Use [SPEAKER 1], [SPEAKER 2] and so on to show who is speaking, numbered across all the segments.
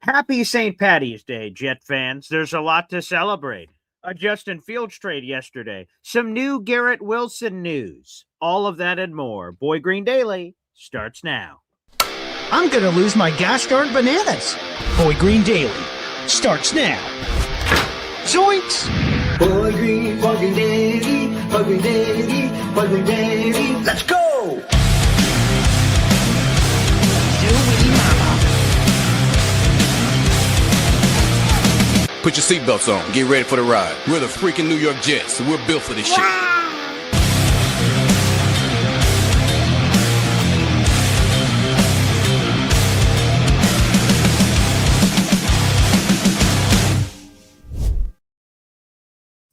[SPEAKER 1] Happy St. Patty's Day, Jet fans. There's a lot to celebrate. A Justin Fields trade yesterday. Some new Garrett Wilson news. All of that and more. Boy Green Daily starts now.
[SPEAKER 2] I'm going to lose my gosh darn bananas. Boy Green Daily starts now. Zoinks!
[SPEAKER 3] Boy Green Daily, Boy Green Daily, Boy Green Daily. Let's go!
[SPEAKER 4] Put your seatbelts on. Get ready for the ride. We're the freaking New York Jets, so we're built for this shit.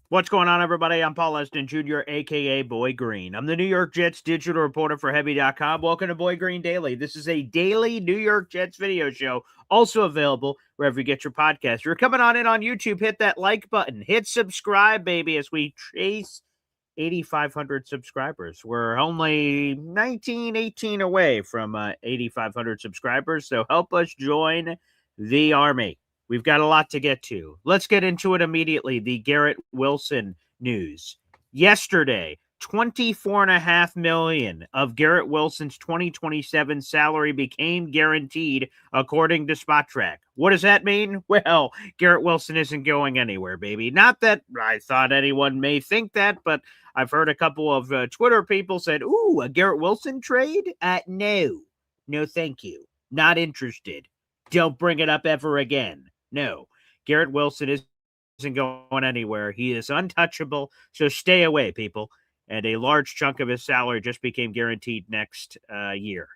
[SPEAKER 1] What's going on, everybody? I'm Paul Eston Jr., a.k.a. Boy Green. I'm the New York Jets digital reporter for Heavy.com. Welcome to Boy Green Daily. This is a daily New York Jets video show, also available wherever you get your podcast. If you're coming on in on YouTube, hit that like button. Hit subscribe, baby, as we chase 8,500 subscribers. We're only 18 away from 8,500 subscribers, so help us join the army. We've got a lot to get to. Let's get into it immediately. The Garrett Wilson news. Yesterday, $24.5 million of Garrett Wilson's 2027 salary became guaranteed, according to SpotTrack. What does that mean? Well, Garrett Wilson isn't going anywhere, baby. Not that I thought anyone may think that, but I've heard a couple of Twitter people said, ooh, a Garrett Wilson trade? No, thank you. Not interested. Don't bring it up ever again. No, Garrett Wilson isn't going anywhere. He is untouchable, so stay away, people. And a large chunk of his salary just became guaranteed next year.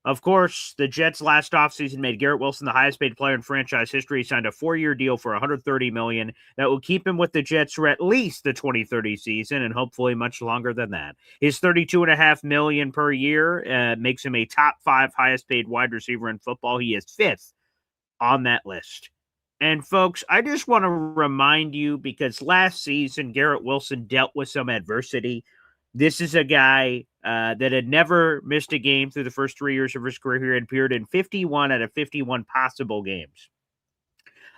[SPEAKER 1] Of course, the Jets last offseason made Garrett Wilson the highest paid player in franchise history. He signed a 4-year deal for $130 million. That will keep him with the Jets for at least the 2030 season and hopefully much longer than that. His $32.5 million per year makes him a top 5 highest paid wide receiver in football. He is 5th on that list. And folks, I just want to remind you, because last season, Garrett Wilson dealt with some adversity. This is a guy that had never missed a game through the first 3 years of his career. He had appeared in 51 out of 51 possible games.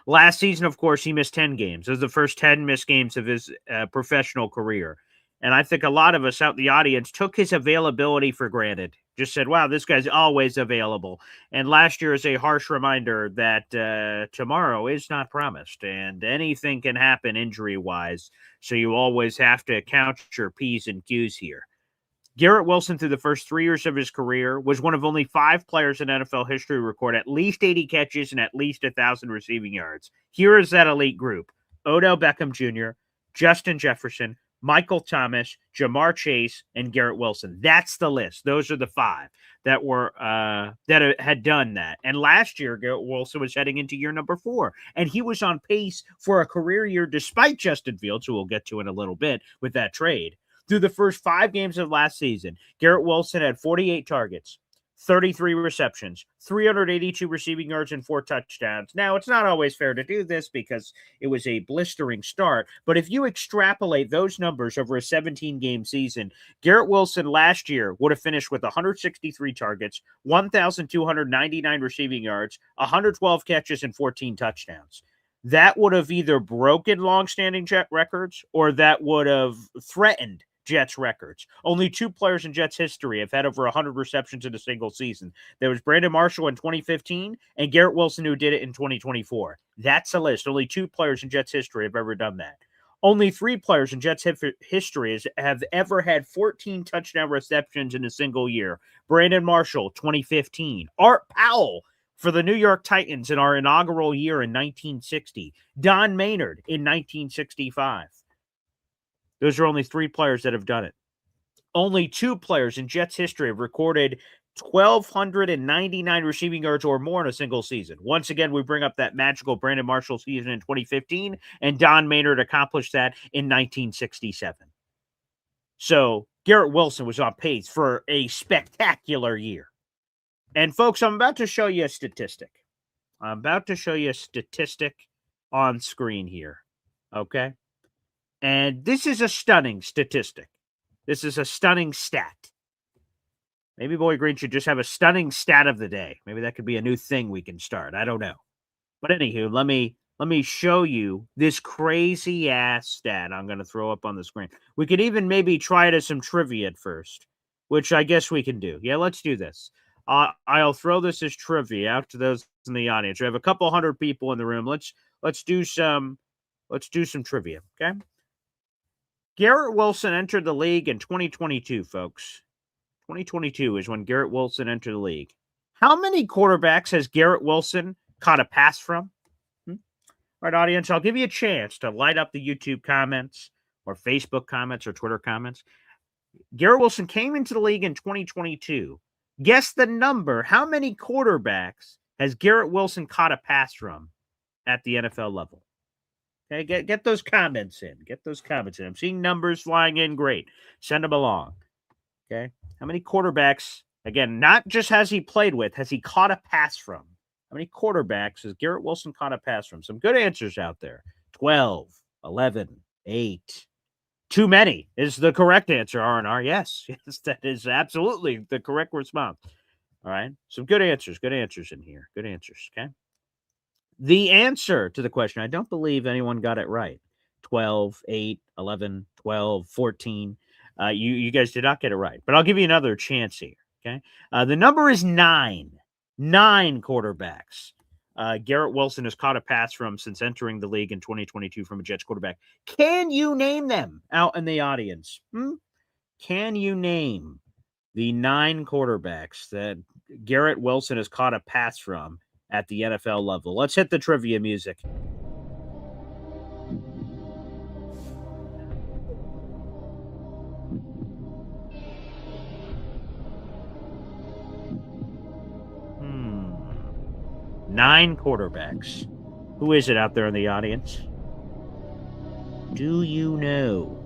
[SPEAKER 1] Last season, of course, he missed 10 games. Those are the first 10 missed games of his professional career. And I think a lot of us out in the audience took his availability for granted. Just said, wow, this guy's always available. And last year is a harsh reminder that tomorrow is not promised and anything can happen injury-wise. So you always have to count your P's and Q's here. Garrett Wilson, through the first 3 years of his career, was one of only 5 players in NFL history to record at least 80 catches and at least 1,000 receiving yards. Here is that elite group: Odell Beckham Jr., Justin Jefferson, Michael Thomas, Jamar Chase, and Garrett Wilson. That's the list. Those are the 5 that were that had done that. And last year, Garrett Wilson was heading into year number 4, and he was on pace for a career year despite Justin Fields, who we'll get to in a little bit with that trade. Through the first 5 games of last season, Garrett Wilson had 48 targets, 33 receptions, 382 receiving yards, and 4 touchdowns. Now, it's not always fair to do this because it was a blistering start, but if you extrapolate those numbers over a 17-game season, Garrett Wilson last year would have finished with 163 targets, 1,299 receiving yards, 112 catches, and 14 touchdowns. That would have either broken longstanding Jet records or that would have threatened Jets records. Only 2 players in Jets history have had over 100 receptions in a single season. There was Brandon Marshall in 2015 and Garrett Wilson, who did it in 2024. That's a list. Only 2 players in Jets history have ever done that. Only 3 players in Jets history have ever had 14 touchdown receptions in a single year. Brandon Marshall, 2015. Art Powell for the New York Titans in our inaugural year in 1960. Don Maynard in 1965. Those are only 3 players that have done it. Only 2 players in Jets history have recorded 1,299 receiving yards or more in a single season. Once again, we bring up that magical Brandon Marshall season in 2015, and Don Maynard accomplished that in 1967. So Garrett Wilson was on pace for a spectacular year. And folks, I'm about to show you a statistic. I'm about to show you a statistic on screen here. Okay? And this is a stunning statistic. This is a stunning stat. Maybe Boy Green should just have a stunning stat of the day. Maybe that could be a new thing we can start. I don't know. But anywho, let me show you this crazy ass stat I'm going to throw up on the screen. We could even maybe try to some trivia at first, which I guess we can do. Yeah, let's do this. I'll throw this as trivia out to those in the audience. We have a couple hundred people in the room. Let's do some trivia. Okay. Garrett Wilson entered the league in 2022, folks. 2022 is when Garrett Wilson entered the league. How many quarterbacks has Garrett Wilson caught a pass from? All right, audience, I'll give you a chance to light up the YouTube comments or Facebook comments or Twitter comments. Garrett Wilson came into the league in 2022. Guess the number. How many quarterbacks has Garrett Wilson caught a pass from at the NFL level? Okay, get those comments in. Get those comments in. I'm seeing numbers flying in. Great. Send them along. Okay. How many quarterbacks, again, not just has he played with, has he caught a pass from? How many quarterbacks has Garrett Wilson caught a pass from? Some good answers out there. 12, 11, 8. Too many is the correct answer, R&R. Yes, that is absolutely the correct response. All right. Some good answers in here. Good answers. Okay. The answer to the question, I don't believe anyone got it right. 12, 8, 11, 12, 14. You guys did not get it right, but I'll give you another chance here. Okay. The number is 9. 9 quarterbacks. Garrett Wilson has caught a pass from since entering the league in 2022 from a Jets quarterback. Can you name them out in the audience? Can you name the 9 quarterbacks that Garrett Wilson has caught a pass from at the NFL level? Let's hit the trivia music. Nine quarterbacks. Who is it out there in the audience? Do you know?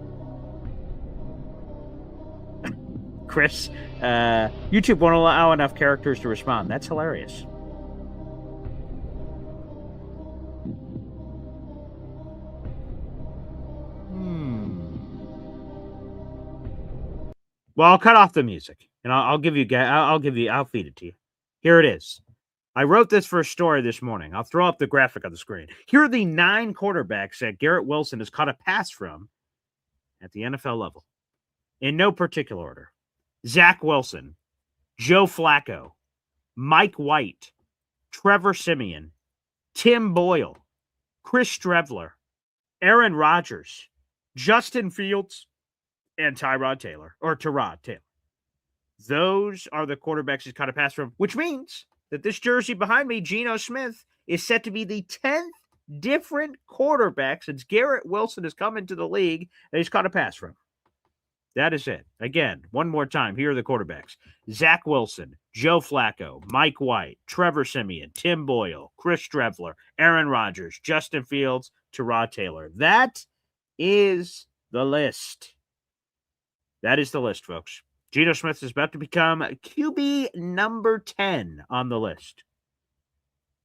[SPEAKER 1] Chris, YouTube won't allow enough characters to respond. That's hilarious. Well, I'll cut off the music, and I'll feed it to you. Here it is. I wrote this for a story this morning. I'll throw up the graphic on the screen. Here are the 9 quarterbacks that Garrett Wilson has caught a pass from at the NFL level. In no particular order. Zach Wilson, Joe Flacco, Mike White, Trevor Siemian, Tim Boyle, Chris Streveler, Aaron Rodgers, Justin Fields, and Tyrod Taylor. Those are the quarterbacks he's caught a pass from, which means that this jersey behind me, Geno Smith, is set to be the 10th different quarterback since Garrett Wilson has come into the league that he's caught a pass from. That is it. Again, one more time, here are the quarterbacks. Zach Wilson, Joe Flacco, Mike White, Trevor Siemian, Tim Boyle, Chris Streveler, Aaron Rodgers, Justin Fields, Tyrod Taylor. That is the list. That is the list, folks. Geno Smith is about to become QB number 10 on the list.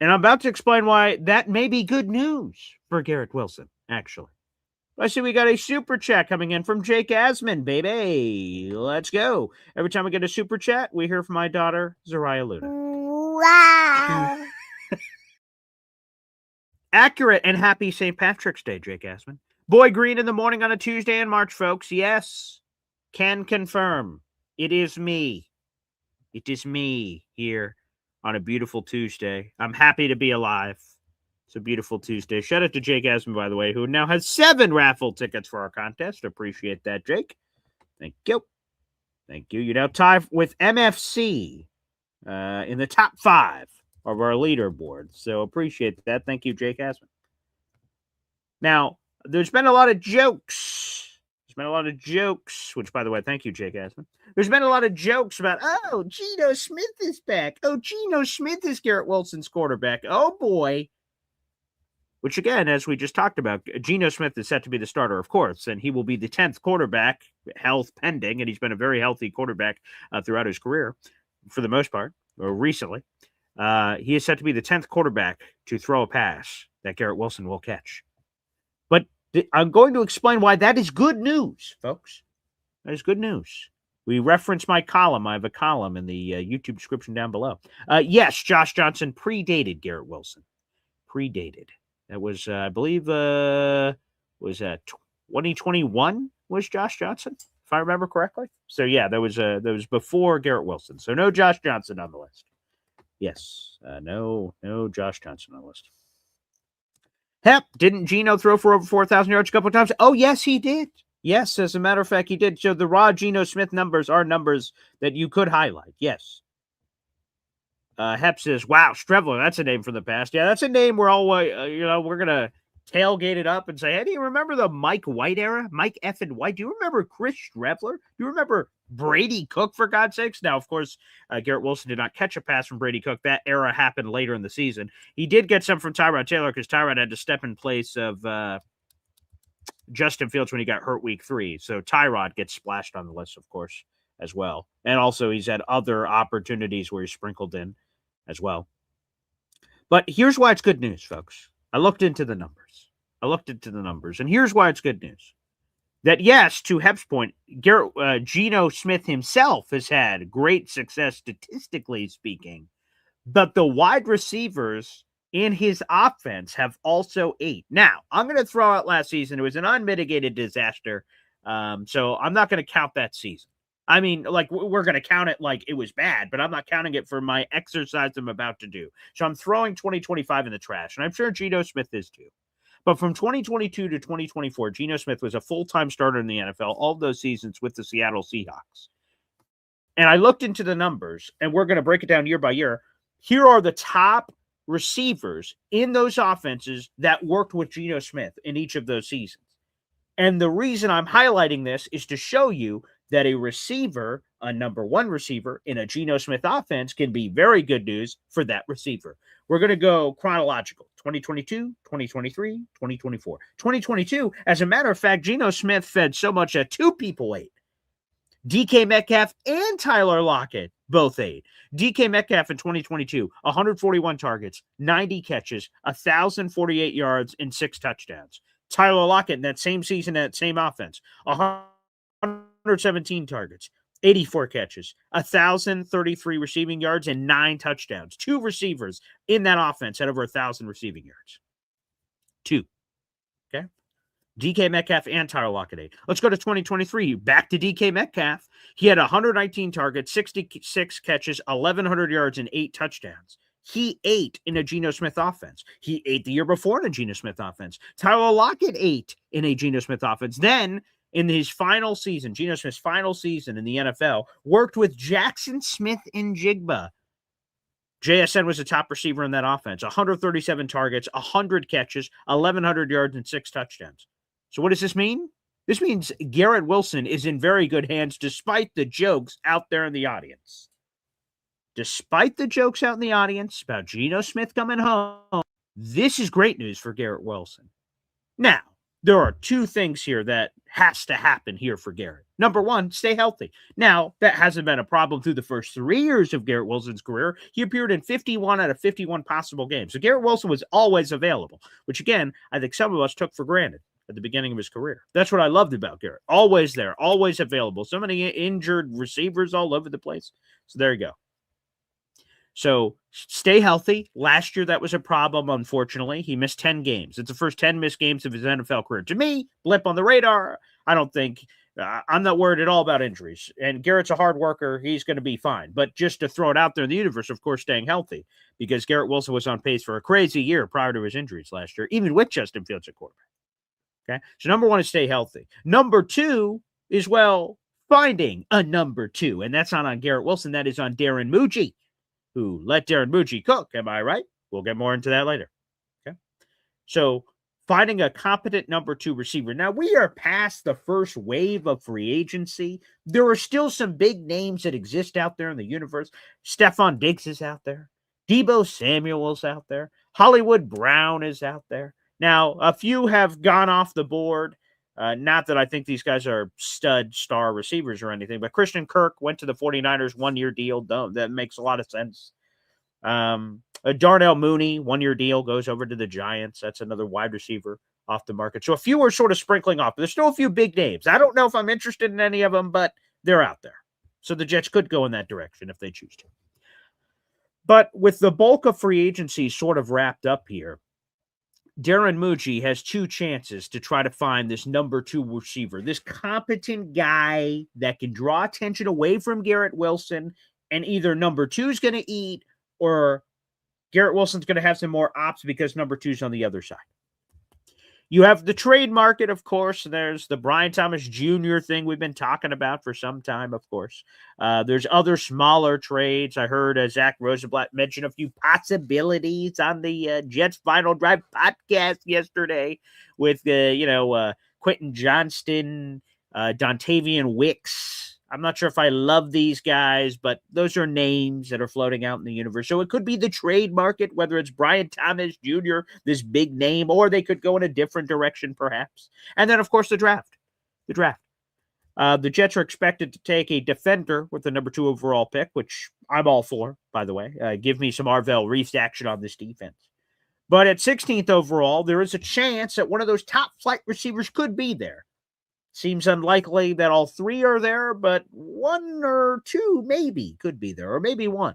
[SPEAKER 1] And I'm about to explain why that may be good news for Garrett Wilson, actually. I see we got a super chat coming in from Jake Asman, baby. Let's go. Every time we get a super chat, we hear from my daughter, Zariah Luna.
[SPEAKER 5] Wow.
[SPEAKER 1] Accurate and happy St. Patrick's Day, Jake Asman. Boy Green in the morning on a Tuesday in March, folks. Yes, can confirm. It is me. It is me here on a beautiful Tuesday. I'm happy to be alive. It's a beautiful Tuesday. Shout out to Jake Asman, by the way, who now has 7 raffle tickets for our contest. Appreciate that, Jake. Thank you. Thank you. You now tie with MFC in the top 5 of our leaderboard. So appreciate that. Thank you, Jake Asman. Now, there's been a lot of jokes. Which, by the way, thank you, Jake Asman. There's been a lot of jokes about, oh, Geno Smith is back. Oh, Geno Smith is Garrett Wilson's quarterback. Oh, boy. Which, again, as we just talked about, Geno Smith is set to be the starter, of course, and he will be the 10th quarterback, health pending, and he's been a very healthy quarterback throughout his career, for the most part, or recently. He is set to be the 10th quarterback to throw a pass that Garrett Wilson will catch. But I'm going to explain why that is good news, folks. That is good news. We reference my column. I have a column in the YouTube description down below. Yes, Josh Johnson predated Garrett Wilson. predated. That was, I believe, was that 2021 was Josh Johnson, if I remember correctly. So yeah, that was before Garrett Wilson. So no Josh Johnson on the list. Yes, no Josh Johnson on the list. Hep, didn't Geno throw for over 4,000 yards a couple of times? Oh, yes, he did. Yes, as a matter of fact, he did. So the raw Geno Smith numbers are numbers that you could highlight. Yes. Hep says, wow, Strevler, that's a name from the past. Yeah, that's a name we're all, we're going to tailgate it up and say, hey, do you remember the Mike White era? Mike effing White. Do you remember Chris Strevler? Do you remember Brady Cook, for God's sakes? Now, of course, Garrett Wilson did not catch a pass from Brady Cook. That era happened later in the season. He did get some from Tyrod Taylor because Tyrod had to step in place of Justin Fields when he got hurt week 3. So Tyrod gets splashed on the list, of course, as well. And also he's had other opportunities where he's sprinkled in as well. But here's why it's good news, folks. I looked into the numbers. And here's why it's good news. That, yes, to Hep's point, Geno Smith himself has had great success statistically speaking, but the wide receivers in his offense have also ate. Now, I'm going to throw out last season. It was an unmitigated disaster, so I'm not going to count that season. I mean, like, we're going to count it like it was bad, but I'm not counting it for my exercise I'm about to do. So I'm throwing 2025 in the trash, and I'm sure Geno Smith is too. But from 2022 to 2024, Geno Smith was a full-time starter in the NFL all of those seasons with the Seattle Seahawks. And I looked into the numbers, and we're going to break it down year by year. Here are the top receivers in those offenses that worked with Geno Smith in each of those seasons. And the reason I'm highlighting this is to show you that a receiver, a number one receiver in a Geno Smith offense, can be very good news for that receiver. We're going to go chronological. 2022, 2023, 2024. 2022, as a matter of fact, Geno Smith fed so much that 2 people ate. DK Metcalf and Tyler Lockett both ate. DK Metcalf in 2022, 141 targets, 90 catches, 1,048 yards, and 6 touchdowns. Tyler Lockett in that same season, that same offense, 117 targets, 84 catches, 1,033 receiving yards, and 9 touchdowns. 2 receivers in that offense had over 1,000 receiving yards. 2. Okay. DK Metcalf and Tyler Lockett. Let's go to 2023. Back to DK Metcalf. He had 119 targets, 66 catches, 1,100 yards, and 8 touchdowns. He ate in a Geno Smith offense. He ate the year before in a Geno Smith offense. Tyler Lockett ate in a Geno Smith offense. Then, in his final season, Geno Smith's final season in the NFL, worked with Jackson Smith and Jigba. JSN was the top receiver in that offense. 137 targets, 100 catches, 1,100 yards, and 6 touchdowns. So what does this mean? This means Garrett Wilson is in very good hands despite the jokes out there in the audience. Despite the jokes out in the audience about Geno Smith coming home, this is great news for Garrett Wilson. Now, there are 2 things here that has to happen here for Garrett. Number 1, stay healthy. Now, that hasn't been a problem through the first 3 years of Garrett Wilson's career. He appeared in 51 out of 51 possible games. So Garrett Wilson was always available, which again, I think some of us took for granted at the beginning of his career. That's what I loved about Garrett. Always there, always available. So many injured receivers all over the place. So there you go. So stay healthy. Last year, that was a problem, unfortunately. He missed 10 games. It's the first 10 missed games of his NFL career. To me, blip on the radar. I don't think I'm not worried at all about injuries. And Garrett's a hard worker. He's going to be fine. But just to throw it out there in the universe, of course, staying healthy, because Garrett Wilson was on pace for a crazy year prior to his injuries last year, even with Justin Fields at quarterback. Okay. So number 1 is stay healthy. Number 2 is, well, finding a number 2. And that's not on Garrett Wilson. That is on Darren Muji, who let Darren Muji cook. Am I right? We'll get more into that later. Okay. So finding a competent number 2 receiver. Now, we are past the first wave of free agency. There are still some big names that exist out there in the universe. Stephon Diggs is out there. Deebo Samuel's out there. Hollywood Brown is out there. Now, a few have gone off the board. Not that I think these guys are stud star receivers or anything, but Christian Kirk went to the 49ers, 1-year deal. That makes a lot of sense. Darnell Mooney, 1-year deal, goes over to the Giants. That's another wide receiver off the market. So a few are sort of sprinkling off. But there's still a few big names. I don't know if I'm interested in any of them, but they're out there. So the Jets could go in that direction if they choose to. But with the bulk of free agency sort of wrapped up here, Darren Mucci has two chances to try to find this number 2 receiver, this competent guy that can draw attention away from Garrett Wilson, and either number 2 is going to eat or Garrett Wilson's going to have some more ops because number 2 is on the other side. You have the trade market, of course. There's the Brian Thomas Jr. thing we've been talking about for some time, of course. There's other smaller trades. I heard Zach Rosenblatt mention a few possibilities on the Jets Final Drive podcast yesterday with, Quentin Johnston, Dontavian Wicks. I'm not sure if I love these guys, but those are names that are floating out in the universe. So it could be the trade market, whether it's Brian Thomas Jr., this big name, or they could go in a different direction, perhaps. And then, of course, the draft. The Jets are expected to take a defender with the number 2 overall pick, which I'm all for, by the way. Give me some Arvell Reese action on this defense. But at 16th overall, there is a chance that one of those top flight receivers could be there. Seems unlikely that all 3 are there, but 1 or 2 maybe could be there, or maybe 1.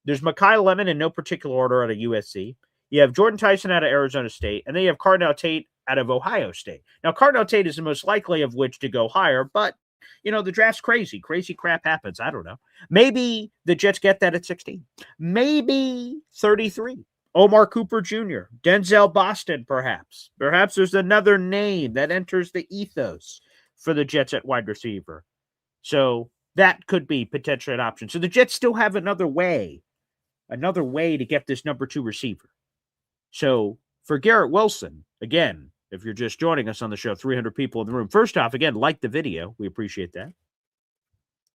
[SPEAKER 1] There's Mekhi Lemon in no particular order out of USC. You have Jordan Tyson out of Arizona State, and then you have Cardell Tate out of Ohio State. Now, Cardell Tate is the most likely of which to go higher, but, the draft's crazy. Crazy crap happens. I don't know. Maybe the Jets get that at 16. Maybe 33. Omar Cooper Jr., Denzel Boston, perhaps. Perhaps there's another name that enters the ethos for the Jets at wide receiver. So that could be potentially an option. So the Jets still have another way to get this number 2 receiver. So for Garrett Wilson, again, if you're just joining us on the show, 300 people in the room. First off, again, like the video. We appreciate that.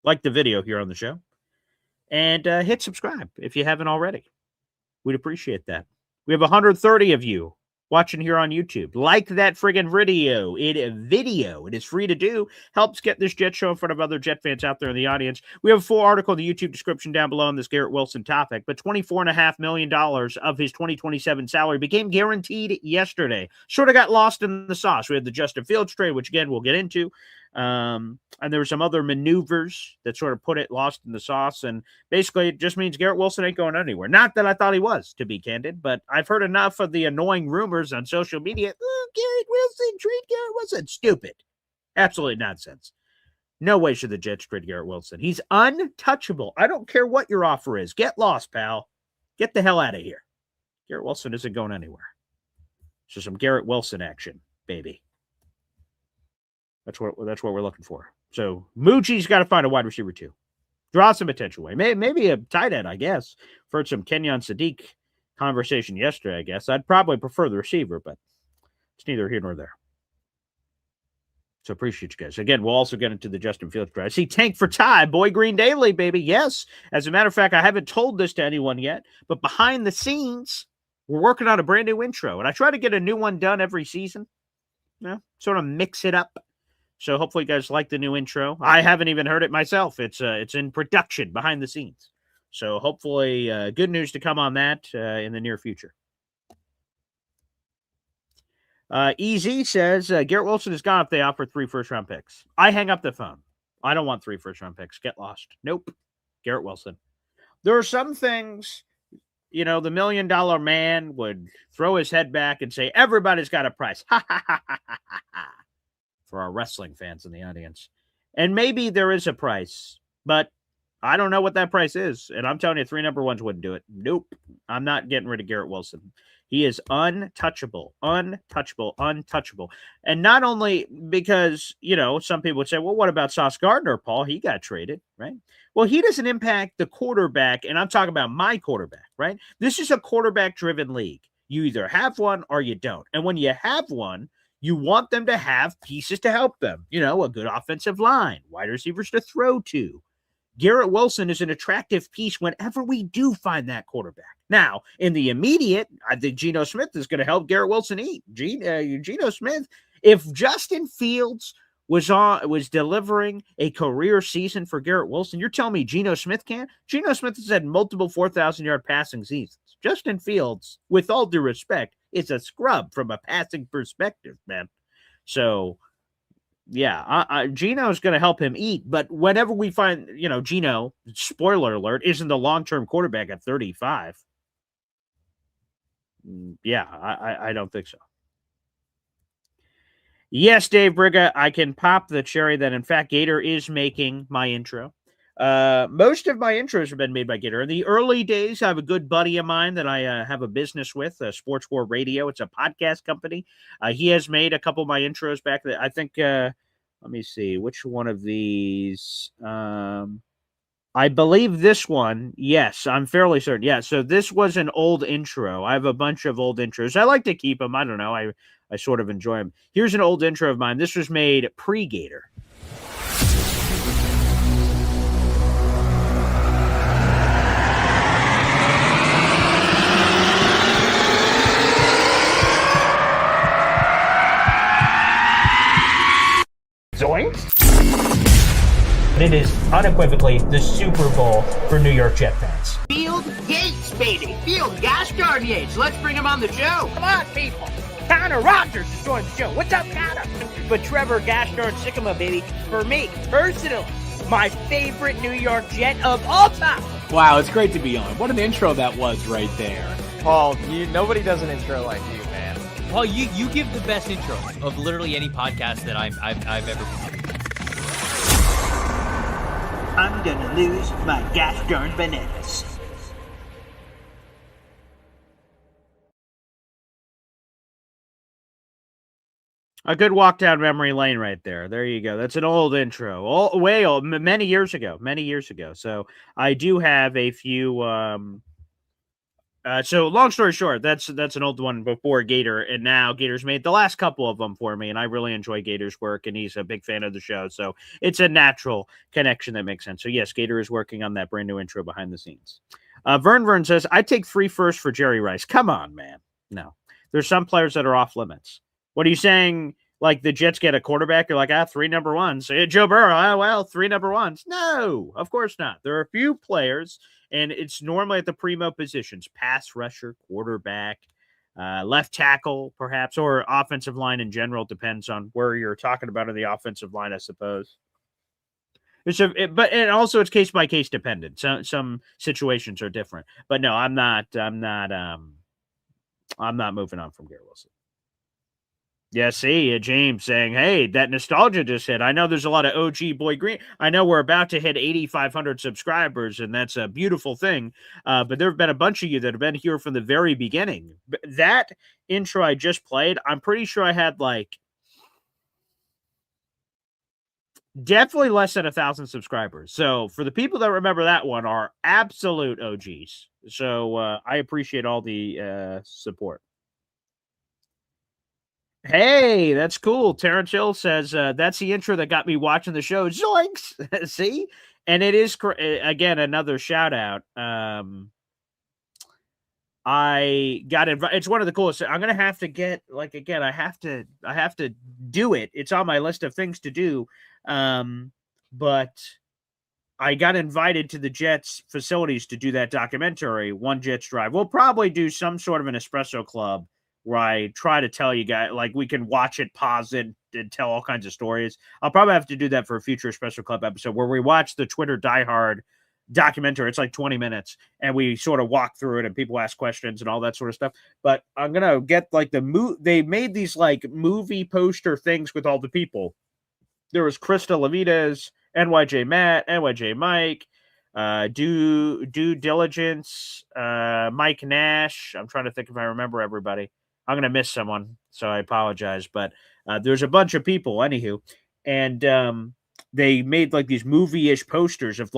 [SPEAKER 1] Like the video here on the show. And hit subscribe if you haven't already. We'd appreciate that. We have 130 of you watching here on YouTube. Like that friggin' video. It is free to do. Helps get this Jet show in front of other Jet fans out there in the audience. We have a full article in the YouTube description down below on this Garrett Wilson topic, but $24.5 million of his 2027 salary became guaranteed yesterday. Sort of got lost in the sauce. We had the Justin Fields trade, which again, we'll get into. And there were some other maneuvers that sort of put it lost in the sauce. And basically it just means Garrett Wilson ain't going anywhere. Not that I thought he was, to be candid, but I've heard enough of the annoying rumors on social media. Oh, Garrett Wilson, trade Garrett Wilson. Stupid. Absolutely nonsense. No way should the Jets trade Garrett Wilson. He's untouchable. I don't care what your offer is. Get lost, pal. Get the hell out of here. Garrett Wilson isn't going anywhere. So some Garrett Wilson action, baby. That's what we're looking for. So Mucci's got to find a wide receiver too. Draw some attention away. Maybe a tight end, I guess. Heard some Kenyon Sadiq conversation yesterday, I guess. I'd probably prefer the receiver, but it's neither here nor there. So appreciate you guys. Again, we'll also get into the Justin Fields drive. See, Tank for Ty, Boy Green Daily, baby. Yes. As a matter of fact, I haven't told this to anyone yet, but behind the scenes, we're working on a brand new intro. And I try to get a new one done every season. Sort of mix it up. So hopefully you guys like the new intro. I haven't even heard it myself. It's in production behind the scenes. So hopefully good news to come on that in the near future. EZ says, Garrett Wilson is gone if they offer 3 first-round picks. I hang up the phone. I don't want 3 first-round picks. Get lost. Nope. Garrett Wilson. There are some things, the $1 million man would throw his head back and say, everybody's got a price. Ha, ha, ha, ha, ha, ha. For our wrestling fans in the audience. And maybe there is a price, but I don't know what that price is. And I'm telling you, 3 number 1s wouldn't do it. Nope. I'm not getting rid of Garrett Wilson. He is untouchable. And not only because, some people would say, well, what about Sauce Gardner, Paul? He got traded, right? Well, he doesn't impact the quarterback, and I'm talking about my quarterback, right? This is a quarterback-driven league. You either have one or you don't. And when you have one, you want them to have pieces to help them. A good offensive line, wide receivers to throw to. Garrett Wilson is an attractive piece whenever we do find that quarterback. Now, in the immediate, I think Geno Smith is going to help Garrett Wilson eat. Geno Smith, if Justin Fields was delivering a career season for Garrett Wilson, you're telling me Geno Smith can't? Geno Smith has had multiple 4,000-yard passing seasons. Justin Fields, with all due respect, is a scrub from a passing perspective, man. So, yeah, Geno is going to help him eat. But whenever we find, Geno, spoiler alert, isn't the long-term quarterback at 35. Yeah, I don't think so. Yes, Dave Briga, I can pop the cherry that, in fact, Gator is making my intro. Most of my intros have been made by Gator. In the early days, I have a good buddy of mine that I have a business with, Sports War Radio. It's a podcast company. He has made a couple of my intros back there. I think, let me see, which one of these? I believe this one. Yes, I'm fairly certain. Yeah, so this was an old intro. I have a bunch of old intros. I like to keep them. I don't know. I sort of enjoy them. Here's an old intro of mine. This was made pre-Gator. Zoinks! It is unequivocally the Super Bowl for New York Jet fans.
[SPEAKER 2] Field Yates, baby. Field gosh darn Yates. Let's bring him on the show.
[SPEAKER 1] Come on, people. Connor Rogers is joining the show. What's up, Connor? But Trevor gosh darn Sycamore, baby, for me, personally, my favorite New York Jet of all time.
[SPEAKER 6] Wow, it's great to be on. What an intro that was right there.
[SPEAKER 7] Paul, nobody does an intro like you, man.
[SPEAKER 8] Paul, you give the best intro of literally any podcast that I've ever been.
[SPEAKER 2] I'm gonna lose my gosh darn bananas.
[SPEAKER 1] A good walk down memory lane right there. There you go. That's an old intro. Way old, many years ago. So I do have a few. So long story short, that's an old one before Gator, and now Gator's made the last couple of them for me, and I really enjoy Gator's work, and he's a big fan of the show. So it's a natural connection that makes sense. So yes, Gator is working on that brand new intro behind the scenes. Vern says, I take 3 firsts for Jerry Rice. Come on, man. No, there's some players that are off limits. What are you saying? Like the Jets get a quarterback? You're like, 3 number ones. Joe Burrow, 3 number ones. No, of course not. There are a few players, and it's normally at the primo positions: pass rusher, quarterback, left tackle, perhaps, or offensive line in general. Depends on where you're talking about in the offensive line, I suppose. But also it's case by case dependent. Some situations are different. But no, I'm not moving on from Garrett Wilson. Yeah, see, James saying, hey, that nostalgia just hit. I know there's a lot of OG Boy Green. I know we're about to hit 8,500 subscribers, and that's a beautiful thing. But there have been a bunch of you that have been here from the very beginning. That intro I just played, I'm pretty sure I had definitely less than 1,000 subscribers. So for the people that remember that one are absolute OGs. So I appreciate all the support. Hey, that's cool. Terrence Hill says, that's the intro that got me watching the show. Zoinks! See? And it is, again, another shout out. I got invited. It's one of the coolest. I'm going to have to get, again, I have to do it. It's on my list of things to do. But I got invited to the Jets facilities to do that documentary, One Jets Drive. We'll probably do some sort of an espresso club where I try to tell you guys, we can watch it, pause it, and tell all kinds of stories. I'll probably have to do that for a future Special Club episode where we watch the Twitter Die Hard documentary. It's 20 minutes, and we sort of walk through it, and people ask questions and all that sort of stuff. But I'm going to get, they made these, movie poster things with all the people. There was Krista Levitas, NYJ Matt, NYJ Mike, Due Diligence, Mike Nash. I'm trying to think if I remember everybody. I'm going to miss someone, so I apologize. But there's a bunch of people, anywho. And they made, these movie-ish posters of,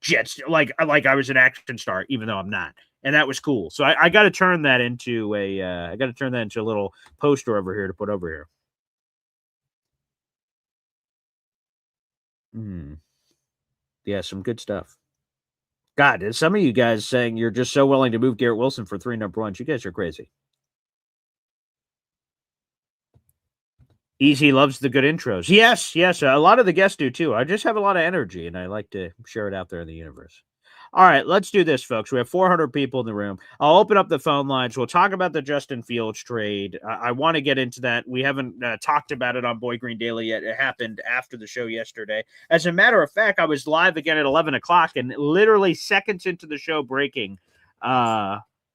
[SPEAKER 1] Jets, like I was an action star, even though I'm not. And that was cool. So I got to turn that into a little poster over here to put over here. Yeah, some good stuff. God, is some of you guys saying you're just so willing to move Garrett Wilson for 3 number ones? You guys are crazy. Easy loves the good intros. Yes. A lot of the guests do too. I just have a lot of energy, and I like to share it out there in the universe. All right, let's do this, folks. We have 400 people in the room. I'll open up the phone lines. We'll talk about the Justin Fields trade. I want to get into that. We haven't talked about it on Boy Green Daily yet. It happened after the show yesterday. As a matter of fact, I was live again at 11 o'clock, and literally seconds into the show breaking,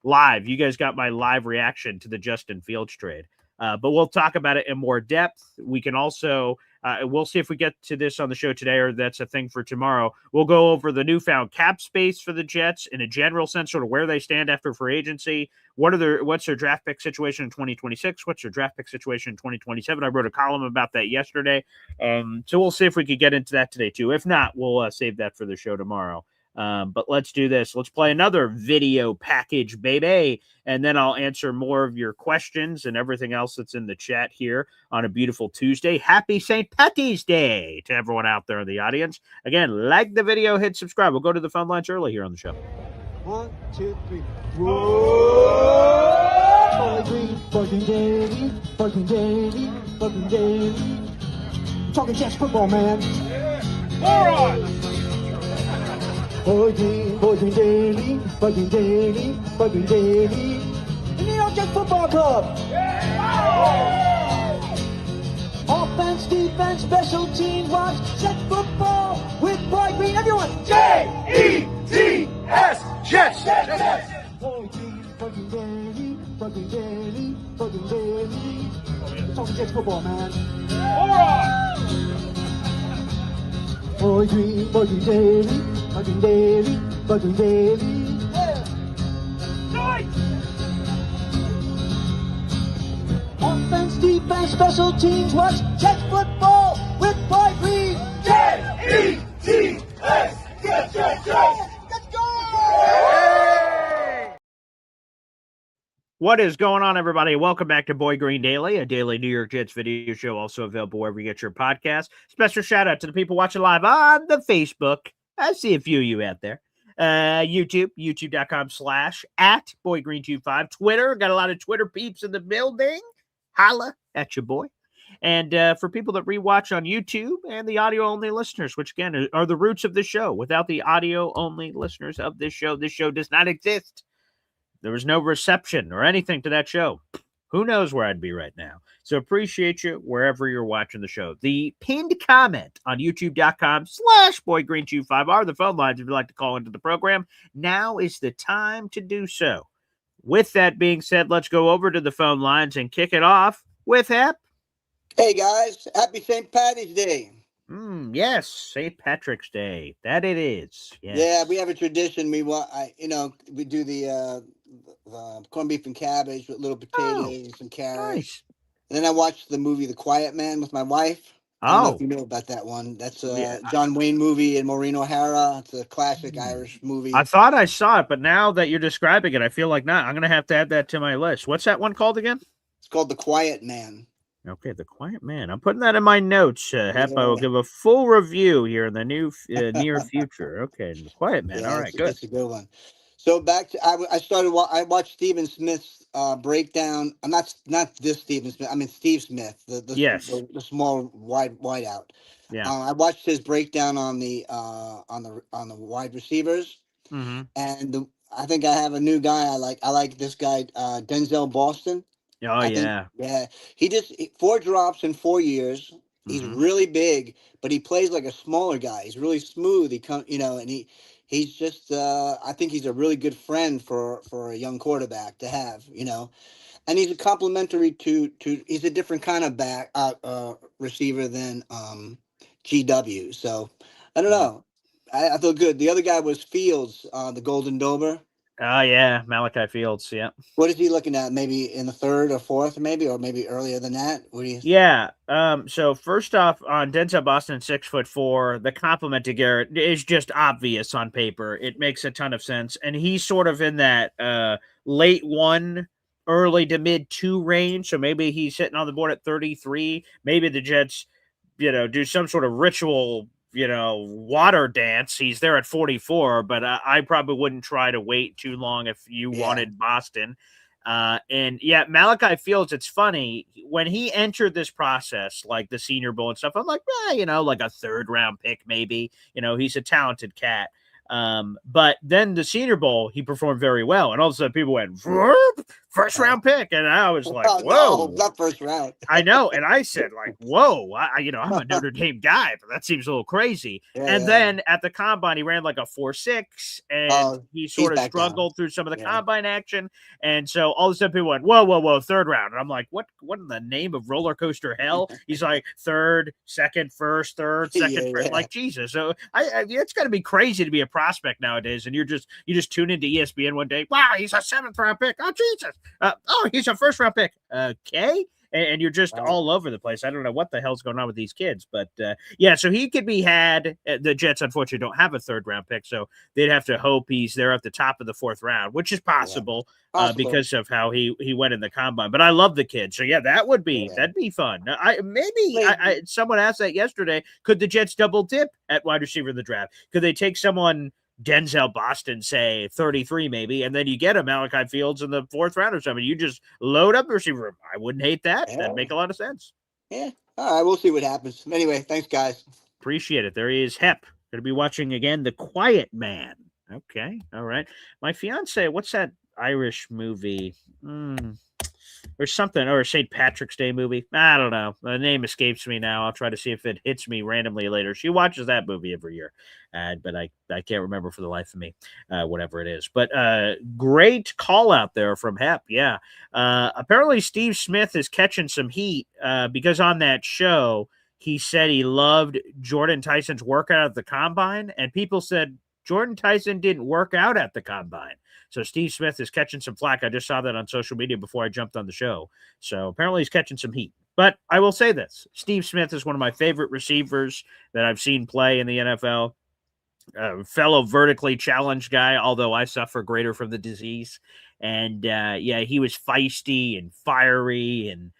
[SPEAKER 1] live. You guys got my live reaction to the Justin Fields trade. But we'll talk about it in more depth. We can also, we'll see if we get to this on the show today or that's a thing for tomorrow. We'll go over the newfound cap space for the Jets in a general sense, sort of where they stand after free agency. What's their draft pick situation in 2026? What's their draft pick situation in 2027? I wrote a column about that yesterday. So we'll see if we could get into that today too. If not, we'll save that for the show tomorrow. But let's do this. Let's play another video package, baby. And then I'll answer more of your questions and everything else that's in the chat here on a beautiful Tuesday. Happy St. Patty's Day to everyone out there in the audience. Again, like the video, hit subscribe. We'll go to the phone lines early here on the show.
[SPEAKER 3] 1, 2, 3. Whoa! Boy Green, fucking daily, fucking daily, fucking daily. Talking Jets football, man. Boy Green daily, fucking daily, fucking daily. The New York Jets Football Club. Offense, defense, special teams, watch Jets football with Boy Green. Everyone, J-E-T-S, Jets. Boy Green, fucking daily, fucking daily, fucking daily. Talking Jets football, man. Boy Green, fucking daily, fucking daily, fucking daily. Offense, defense, special teams, watch Jets football with Boy Green. J-E-T-S, Jets. Let's go!
[SPEAKER 1] What is going on, everybody? Welcome back to Boy Green Daily, a daily New York Jets video show, also available wherever you get your podcast. Special shout out to the people watching live on the Facebook. I see a few of you out there. YouTube, youtube.com/@BoyGreen25. Twitter, got a lot of Twitter peeps in the building. Holla at your boy. And for people that rewatch on YouTube and the audio-only listeners, which, again, are the roots of the show. Without the audio-only listeners of this show does not exist. There was no reception or anything to that show. Who knows where I'd be right now. So appreciate you wherever you're watching the show. The pinned comment on youtube.com/BoyGreen25 are the phone lines if you'd like to call into the program. Now is the time to do so. With that being said, let's go over to the phone lines and kick it off with Hep.
[SPEAKER 9] Hey guys, happy St. Patty's Day.
[SPEAKER 1] Yes, St. Patrick's Day. That it is. Yes.
[SPEAKER 9] Yeah, we have a tradition. We do the corned beef and cabbage with little potatoes and some carrots.
[SPEAKER 1] Nice.
[SPEAKER 9] And then I watched the movie The Quiet Man with my wife. I don't know if you know about that one. That's a John Wayne movie and Maureen O'Hara. It's a classic Irish movie.
[SPEAKER 1] I thought I saw it, but now that you're describing it, I feel like not. I'm going to have to add that to my list. What's that one called again?
[SPEAKER 9] It's called The Quiet Man.
[SPEAKER 1] Okay, The Quiet Man. I'm putting that in my notes. Hep, I will give a full review here in the near future. Okay, The Quiet Man. All right, good.
[SPEAKER 9] That's a good one. So back to I watched Stephen Smith's breakdown. I'm not this Stephen Smith. I mean Steve Smith, the small wide out.
[SPEAKER 1] Yeah.
[SPEAKER 9] I watched his breakdown on the wide receivers, and I think I have a new guy. I like this guy, Denzel Boston.
[SPEAKER 1] Oh, yeah.
[SPEAKER 9] He just 4 drops in 4 years. He's really big, but he plays like a smaller guy. He's really smooth. He's just I think he's a really good friend for a young quarterback to have, and he's a complementary to he's a different kind of receiver than GW. So I don't know. I feel good. The other guy was Fields, the Golden Dober.
[SPEAKER 1] Oh, yeah, Malachi Fields, yeah.
[SPEAKER 9] What is he looking at? Maybe in the 3rd or 4th, or maybe earlier than that? What do you think?
[SPEAKER 1] Yeah, so first off, on Denzel Boston, 6'4", the compliment to Garrett is just obvious on paper. It makes a ton of sense, and he's sort of in that late 1, early to mid 2 range, so maybe he's sitting on the board at 33. Maybe the Jets, do some sort of ritual water dance. He's there at 44, but I probably wouldn't try to wait too long if you wanted Boston. And Malachi Fields, it's funny, when he entered this process, like the Senior Bowl and stuff, I'm like, like a 3rd round pick, maybe, he's a talented cat. But then the Senior Bowl, he performed very well. And all of a sudden people went first round pick. And I was like,
[SPEAKER 9] Oh,
[SPEAKER 1] whoa.
[SPEAKER 9] no, not first round.
[SPEAKER 1] I know. And I said, like, whoa, I'm a Notre Dame guy, but that seems a little crazy. And then at the combine, he ran like a 4.6, and he sort of struggled through some of the combine action. And so all of a sudden people went, whoa, third round. And I'm like, what in the name of roller coaster hell? He's like third, second, first, third, second, first. Like, Jesus. So it's got to be crazy to be a prospect nowadays. And you just tune into ESPN one day. Wow, he's a 7th round pick. Oh, Jesus. He's a first round pick. Okay. And you're just all over the place. I don't know what the hell's going on with these kids. But, so he could be had. The Jets, unfortunately, don't have a 3rd round pick. So they'd have to hope he's there at the top of the 4th round, which is possible, because of how he went in the combine. But I love the kid. So, that'd be fun. Someone asked that yesterday. Could the Jets double dip at wide receiver in the draft? Could they take someone Denzel Boston, say 33 maybe, and then you get a Malachi Fields in the 4th round or something? You just load up the receiver room. I wouldn't hate that. That'd make a lot of sense.
[SPEAKER 9] Yeah. All right, we'll see what happens. Anyway, thanks, guys.
[SPEAKER 1] Appreciate it. There he is, Hep. Going to be watching again The Quiet Man. Okay, all right. My fiance, what's that Irish movie? Or something, or a St. Patrick's Day movie. I don't know. The name escapes me now. I'll try to see if it hits me randomly later. She watches that movie every year, but I can't remember for the life of me, whatever it is. But great call out there from Hep. Yeah. Apparently Steve Smith is catching some heat because on that show, he said he loved Jordan Tyson's workout at the combine, and people said Jordan Tyson didn't work out at the combine. So Steve Smith is catching some flack. I just saw that on social media before I jumped on the show. So apparently he's catching some heat. But I will say this. Steve Smith is one of my favorite receivers that I've seen play in the NFL. Fellow vertically challenged guy, although I suffer greater from the disease. And, he was feisty and fiery. And,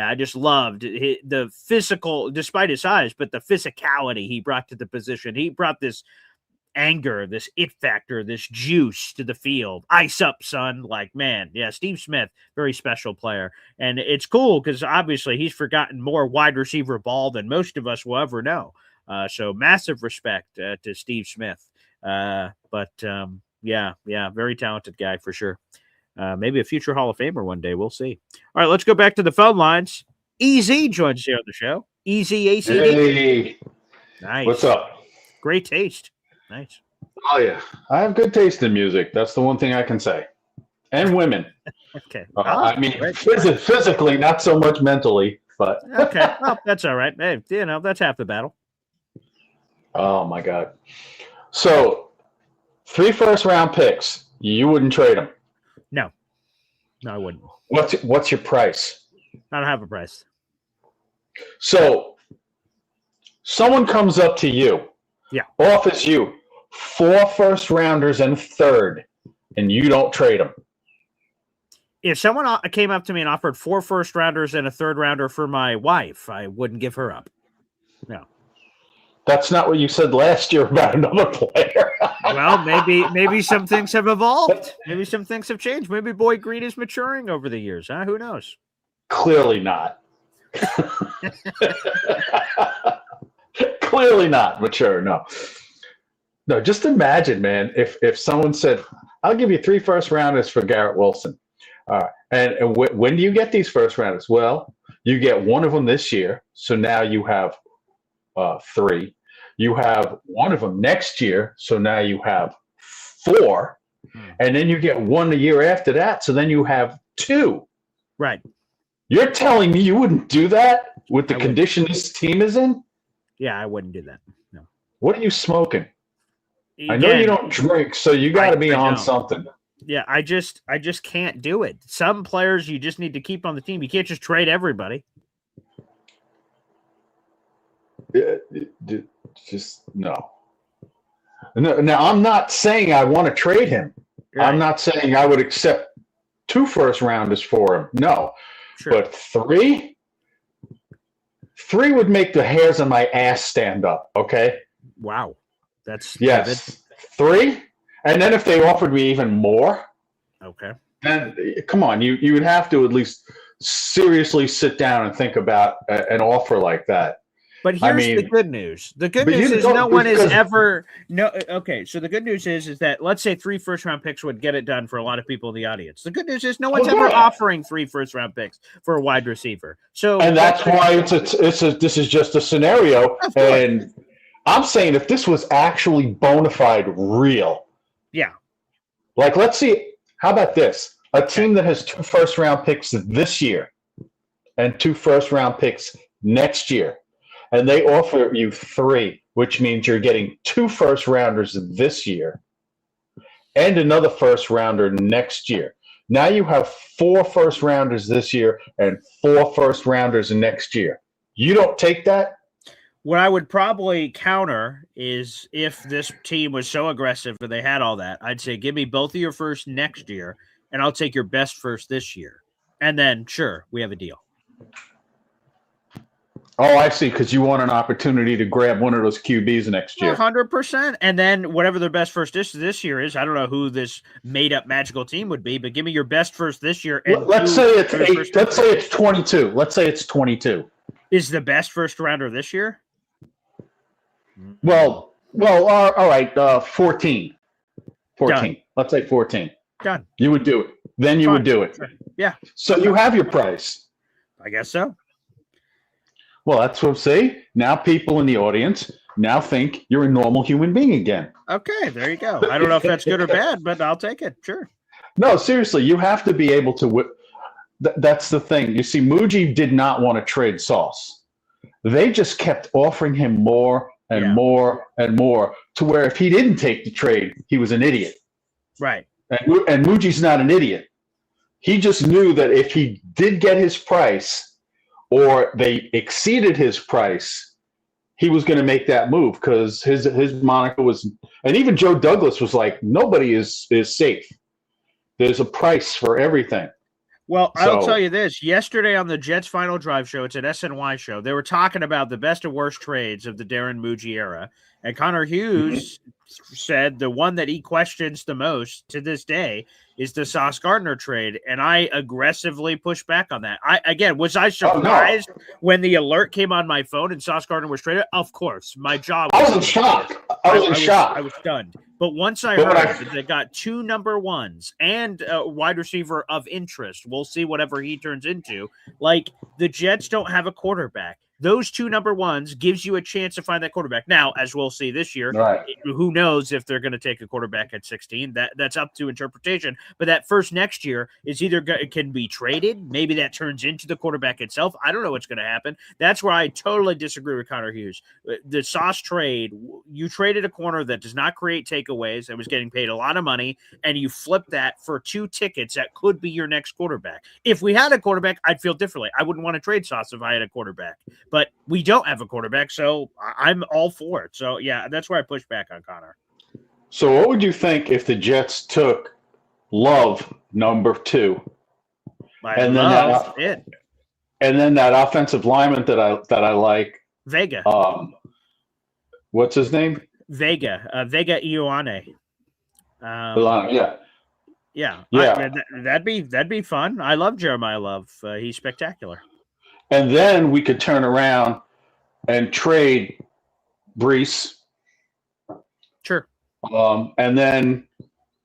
[SPEAKER 1] I just loved the physical, despite his size, but the physicality he brought to the position. He brought this anger, this it factor, this juice to the field. Ice up, son. Like, man, Steve Smith, very special player. And it's cool because obviously he's forgotten more wide receiver ball than most of us will ever know. So massive respect to Steve Smith. Very talented guy for sure. Maybe a future Hall of Famer one day. We'll see. All right, let's go back to the phone lines. EZ joins here on the show. EZ ACD.
[SPEAKER 10] Hey.
[SPEAKER 1] Nice.
[SPEAKER 10] What's up?
[SPEAKER 1] Great taste. Nice.
[SPEAKER 10] Oh, yeah. I have good taste in music. That's the one thing I can say. And women.
[SPEAKER 1] Okay.
[SPEAKER 10] Physically, not so much mentally, but.
[SPEAKER 1] Okay. Well, that's all right. Hey, that's half the battle.
[SPEAKER 10] Oh, my God. So, 3 first-round picks. You wouldn't trade them?
[SPEAKER 1] No, I wouldn't.
[SPEAKER 10] What's your price?
[SPEAKER 1] I don't have a price.
[SPEAKER 10] So, someone comes up to you.
[SPEAKER 1] Yeah.
[SPEAKER 10] Offers you 4 first-rounders and 3rd, and you don't trade them.
[SPEAKER 1] If someone came up to me and offered 4 first-rounders and a 3rd rounder for my wife, I wouldn't give her up. No.
[SPEAKER 10] That's not what you said last year about another player.
[SPEAKER 1] Well, maybe some things have evolved. Maybe some things have changed. Maybe Boy Green is maturing over the years. Huh? Who knows?
[SPEAKER 10] Clearly not. Clearly not mature. No, just imagine, man, if someone said, I'll give you 3 first-rounders for Garrett Wilson. And when do you get these first-rounders? Well, you get one of them this year. So now you have 3. You have one of them next year. So now you have 4. And then you get one a year after that. So then you have 2.
[SPEAKER 1] Right.
[SPEAKER 10] You're telling me you wouldn't do that with the condition this team is in?
[SPEAKER 1] Yeah, I wouldn't do that. No.
[SPEAKER 10] What are you smoking? I know you don't drink, so you got to be on something.
[SPEAKER 1] Yeah, I just can't do it. Some players you just need to keep on the team. You can't just trade everybody.
[SPEAKER 10] Just no. Now, I'm not saying I want to trade him. Right. I'm not saying I would accept 2 first-rounders for him. No. Sure. But 3 would make the hairs on my ass stand up, okay?
[SPEAKER 1] Wow. That's
[SPEAKER 10] yes. Vivid. 3, and then if they offered me even more,
[SPEAKER 1] okay.
[SPEAKER 10] Then come on, you would have to at least seriously sit down and think about an offer like that.
[SPEAKER 1] But here's the good news. The good news is no one is ever okay. So the good news is that let's say 3 first-round picks would get it done for a lot of people in the audience. The good news is no one's ever offering 3 first-round picks for a wide receiver. So
[SPEAKER 10] and that's why this is just a scenario. And I'm saying if this was actually bona fide real.
[SPEAKER 1] Yeah.
[SPEAKER 10] Like let's see, how about this? A team that has 2 first-round picks this year and 2 first-round picks next year. And they offer you 3, which means you're getting 2 first-rounders this year and another first-rounder next year. Now you have 4 first-rounders this year and 4 first-rounders next year. You don't take that?
[SPEAKER 1] What I would probably counter is if this team was so aggressive and they had all that, I'd say give me both of your first next year, and I'll take your best first this year. And then, sure, we have a deal.
[SPEAKER 10] Oh, I see, because you want an opportunity to grab one of those QBs next year.
[SPEAKER 1] 100%. And then whatever their best first this year is, I don't know who this made-up magical team would be, but give me your best first this year. And
[SPEAKER 10] let's say it's 8. Let's say it's 22. Let's say it's 22.
[SPEAKER 1] Is the best first-rounder this year?
[SPEAKER 10] Well, all right, 14. 14.
[SPEAKER 1] Done.
[SPEAKER 10] Let's say 14.
[SPEAKER 1] Done.
[SPEAKER 10] You would do it. Then you would do it.
[SPEAKER 1] Sure. Yeah.
[SPEAKER 10] So you have your price.
[SPEAKER 1] I guess so.
[SPEAKER 10] Well, that's what I'm saying. Now people in the audience now think you're a normal human being again.
[SPEAKER 1] Okay, there you go. I don't know if that's good or bad, but I'll take it. Sure.
[SPEAKER 10] No, seriously, you have to be able to that's the thing. You see, Muji did not want to trade Sauce. They just kept offering him more and more and more to where if he didn't take the trade, he was an idiot.
[SPEAKER 1] Right.
[SPEAKER 10] And Muji's not an idiot. He just knew that if he did get his price or they exceeded his price, he was going to make that move because his moniker was, and even Joe Douglas was like, nobody is safe. There's a price for everything.
[SPEAKER 1] Well, I'll tell you this. Yesterday on the Jets Final Drive show, it's an SNY show, they were talking about the best and worst trades of the Darren Muji era. And Connor Hughes said the one that he questions the most to this day is the Sauce Gardner trade. And I aggressively pushed back on that. Was I surprised when the alert came on my phone and Sauce Gardner was traded? Of course. My job was
[SPEAKER 10] I was in shock. I was in shock.
[SPEAKER 1] I was stunned. But once I heard that they got 2 number 1s and a wide receiver of interest, we'll see whatever he turns into. Like, the Jets don't have a quarterback. Those 2 number 1s gives you a chance to find that quarterback. Now, as we'll see this year, who knows if they're going to take a quarterback at 16? That's up to interpretation. But that first next year is either can be traded. Maybe that turns into the quarterback itself. I don't know what's going to happen. That's where I totally disagree with Connor Hughes. The Sauce trade, you traded a corner that does not create takeaways and was getting paid a lot of money, and you flip that for 2 tickets that could be your next quarterback. If we had a quarterback, I'd feel differently. I wouldn't want to trade Sauce if I had a quarterback. But we don't have a quarterback, so I'm all for it. So, yeah, that's where I push back on Connor.
[SPEAKER 10] So what would you think if the Jets took Love, number 2, and then that offensive lineman that I like,
[SPEAKER 1] Vega.
[SPEAKER 10] What's his name?
[SPEAKER 1] Vega Ioane.
[SPEAKER 10] Yeah.
[SPEAKER 1] That'd be fun. I love Jeremiah Love. He's spectacular.
[SPEAKER 10] And then we could turn around and trade Brees.
[SPEAKER 1] Sure.
[SPEAKER 10] And then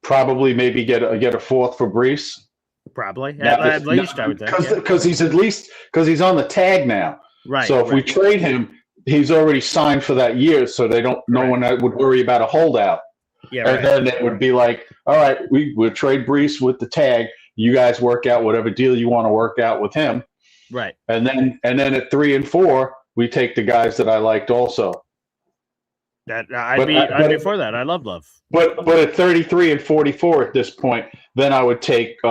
[SPEAKER 10] probably maybe get a 4th for Brees.
[SPEAKER 1] Probably. At least I would think.
[SPEAKER 10] Because he's he's on the tag now.
[SPEAKER 1] Right.
[SPEAKER 10] So if we trade him, he's already signed for that year, so no one would worry about a holdout.
[SPEAKER 1] Yeah.
[SPEAKER 10] And then it would be like, all right, we'll trade Brees with the tag. You guys work out whatever deal you want to work out with him.
[SPEAKER 1] Right.
[SPEAKER 10] And then at 3 and 4, we take the guys that I liked also.
[SPEAKER 1] I'd be for that. I love Love.
[SPEAKER 10] But at 33 and 44 at this point, then I would take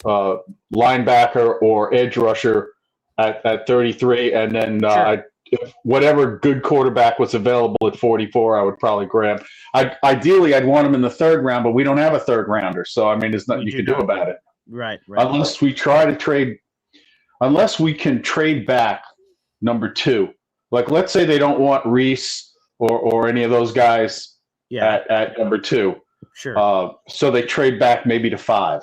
[SPEAKER 10] linebacker or edge rusher at 33, and then whatever good quarterback was available at 44, I would probably grab. Ideally, I'd want him in the 3rd round, but we don't have a 3rd rounder, so I mean, there's nothing you can do about it.
[SPEAKER 1] Right.
[SPEAKER 10] Unless we try to trade. Unless we can trade back number 2, like let's say they don't want Reese or any of those guys at number 2.
[SPEAKER 1] Sure.
[SPEAKER 10] So they trade back maybe to 5.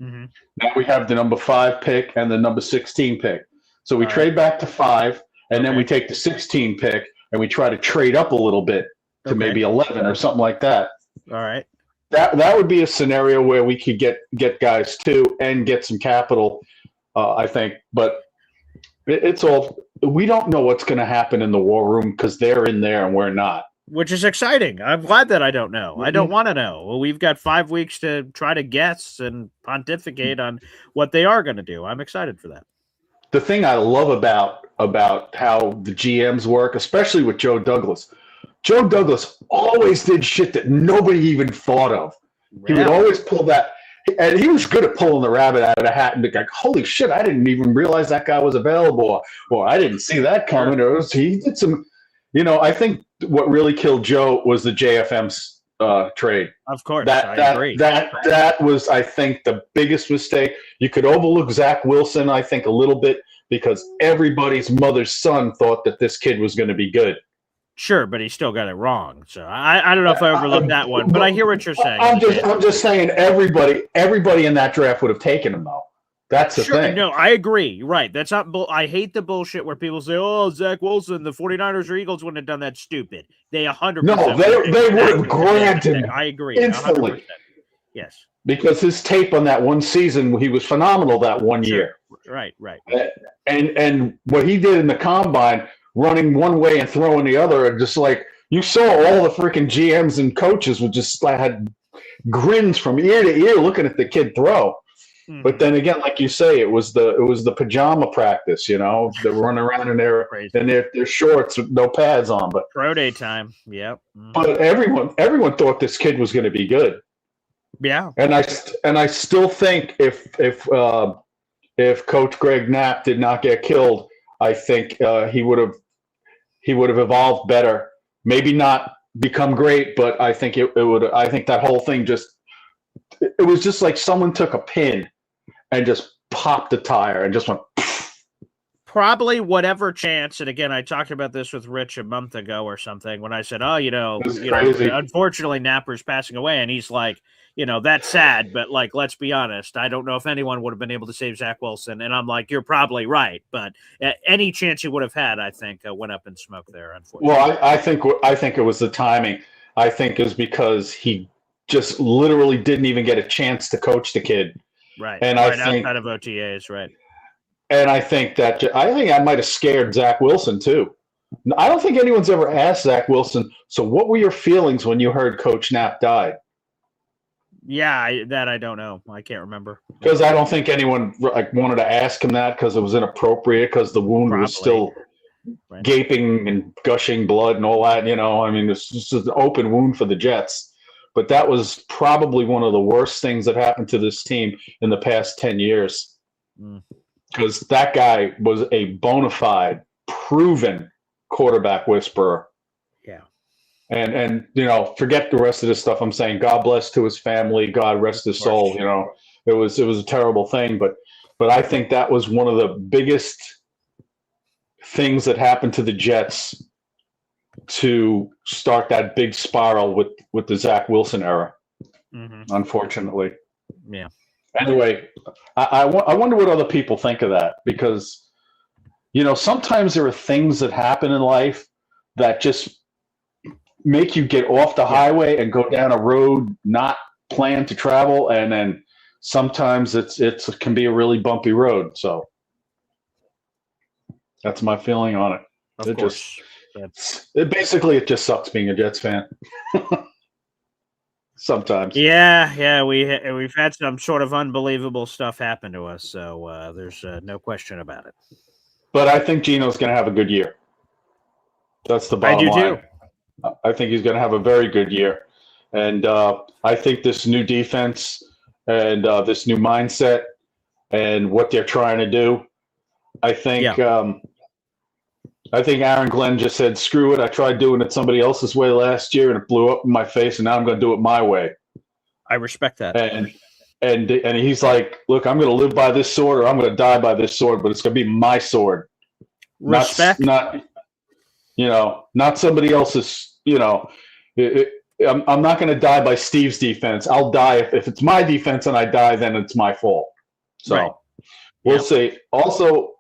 [SPEAKER 1] Mm-hmm.
[SPEAKER 10] Now we have the number 5 pick and the number 16 pick. So we trade back to 5, and then we take the 16 pick and we try to trade up a little bit to maybe 11 or something like that.
[SPEAKER 1] All right.
[SPEAKER 10] That would be a scenario where we could get guys too and get some capital, I think. But it's all, we don't know what's going to happen in the war room because they're in there and we're not.
[SPEAKER 1] Which is exciting. I'm glad that I don't know. I don't want to know. Well, we've got 5 weeks to try to guess and pontificate on what they are going to do. I'm excited for that.
[SPEAKER 10] The thing I love about how the GMs work, especially with Joe Douglas. Joe Douglas always did shit that nobody even thought of. He would always pull that, and he was good at pulling the rabbit out of the hat and be like, holy shit, I didn't even realize that guy was available, or I didn't see that coming. He did some, I think what really killed Joe was the JFM's trade.
[SPEAKER 1] Of course,
[SPEAKER 10] I agree. That was, I think, the biggest mistake. You could overlook Zach Wilson, I think, a little bit because everybody's mother's son thought that this kid was going to be good.
[SPEAKER 1] Sure, but he still got it wrong. So I don't know if I overlooked that one, but I hear what you're saying.
[SPEAKER 10] I'm just saying everybody in that draft would have taken him though. That's the thing.
[SPEAKER 1] No, I agree. Right. That's not I hate the bullshit where people say, oh, Zach Wilson, the 49ers or Eagles wouldn't have done that stupid. They 100%.
[SPEAKER 10] No, they would have granted.
[SPEAKER 1] I agree.
[SPEAKER 10] Instantly.
[SPEAKER 1] 100%. Yes.
[SPEAKER 10] Because his tape on that one season, he was phenomenal that one year.
[SPEAKER 1] Right.
[SPEAKER 10] And what he did in the combine, running one way and throwing the other, and just like you saw all the freaking GMs and coaches would just had grins from ear to ear looking at the kid throw. Mm-hmm. But then again, like you say, it was the pajama practice, they're running around in their shorts with no pads on. But
[SPEAKER 1] pro day time, yep. Mm-hmm.
[SPEAKER 10] But everyone thought this kid was going to be good.
[SPEAKER 1] Yeah,
[SPEAKER 10] and I still think if Coach Greg Knapp did not get killed, I think he would have evolved better. Maybe not become great, but I think it would. I think that whole thing it was just like someone took a pin and just popped the tire and just went.
[SPEAKER 1] Probably whatever chance, and again, I talked about this with Rich a month ago or something when I said, unfortunately, Napper's passing away, and he's like, that's sad, but like, let's be honest, I don't know if anyone would have been able to save Zach Wilson, and I'm like, you're probably right, but any chance he would have had, I think, went up in smoke there. Unfortunately,
[SPEAKER 10] well, I think it was the timing. I think it was because he just literally didn't even get a chance to coach the kid,
[SPEAKER 1] right?
[SPEAKER 10] And
[SPEAKER 1] I
[SPEAKER 10] think
[SPEAKER 1] outside of OTAs, right?
[SPEAKER 10] And I think I might have scared Zach Wilson too. I don't think anyone's ever asked Zach Wilson, so what were your feelings when you heard Coach Knapp died?
[SPEAKER 1] Yeah, I don't know. I can't remember.
[SPEAKER 10] Because I don't think anyone wanted to ask him that because it was inappropriate because the wound was still gaping and gushing blood and all that. I mean, it's just an open wound for the Jets. But that was probably one of the worst things that happened to this team in the past 10 years. Because that guy was a bona fide, proven quarterback whisperer.
[SPEAKER 1] Yeah.
[SPEAKER 10] And forget the rest of this stuff. I'm saying God bless to his family. God rest his soul. It was a terrible thing. But I think that was one of the biggest things that happened to the Jets to start that big spiral with the Zach Wilson era, unfortunately.
[SPEAKER 1] Yeah.
[SPEAKER 10] Anyway, I wonder what other people think of that because, sometimes there are things that happen in life that just make you get off the highway and go down a road not planned to travel, and then sometimes it can be a really bumpy road. So that's my feeling on it.
[SPEAKER 1] Of course.
[SPEAKER 10] It just sucks being a Jets fan. Sometimes.
[SPEAKER 1] Yeah, we've had some sort of unbelievable stuff happen to us, so there's no question about it.
[SPEAKER 10] But I think Geno's going to have a good year. That's the bottom line. I do too. I think he's going to have a very good year, and I think this new defense and this new mindset and what they're trying to do. I think Aaron Glenn just said, screw it. I tried doing it somebody else's way last year and it blew up in my face, and now I'm going to do it my way.
[SPEAKER 1] I respect that.
[SPEAKER 10] And he's like, look, I'm going to live by this sword or I'm going to die by this sword, but it's going to be my sword.
[SPEAKER 1] Respect.
[SPEAKER 10] Not somebody else's, I'm not going to die by Steve's defense. I'll die. If it's my defense and I die, then it's my fault. So we'll see. Also,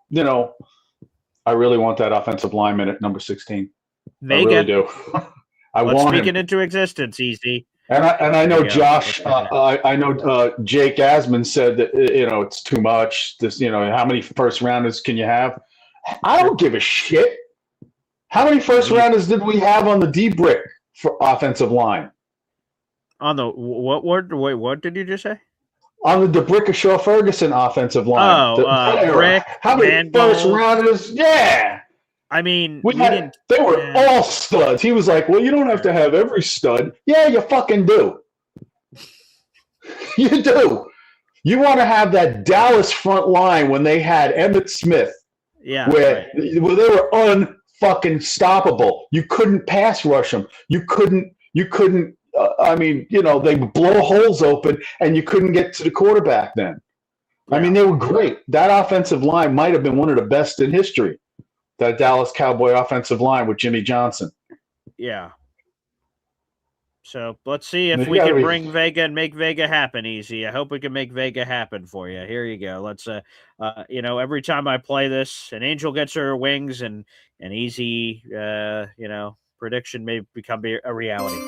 [SPEAKER 10] I really want that offensive lineman at number 16.
[SPEAKER 1] Vega.
[SPEAKER 10] I really do. I
[SPEAKER 1] Let's
[SPEAKER 10] want
[SPEAKER 1] speak
[SPEAKER 10] him.
[SPEAKER 1] it into existence, Easy.
[SPEAKER 10] And I know
[SPEAKER 1] There you go.
[SPEAKER 10] Josh. I know Jake Asman said that it's too much. This how many first rounders can you have? I don't give a shit. How many first rounders did we have on the D brick for offensive line?
[SPEAKER 1] On the what word? Wait, what did you just say?
[SPEAKER 10] On the DeBrickashaw Ferguson offensive line.
[SPEAKER 1] Brick.
[SPEAKER 10] How many first rounders? Yeah.
[SPEAKER 1] I mean,
[SPEAKER 10] they were all studs. He was like, well, you don't have to have every stud. Yeah, you fucking do. You do. You want to have that Dallas front line when they had Emmitt Smith.
[SPEAKER 1] Yeah.
[SPEAKER 10] Where they were unfucking stoppable. You couldn't pass rush them. You couldn't they would blow holes open and you couldn't get to the quarterback then. Yeah. I mean, they were great. That offensive line might have been one of the best in history. That Dallas Cowboy offensive line with Jimmy Johnson.
[SPEAKER 1] Yeah. So let's see if we can bring Vega and make Vega happen, Easy. I hope we can make Vega happen for you. Here you go. Let's, every time I play this, an angel gets her wings and an Easy, prediction may become a reality.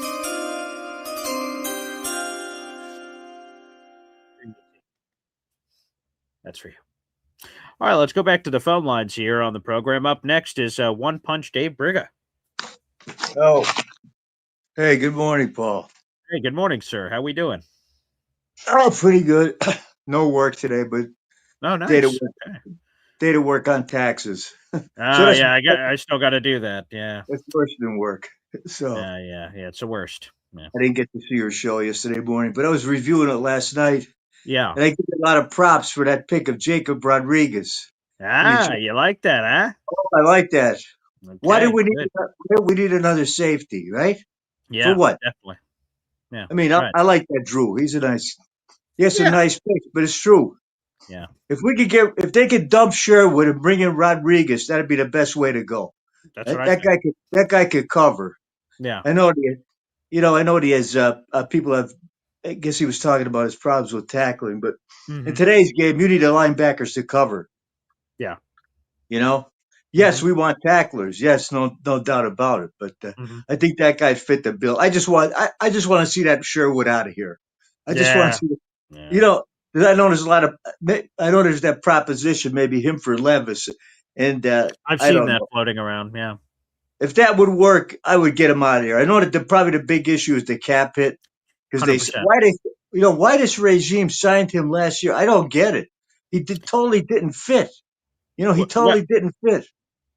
[SPEAKER 1] That's for you. All right, let's go back to the phone lines here on the program. Up next is One Punch Dave Briga.
[SPEAKER 11] Oh, hey, good morning, Paul.
[SPEAKER 1] Hey, good morning, sir. How we doing?
[SPEAKER 11] Oh, pretty good. No work today, but
[SPEAKER 1] nice.
[SPEAKER 11] Day to work on taxes.
[SPEAKER 1] I still got to do that. Yeah,
[SPEAKER 11] it's worse than work. So
[SPEAKER 1] yeah, it's the worst. Yeah.
[SPEAKER 11] I didn't get to see your show yesterday morning, but I was reviewing it last night.
[SPEAKER 1] Yeah,
[SPEAKER 11] and I give a lot of props for that pick of Jacob Rodriguez.
[SPEAKER 1] You like that, huh?
[SPEAKER 11] Oh, I like that. Okay, why do we need another safety, right?
[SPEAKER 1] Yeah,
[SPEAKER 11] for what?
[SPEAKER 1] Definitely. Yeah,
[SPEAKER 11] I mean, I like that Drew. He's a nice pick, but it's true.
[SPEAKER 1] Yeah.
[SPEAKER 11] If they could dump Sherwood and bring in Rodriguez, that'd be the best way to go.
[SPEAKER 1] That's right.
[SPEAKER 11] That guy could cover.
[SPEAKER 1] Yeah.
[SPEAKER 11] I know he has people have. I guess he was talking about his problems with tackling, but in today's game, you need the linebackers to cover.
[SPEAKER 1] Yeah.
[SPEAKER 11] Yes, we want tacklers. Yes, no doubt about it. But I think that guy fit the bill. I just want to see that Sherwood out of here. I just want to see. I know there's there's that proposition, maybe him for Levis, and
[SPEAKER 1] I've seen that floating around. Yeah.
[SPEAKER 11] If that would work, I would get him out of here. I know that probably the big issue is the cap hit because why this regime signed him last year. I don't get it. He totally didn't fit. He totally didn't fit.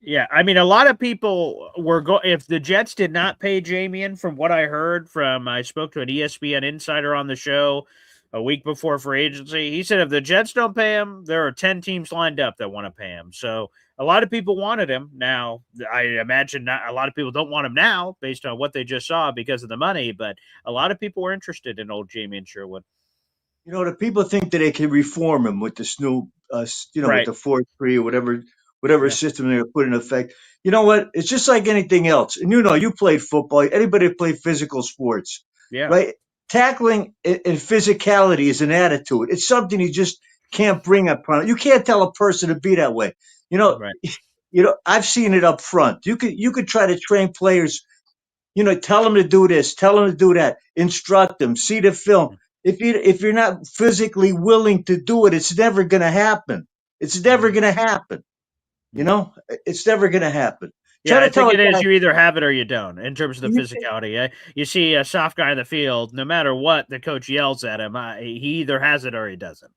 [SPEAKER 1] Yeah, I mean, a lot of people were if the Jets did not pay Jamian, from what I heard I spoke to an ESPN insider on the show a week before free agency. He said if the Jets don't pay him, there are 10 teams lined up that want to pay him. So a lot of people wanted him. Now, I imagine not a lot of people don't want him now based on what they just saw because of the money, but a lot of people were interested in old Jamian Sherwood.
[SPEAKER 11] The people think that they can reform him with this new, with the 4-3 or whatever system they're put in effect. You know what? It's just like anything else. And you played football. Anybody that played physical sports, right? Tackling and physicality is an attitude. It's something you just can't bring upon. You can't tell a person to be that way. I've seen it up front. You could try to train players. Tell them to do this, tell them to do that, instruct them, see the film. If you're not physically willing to do it, it's never going to happen. It's never going to happen. It's never going to happen.
[SPEAKER 1] Yeah, I think it is. You either have it or you don't in terms of the physicality. You see a soft guy in the field, no matter what the coach yells at him, he either has it or he doesn't.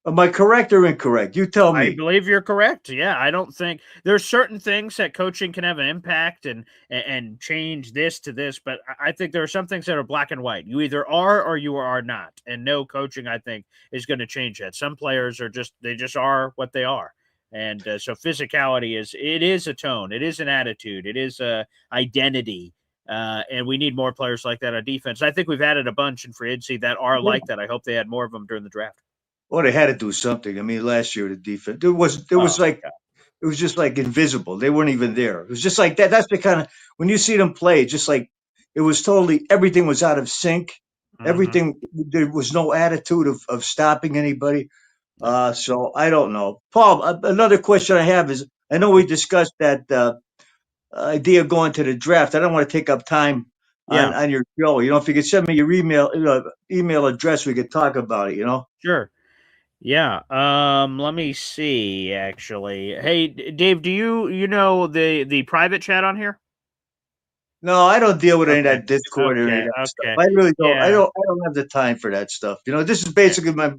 [SPEAKER 11] Am I correct or incorrect? You tell me.
[SPEAKER 1] I believe you're correct. Yeah, I don't think there's certain things that coaching can have an impact and change this to this, but I think there are some things that are black and white. You either are or you are not, and no coaching, I think, is going to change that. Some players they just are what they are. And so physicality is a tone. It is an attitude. It is a identity. And we need more players like that on defense. I think we've added a bunch in free agency that are like that. I hope they had more of them during the draft.
[SPEAKER 11] Well, they had to do something. I mean, last year the defense it was just like invisible. They weren't even there. It was just like that. That's the kind of when you see them play, just like it was totally everything was out of sync. Everything there was no attitude of stopping anybody. So I don't know, Paul. Another question I have is I know we discussed that idea of going to the draft. I don't want to take up time
[SPEAKER 1] Yeah,
[SPEAKER 11] on your show. If you could send me your email address, we could talk about it.
[SPEAKER 1] sure. Yeah. Let me see. Actually, hey, Dave, do you know the private chat on here?
[SPEAKER 11] No, I don't deal with any of
[SPEAKER 1] Okay.
[SPEAKER 11] that Discord or any
[SPEAKER 1] Okay.
[SPEAKER 11] of that stuff.
[SPEAKER 1] Okay.
[SPEAKER 11] I really don't. I
[SPEAKER 1] Yeah.
[SPEAKER 11] don't. I don't have the time for that stuff. This is
[SPEAKER 1] Yeah.
[SPEAKER 11] basically my.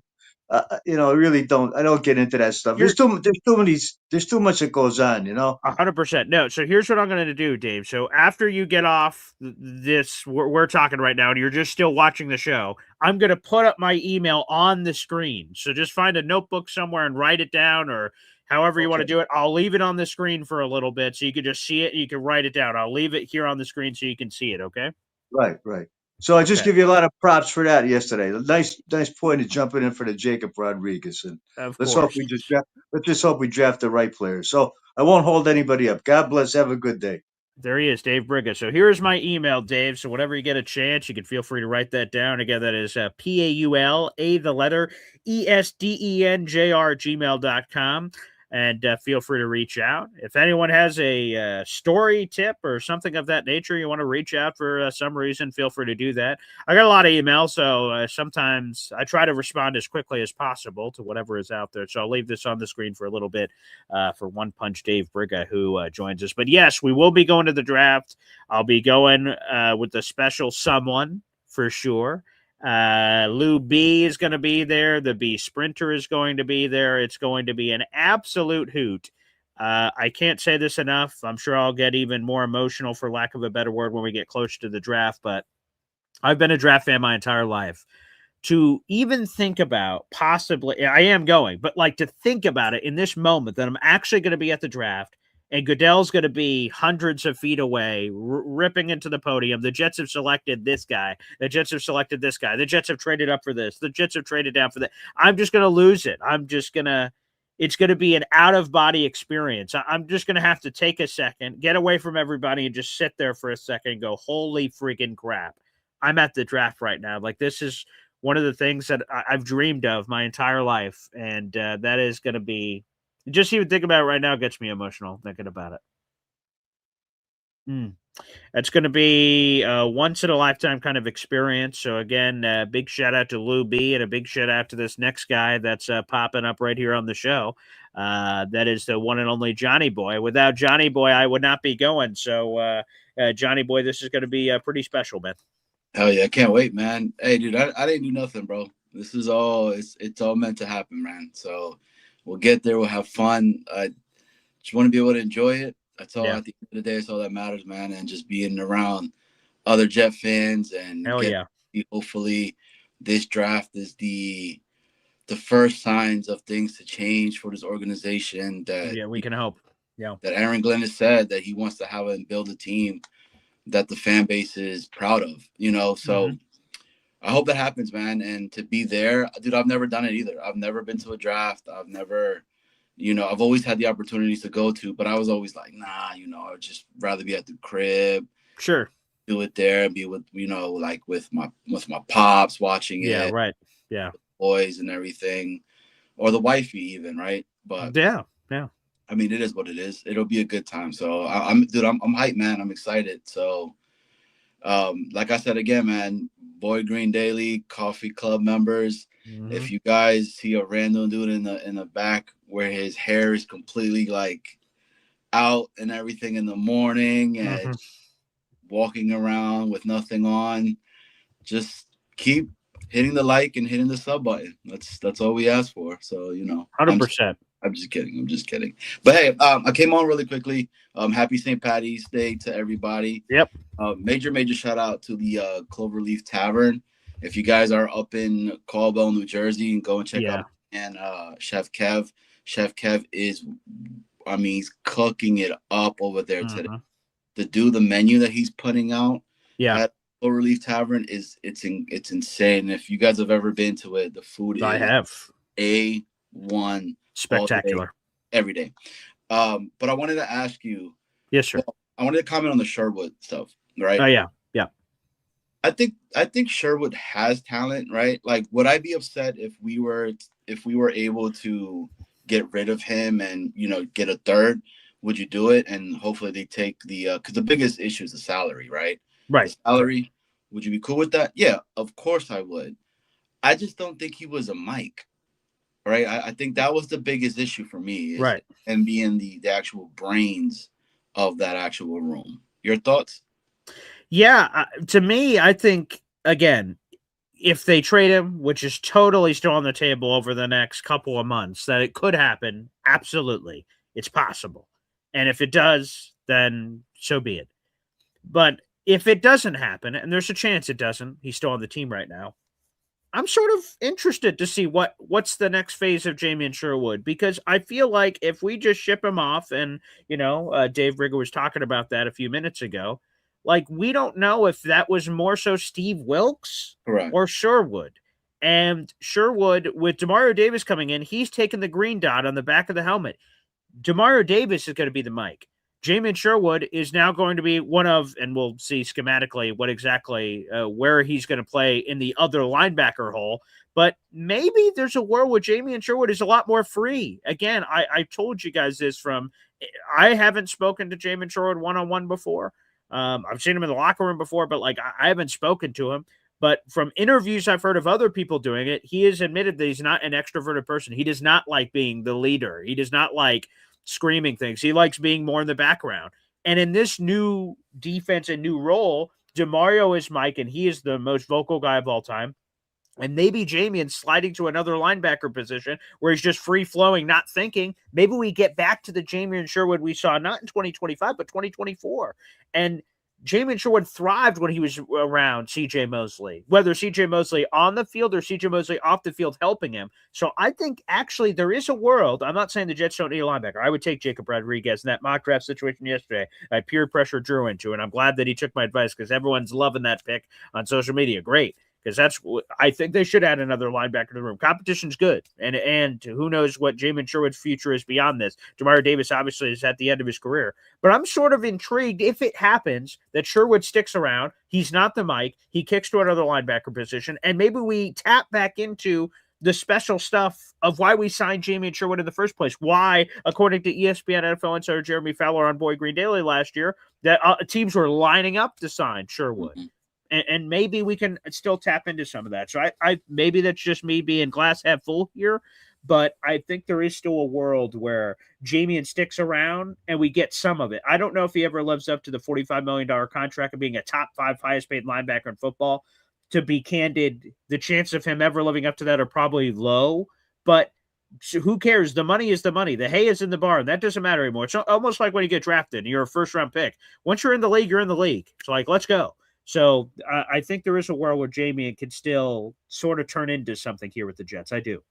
[SPEAKER 11] I really don't. I don't get into that stuff.
[SPEAKER 1] You're
[SPEAKER 11] There's too many. There's too much that goes on.
[SPEAKER 1] 100%. No. So here's what I'm going to do, Dave. So after you get off this, we're talking right now, and you're just still watching the show, I'm going to put up my email on the screen. So just find a notebook somewhere and write it down, or however you want to
[SPEAKER 11] Okay.
[SPEAKER 1] do it. I'll leave it on the screen for a little bit so you can just see it. And you can write it down. I'll leave it here on the screen so you can see it. Okay.
[SPEAKER 11] Right. Right. So I just
[SPEAKER 1] Okay.
[SPEAKER 11] give you a lot of props for that yesterday. Nice point of jumping in for the Jacob Rodriguez, and
[SPEAKER 1] Of
[SPEAKER 11] let's hope
[SPEAKER 1] course.
[SPEAKER 11] we just draft. Let's just hope we draft the right players. So I won't hold anybody up. God bless. Have a good day.
[SPEAKER 1] There he is, Dave Briga. So here's my email, Dave. So whenever you get a chance, you can feel free to write that down. Again, that is PAUL, the letter, ESDENJR, gmail.com. And feel free to reach out. If anyone has a story tip or something of that nature, you want to reach out for some reason, feel free to do that. I got a lot of emails, so sometimes I try to respond as quickly as possible to whatever is out there. So I'll leave this on the screen for a little bit for One Punch Dave Briga, who joins us. But yes, we will be going to the draft. I'll be going with the special someone for sure. Lou B is going to be there. The B Sprinter is going to be there. It's going to be an absolute hoot. I can't say this enough. I'm sure I'll get even more emotional, for lack of a better word, when we get closer to the draft. But I've been a draft fan my entire life. To even think about possibly, I am going, but like to think about it in this moment that I'm actually going to be at the draft and Goodell's going to be hundreds of feet away, ripping into the podium. The Jets have selected this guy. The Jets have selected this guy. The Jets have traded up for this. The Jets have traded down for that. I'm just going to lose it. It's going to be an out of body experience. I'm just going to have to take a second, get away from everybody, and just sit there for a second and go, holy freaking crap. I'm at the draft right now. Like, this is one of the things that I've dreamed of my entire life. And that is going to be, just even thinking about it right now gets me emotional thinking about it. It's going to be a once in a lifetime kind of experience. So again, big shout out to Lou B and a big shout out to this next guy that's popping up right here on the show. That is the one and only Johnny Boy. Without Johnny Boy, I would not be going. So Johnny Boy, this is going to be pretty special, man.
[SPEAKER 12] Hell yeah, I can't wait, man. Hey, dude, I didn't do nothing, bro. This is all it's all meant to happen, man. So we'll get there. We'll have fun. I just want to be able to enjoy it. That's all. At the end of the day, it's all that matters, man. And just being around other Jet fans and hopefully this draft is the first signs of things to change for this organization. That
[SPEAKER 1] we can hope. Yeah,
[SPEAKER 12] that Aaron Glenn has said that he wants to have and build a team that the fan base is proud of. So. I hope that happens, man. And to be there, dude, I've never done it either. I've never been to a draft. I've never, I've always had the opportunities to go to, but I was always like, nah, I'd just rather be at the crib.
[SPEAKER 1] Sure.
[SPEAKER 12] Do it there and be with, like with my pops watching it.
[SPEAKER 1] Yeah, right. Yeah.
[SPEAKER 12] Boys and everything. Or the wifey even, right? But
[SPEAKER 1] yeah.
[SPEAKER 12] I mean, it is what it is. It'll be a good time. So I'm hyped, man. I'm excited. So like I said again, man, Boy Green Daily Coffee Club members. If you guys see a random dude in the back where his hair is completely like out and everything in the morning and walking around with nothing on, just keep hitting the like and hitting the sub button. That's all we ask for. So
[SPEAKER 1] 100%.
[SPEAKER 12] I'm just kidding. But hey, I came on really quickly. Happy St. Patty's Day to everybody.
[SPEAKER 1] Yep.
[SPEAKER 12] Major shout out to the Cloverleaf Tavern. If you guys are up in Caldwell, New Jersey, and go and check out and Chef Kev. Chef Kev is, he's cooking it up over there today. To do the menu that he's putting out at Cloverleaf Tavern it's insane. If you guys have ever been to it, the food is A1.
[SPEAKER 1] Spectacular.
[SPEAKER 12] Day, every day. But I wanted to ask you.
[SPEAKER 1] Yes, sir.
[SPEAKER 12] I wanted to comment on the Sherwood stuff, right?
[SPEAKER 1] Oh, yeah.
[SPEAKER 12] I think Sherwood has talent, right? Like, would I be upset if we were able to get rid of him and, get a third, would you do it? And hopefully they take because the biggest issue is the salary, right?
[SPEAKER 1] Right.
[SPEAKER 12] The salary. Would you be cool with that? Yeah, of course I would. I just don't think he was a Mike, right? I think that was the biggest issue for me,
[SPEAKER 1] right?
[SPEAKER 12] And being the actual brains of that actual room. Your thoughts?
[SPEAKER 1] Yeah, to me, I think, again, if they trade him, which is totally still on the table over the next couple of months, that it could happen. Absolutely. It's possible. And if it does, then so be it. But if it doesn't happen, and there's a chance it doesn't, he's still on the team right now, I'm sort of interested to see what's the next phase of Jamien Sherwood, because I feel like if we just ship him off, and, Dave Rigger was talking about that a few minutes ago, like, we don't know if that was more so Steve Wilks or Sherwood. And Sherwood, with Demario Davis coming in, he's taking the green dot on the back of the helmet. Demario Davis is going to be the Mike. Jamien Sherwood is now going to be one of, and we'll see schematically what exactly where he's going to play in the other linebacker hole. But maybe there's a world where Jamien Sherwood is a lot more free. Again, I told you guys this I haven't spoken to Jamien Sherwood one-on-one before. I've seen him in the locker room before, but I haven't spoken to him. But from interviews I've heard of other people doing it, he has admitted that he's not an extroverted person. He does not like being the leader. He does not like screaming things. He likes being more in the background. And in this new defense and new role, Demario is Mike, and he is the most vocal guy of all time. And maybe Jamien sliding to another linebacker position where he's just free-flowing, not thinking. Maybe we get back to the Jamien Sherwood we saw not in 2025, but 2024. And Jamien Sherwood thrived when he was around C.J. Mosley, whether C.J. Mosley on the field or C.J. Mosley off the field helping him. So I think actually there is a world. I'm not saying the Jets don't need a linebacker. I would take Jacob Rodriguez in that mock draft situation yesterday. I peer pressure Drew into, and I'm glad that he took my advice because everyone's loving that pick on social media. Great. Because I think they should add another linebacker to the room. Competition's good. And who knows what Jamien Sherwood's future is beyond this. Demario Davis obviously is at the end of his career. But I'm sort of intrigued if it happens that Sherwood sticks around. He's not the Mike. He kicks to another linebacker position. And maybe we tap back into the special stuff of why we signed Jamien Sherwood in the first place. Why, according to ESPN NFL insider Jeremy Fowler on Boy Green Daily last year, that teams were lining up to sign Sherwood. Mm-hmm. And maybe we can still tap into some of that. So I maybe that's just me being glass half full here, but I think there is still a world where Jamien sticks around and we get some of it. I don't know if he ever lives up to the $45 million contract of being a top 5 highest paid linebacker in football. To be candid, the chance of him ever living up to that are probably low, but who cares? The money is the money. The hay is in the barn. That doesn't matter anymore. It's almost like when you get drafted and you're a first round pick. Once you're in the league, you're in the league. It's like, let's go. So I think there is a world where Jamien can still sort of turn into something here with the Jets. I do.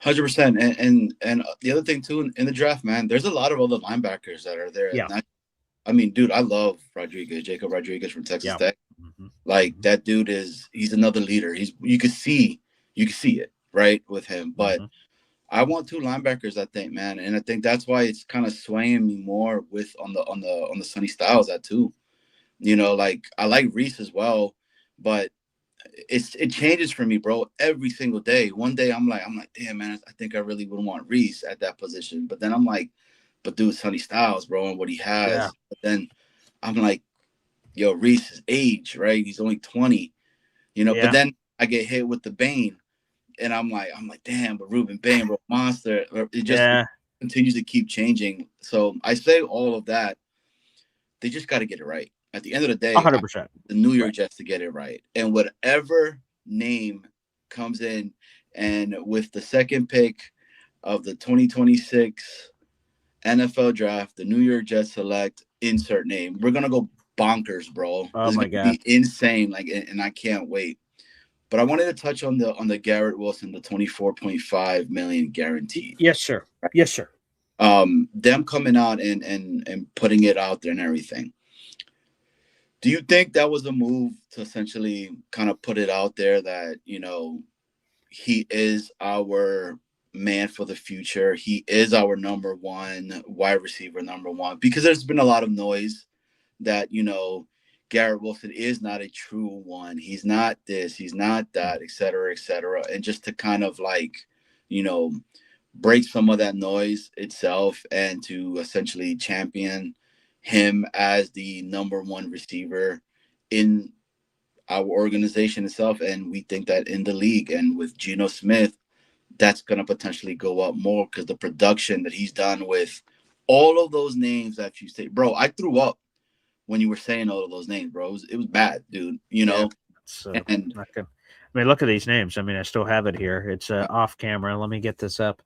[SPEAKER 12] 100%. And the other thing, too, in the draft, man, there's a lot of other linebackers that are there.
[SPEAKER 1] Yeah.
[SPEAKER 12] I mean, dude, I love Jacob Rodriguez from Texas Tech. Mm-hmm. Like, that dude he's another leader. You can see it, right, with him. But I want 2 linebackers, I think, man. And I think that's why it's kind of swaying me more with on the Sonny Styles at 2. Like, I like Reese as well, but it changes for me, bro, every single day. One day I'm like, damn, man, I think I really would want Reese at that position. But then I'm like, but dude, Sonny Styles, bro, and what he has. Yeah. But then I'm like, yo, Reese's age, right? He's only 20, Yeah. But then I get hit with the Bane, and I'm like, damn, but Ruben Bane, bro, monster. It just continues to keep changing. So I say all of that. They just got to get it right. At the end of the day,
[SPEAKER 1] 100%.
[SPEAKER 12] The New York Jets to get it right. And whatever name comes in, and with the second pick of the 2026 NFL draft, the New York Jets select insert name. We're going to go bonkers, bro.
[SPEAKER 1] Oh, my God.
[SPEAKER 12] Be insane, and I can't wait. But I wanted to touch on the Garrett Wilson, the $24.5 million guaranteed.
[SPEAKER 1] Yes, sir. Yes, sir.
[SPEAKER 12] Them coming out and putting it out there and everything. Do you think that was a move to essentially kind of put it out there that, he is our man for the future? He is our number 1 wide receiver, number 1, because there's been a lot of noise that, Garrett Wilson is not a true one. He's not this, he's not that, et cetera, et cetera. And just to kind of like, break some of that noise itself and to essentially champion him as the number one receiver in our organization itself. And we think that in the league, and with Geno Smith, that's going to potentially go up more because the production that he's done with all of those names that you say, bro, I threw up when you were saying all of those names, bro. It was bad, dude, you know?
[SPEAKER 1] Yeah, and not good. I mean, look at these names. I mean, I still have it here. It's off camera. Let me get this up.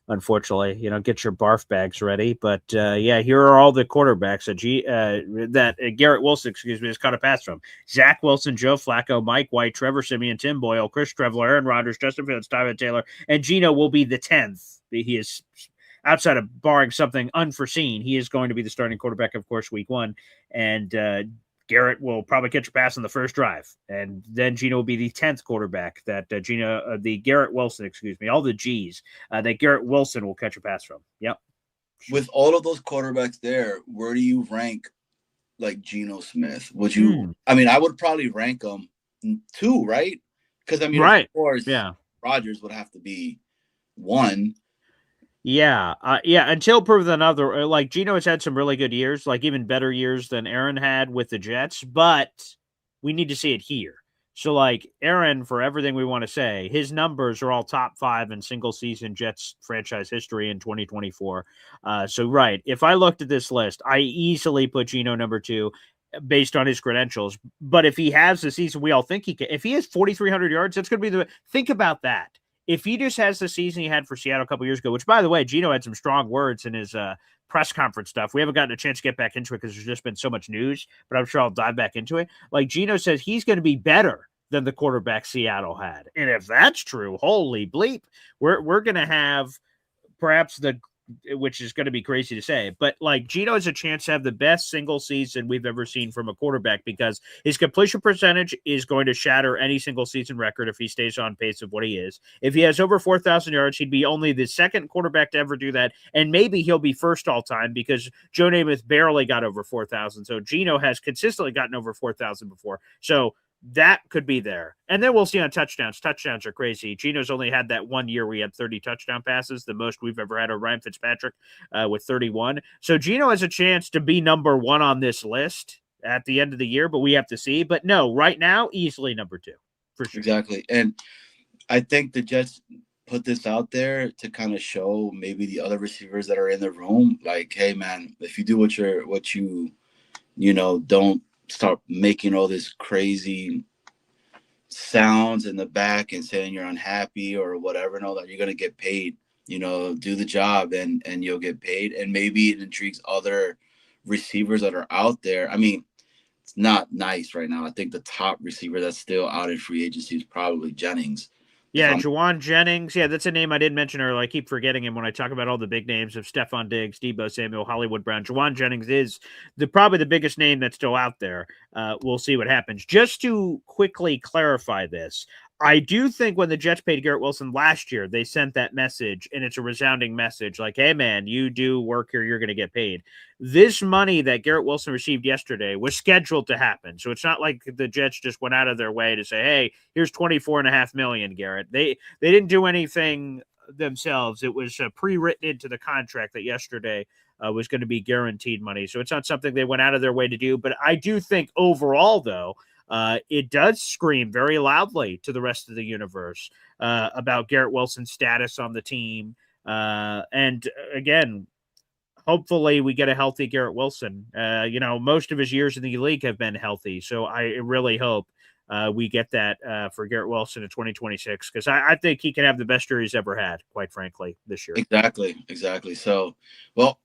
[SPEAKER 1] Unfortunately, get your barf bags ready. But yeah, here are all the quarterbacks that Garrett Wilson, has caught a pass from. Zach Wilson, Joe Flacco, Mike White, Trevor Siemian, Tim Boyle, Chris Trevor, Aaron Rodgers, Justin Fields, Tyrod Taylor, and Geno will be the 10th. He is, outside of barring something unforeseen, he is going to be the starting quarterback, of course, week 1. And Garrett will probably catch a pass on the first drive, and then Geno will be the 10th quarterback that Garrett Wilson, all the G's, that Garrett Wilson will catch a pass from. Yep.
[SPEAKER 12] With all of those quarterbacks there, where do you rank like Geno Smith? Would you? I mean, I would probably rank him 2, right? Because I mean,
[SPEAKER 1] right.
[SPEAKER 12] Of course,
[SPEAKER 1] yeah,
[SPEAKER 12] Rodgers would have to be 1.
[SPEAKER 1] Yeah, until proven other. Like, Geno has had some really good years, like even better years than Aaron had with the Jets, but we need to see it here. So, like, Aaron, for everything we want to say, his numbers are all top 5 in single-season Jets franchise history in 2024. So, right, if I looked at this list, I easily put Geno number 2 based on his credentials. But if he has the season we all think he can, if he has 4,300 yards, that's going to be the – think about that. If he just has the season he had for Seattle a couple years ago, which, by the way, Geno had some strong words in his press conference stuff. We haven't gotten a chance to get back into it because there's just been so much news, but I'm sure I'll dive back into it. Like, Geno says he's going to be better than the quarterback Seattle had. And if that's true, holy bleep, we're going to have perhaps which is going to be crazy to say, but like, Geno has a chance to have the best single season we've ever seen from a quarterback because his completion percentage is going to shatter any single season record if he stays on pace of what he is. If he has over 4,000 yards, he'd be only the second quarterback to ever do that, and maybe he'll be first all time because Joe Namath barely got over 4,000. So Geno has consistently gotten over 4,000 before. So that could be there. And then we'll see on touchdowns. Touchdowns are crazy. Geno's only had that 1 year we had 30 touchdown passes, the most we've ever had of Ryan Fitzpatrick with 31. So Geno has a chance to be number 1 on this list at the end of the year, but we have to see. But no, right now, easily number 2 for sure.
[SPEAKER 12] Exactly. And I think the Jets put this out there to kind of show maybe the other receivers that are in the room, like, hey man, if you do what you don't start making all this crazy sounds in the back and saying you're unhappy or whatever, and all that, you're going to get paid. Do the job and you'll get paid. And maybe it intrigues other receivers that are out there. I mean, it's not nice right now. I think the top receiver that's still out in free agency is probably Jennings.
[SPEAKER 1] Yeah, Juwan Jennings. Yeah, that's a name I didn't mention earlier. I keep forgetting him when I talk about all the big names of Stephon Diggs, Deebo Samuel, Hollywood Brown. Juwan Jennings is probably the biggest name that's still out there. We'll see what happens. Just to quickly clarify this, I do think when the Jets paid Garrett Wilson last year, they sent that message, and it's a resounding message like, hey, man, you do work here, you're going to get paid. This money that Garrett Wilson received yesterday was scheduled to happen. So it's not like the Jets just went out of their way to say, hey, here's $24.5 million, Garrett. They didn't do anything themselves. It was pre-written into the contract that yesterday was going to be guaranteed money. So it's not something they went out of their way to do. But I do think overall, though, it does scream very loudly to the rest of the universe about Garrett Wilson's status on the team. And again, hopefully we get a healthy Garrett Wilson. Most of his years in the league have been healthy. So I really hope we get that for Garrett Wilson in 2026, because I think he can have the best year he's ever had, quite frankly, this year.
[SPEAKER 12] Exactly. So, well,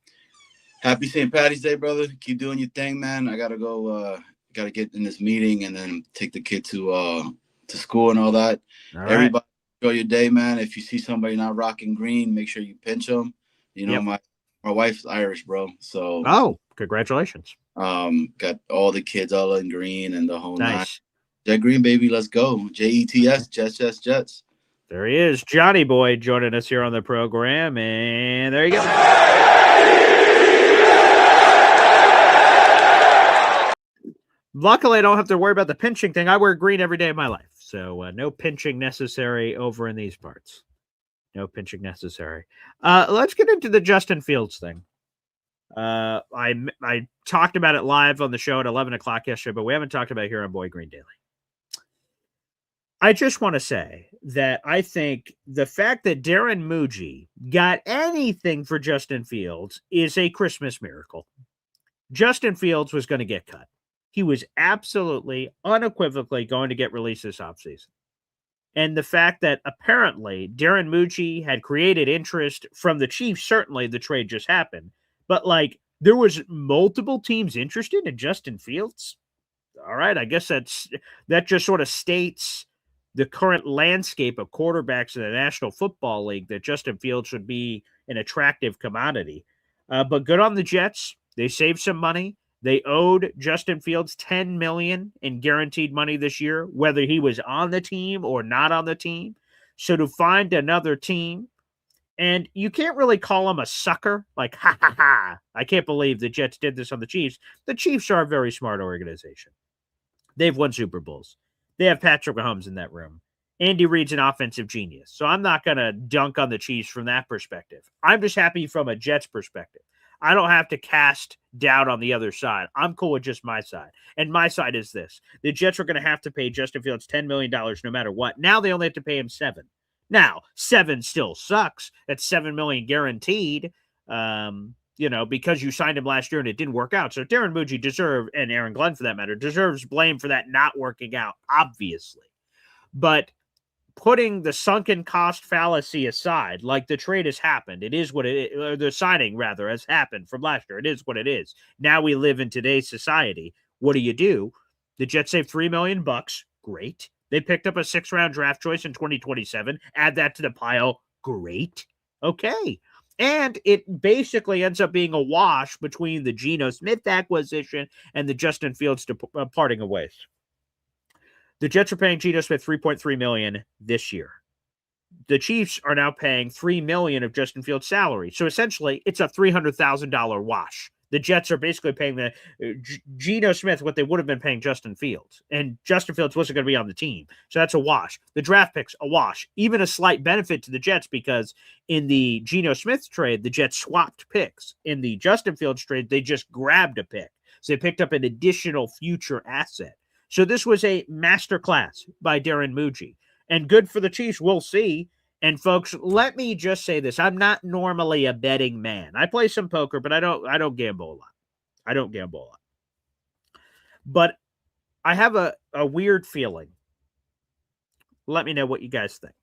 [SPEAKER 12] happy St. Patty's Day, brother. Keep doing your thing, man. I got to go. Got to get in this meeting and then take the kid to school and all that.
[SPEAKER 1] All right.
[SPEAKER 12] Everybody enjoy your day, man. If you see somebody not rocking green, make sure you pinch them. My wife's Irish, bro. So
[SPEAKER 1] congratulations.
[SPEAKER 12] Got all the kids all in green and the whole
[SPEAKER 1] nice.
[SPEAKER 12] Jet Green, baby, let's go. Jets, Jets.
[SPEAKER 1] There he is, Johnny Boy, joining us here on the program, and there you go. Luckily, I don't have to worry about the pinching thing. I wear green every day of my life, so no pinching necessary over in these parts. No pinching necessary. Let's get into the Justin Fields thing. I talked about it live on the show at 11 o'clock yesterday, but we haven't talked about it here on Boy Green Daily. I just want to say that I think the fact that Darren Muji got anything for Justin Fields is a Christmas miracle. Justin Fields was going to get cut. He was absolutely, unequivocally going to get released this offseason. And the fact that apparently Darren Muji had created interest from the Chiefs, certainly the trade just happened, but like there was multiple teams interested in Justin Fields. All right, I guess that just sort of states the current landscape of quarterbacks in the National Football League, that Justin Fields would be an attractive commodity. But good on the Jets. They saved some money. They owed Justin Fields $10 million in guaranteed money this year, whether he was on the team or not on the team. So to find another team, and you can't really call him a sucker, like, ha, ha, ha. I can't believe the Jets did this on the Chiefs. The Chiefs are a very smart organization. They've won Super Bowls. They have Patrick Mahomes in that room. Andy Reid's an offensive genius. So I'm not going to dunk on the Chiefs from that perspective. I'm just happy from a Jets perspective. I don't have to cast doubt on the other side. I'm cool with just my side. And my side is this. The Jets are going to have to pay Justin Fields $10 million no matter what. Now they only have to pay him $7 million. Now, 7 still sucks. That's $7 million guaranteed, because you signed him last year and it didn't work out. So Darren Muji and Aaron Glenn for that matter, deserves blame for that not working out, obviously. But putting the sunken cost fallacy aside, like the trade has happened, it is what it is. The signing, rather, has happened from last year. It is what it is. Now we live in today's society. What do? The Jets saved $3 million. Great. They picked up a 6th-round draft choice in 2027. Add that to the pile. Great. Okay. And it basically ends up being a wash between the Geno Smith acquisition and the Justin Fields parting of ways. The Jets are paying Geno Smith $3.3 million this year. The Chiefs are now paying $3 million of Justin Fields' salary. So essentially, it's a $300,000 wash. The Jets are basically paying the Geno Smith what they would have been paying Justin Fields. And Justin Fields wasn't going to be on the team. So that's a wash. The draft picks, a wash. Even a slight benefit to the Jets because in the Geno Smith trade, the Jets swapped picks. In the Justin Fields trade, they just grabbed a pick. So they picked up an additional future asset. So this was a masterclass by Darren Muji. And good for the Chiefs. We'll see. And folks, let me just say this. I'm not normally a betting man. I play some poker, but I don't gamble a lot. I don't gamble a lot. But I have a weird feeling. Let me know what you guys think.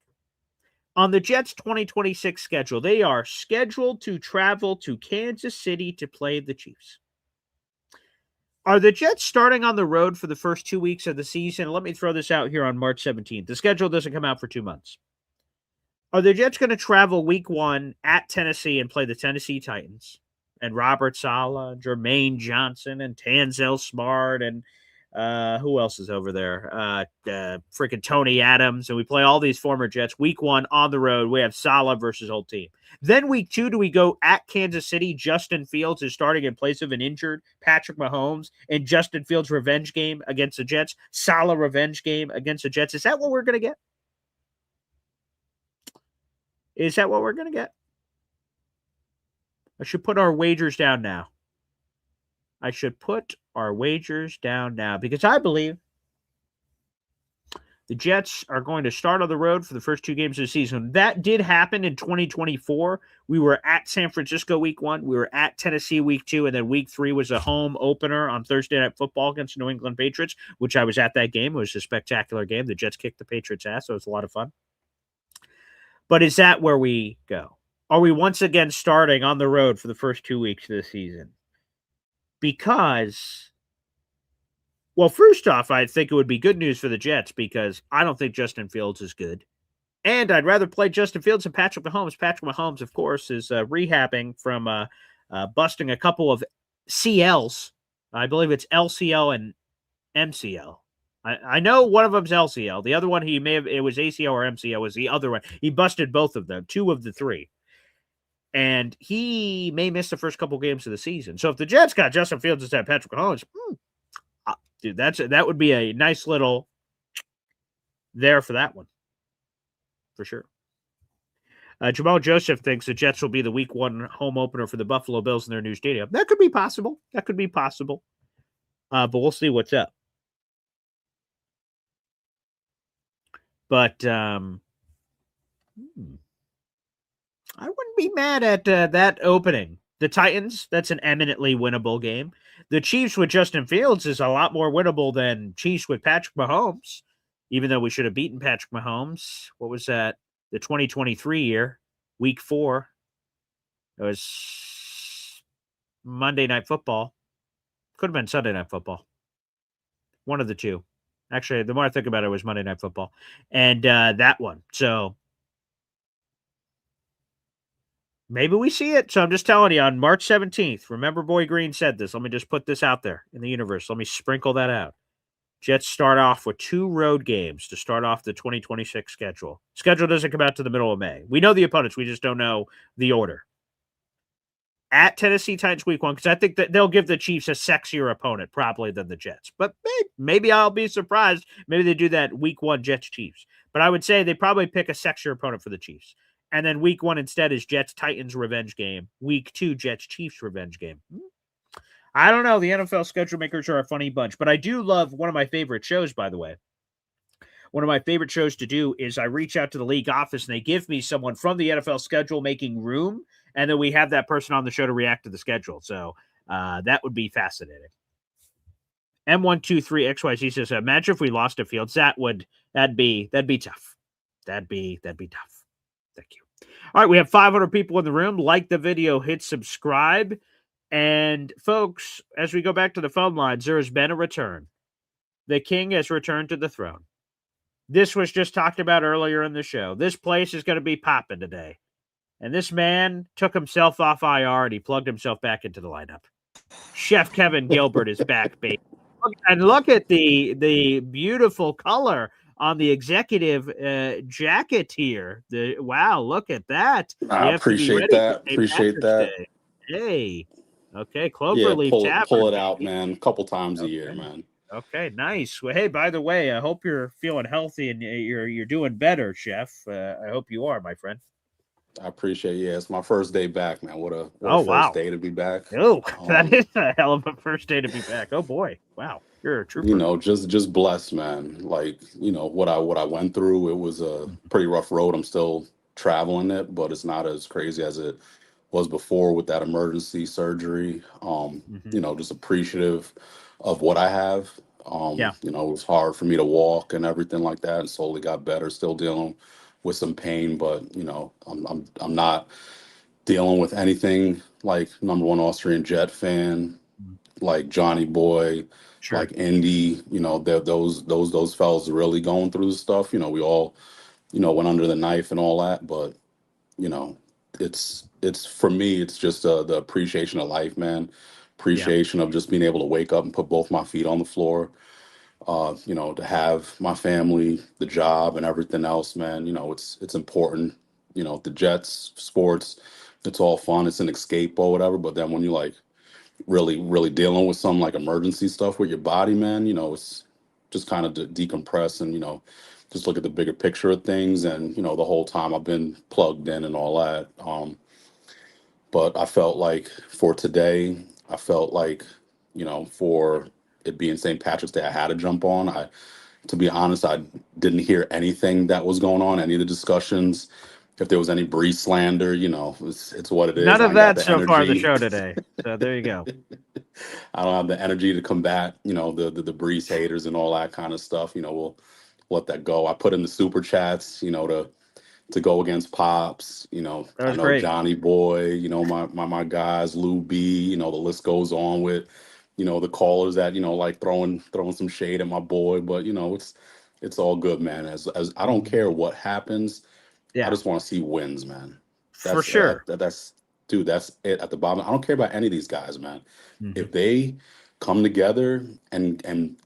[SPEAKER 1] On the Jets 2026 schedule, they are scheduled to travel to Kansas City to play the Chiefs. Are the Jets starting on the road for the first 2 weeks of the season? Let me throw this out here on March 17th. The schedule doesn't come out for 2 months. Are the Jets going to travel week 1 at Tennessee and play the Tennessee Titans and Robert Saleh, Jermaine Johnson, and Tanzel Smart, and who else is over there? Freaking Tony Adams. And we play all these former Jets. Week 1 on the road, we have Saleh versus old team. Then week 2, do we go at Kansas City? Justin Fields is starting in place of an injured Patrick Mahomes, and Justin Fields' revenge game against the Jets. Saleh revenge game against the Jets. Is that what we're going to get? Is that what we're going to get? I should put our wagers down now. Because I believe the Jets are going to start on the road for the first 2 games of the season. That did happen in 2024. We were at San Francisco week 1. We were at Tennessee week 2. And then week 3 was a home opener on Thursday Night Football against the New England Patriots, which I was at that game. It was a spectacular game. The Jets kicked the Patriots' ass, so it was a lot of fun. But is that where we go? Are we once again starting on the road for the first 2 weeks of the season? Because, well, first off, I think it would be good news for the Jets because I don't think Justin Fields is good. And I'd rather play Justin Fields than Patrick Mahomes. Patrick Mahomes, of course, is rehabbing from busting a couple of CLs. I believe it's LCL and MCL. I know one of them's LCL. The other one, it was ACL or MCL was the other one. He busted both of them, 2 of the 3. And he may miss the first couple games of the season. So if the Jets got Justin Fields instead of Patrick Mahomes, dude, that would be a nice little there for that one. For sure. Jamal Joseph thinks the Jets will be the Week 1 home opener for the Buffalo Bills in their new stadium. That could be possible. But we'll see what's up. But I wouldn't be mad at that opening. The Titans, that's an eminently winnable game. The Chiefs with Justin Fields is a lot more winnable than Chiefs with Patrick Mahomes, even though we should have beaten Patrick Mahomes. What was that? The 2023 year, Week 4. It was Monday Night Football. Could have been Sunday Night Football. One of the two. Actually, the more I think about it was Monday Night Football. And that one. So maybe we see it. So I'm just telling you, on March 17th, remember Boy Green said this. Let me just put this out there in the universe. Let me sprinkle that out. Jets start off with 2 road games to start off the 2026 schedule. Schedule doesn't come out to the middle of May. We know the opponents. We just don't know the order. At Tennessee Titans Week 1, because I think that they'll give the Chiefs a sexier opponent probably than the Jets. But maybe I'll be surprised. Maybe they do that Week 1 Jets-Chiefs. But I would say they probably pick a sexier opponent for the Chiefs. And then Week 1 instead is Jets-Titans revenge game. Week 2 Jets-Chiefs revenge game. I don't know. The NFL schedule makers are a funny bunch. But I do love one of my favorite shows, by the way. One of my favorite shows to do is I reach out to the league office and they give me someone from the NFL schedule making room. And then we have that person on the show to react to the schedule. So that would be fascinating. M123XYZ says, imagine if we lost to Fields. That'd be tough. That'd be tough. Thank you. All right, we have 500 people in the room. Like the video, hit subscribe. And folks, as we go back to the phone lines, there has been a return. The king has returned to the throne. This was just talked about earlier in the show. This place is going to be popping today. And this man took himself off IR and he plugged himself back into the lineup. Chef Kevin Gilbert is back, baby. And look at the beautiful color on the executive jacket here. Wow, look at that.
[SPEAKER 13] I appreciate that. Appreciate that.
[SPEAKER 1] Day. Hey. Okay, Cloverleaf Tavern.
[SPEAKER 13] Pull it out, man. A couple times a year, man.
[SPEAKER 1] Okay, nice. Well, hey, by the way, I hope you're feeling healthy and you're doing better, Chef. I hope you are, my friend.
[SPEAKER 13] I appreciate it. Yeah, it's my first day back, man. What a
[SPEAKER 1] first
[SPEAKER 13] day to be back.
[SPEAKER 1] Oh, that is a hell of a first day to be back. Oh boy. Wow. You're a trooper.
[SPEAKER 13] You know, just blessed, man. Like, you know, what I went through, it was a pretty rough road. I'm still traveling it, but it's not as crazy as it was before with that emergency surgery. You know, just appreciative of what I have. You know, it was hard for me to walk and everything like that, and slowly got better, still dealing with some pain, but you know, I'm not dealing with anything like #1 Austrian Jet fan, like Johnny Boy, like Indy. You know, those fellas really going through the stuff. You know, we all, you know, went under the knife and all that, but you know, it's for me, it's just the appreciation of life, man. Appreciation of just being able to wake up and put both my feet on the floor. You know, to have my family, the job, and everything else, man. You know, it's important. You know, the Jets, sports, it's all fun. It's an escape or whatever. But then when you like really dealing with some like emergency stuff with your body, man, you know, it's just kind of decompress and, you know, just look at the bigger picture of things. And, you know, the whole time I've been plugged in and all that. But I felt like for today, I felt like, you know, for it being St. Patrick's Day, I had to jump on. To be honest, I didn't hear anything that was going on, any of the discussions. If there was any Bree slander, you know, it's what it is.
[SPEAKER 1] None of that so far in the show today. So there you go.
[SPEAKER 13] I don't have the energy to combat, you know, the Brees haters and all that kind of stuff. You know, we'll let that go. I put in the super chats, you know, to go against Pops, you know, I know great. Johnny Boy, you know, my guys, Lou B, you know, the list goes on with, you know, the callers that, you know, like throwing some shade at my boy, but you know, it's all good, man. As I don't care what happens. I just want to see wins, man.
[SPEAKER 1] For sure.
[SPEAKER 13] That's it at the bottom. I don't care about any of these guys, man. If they come together and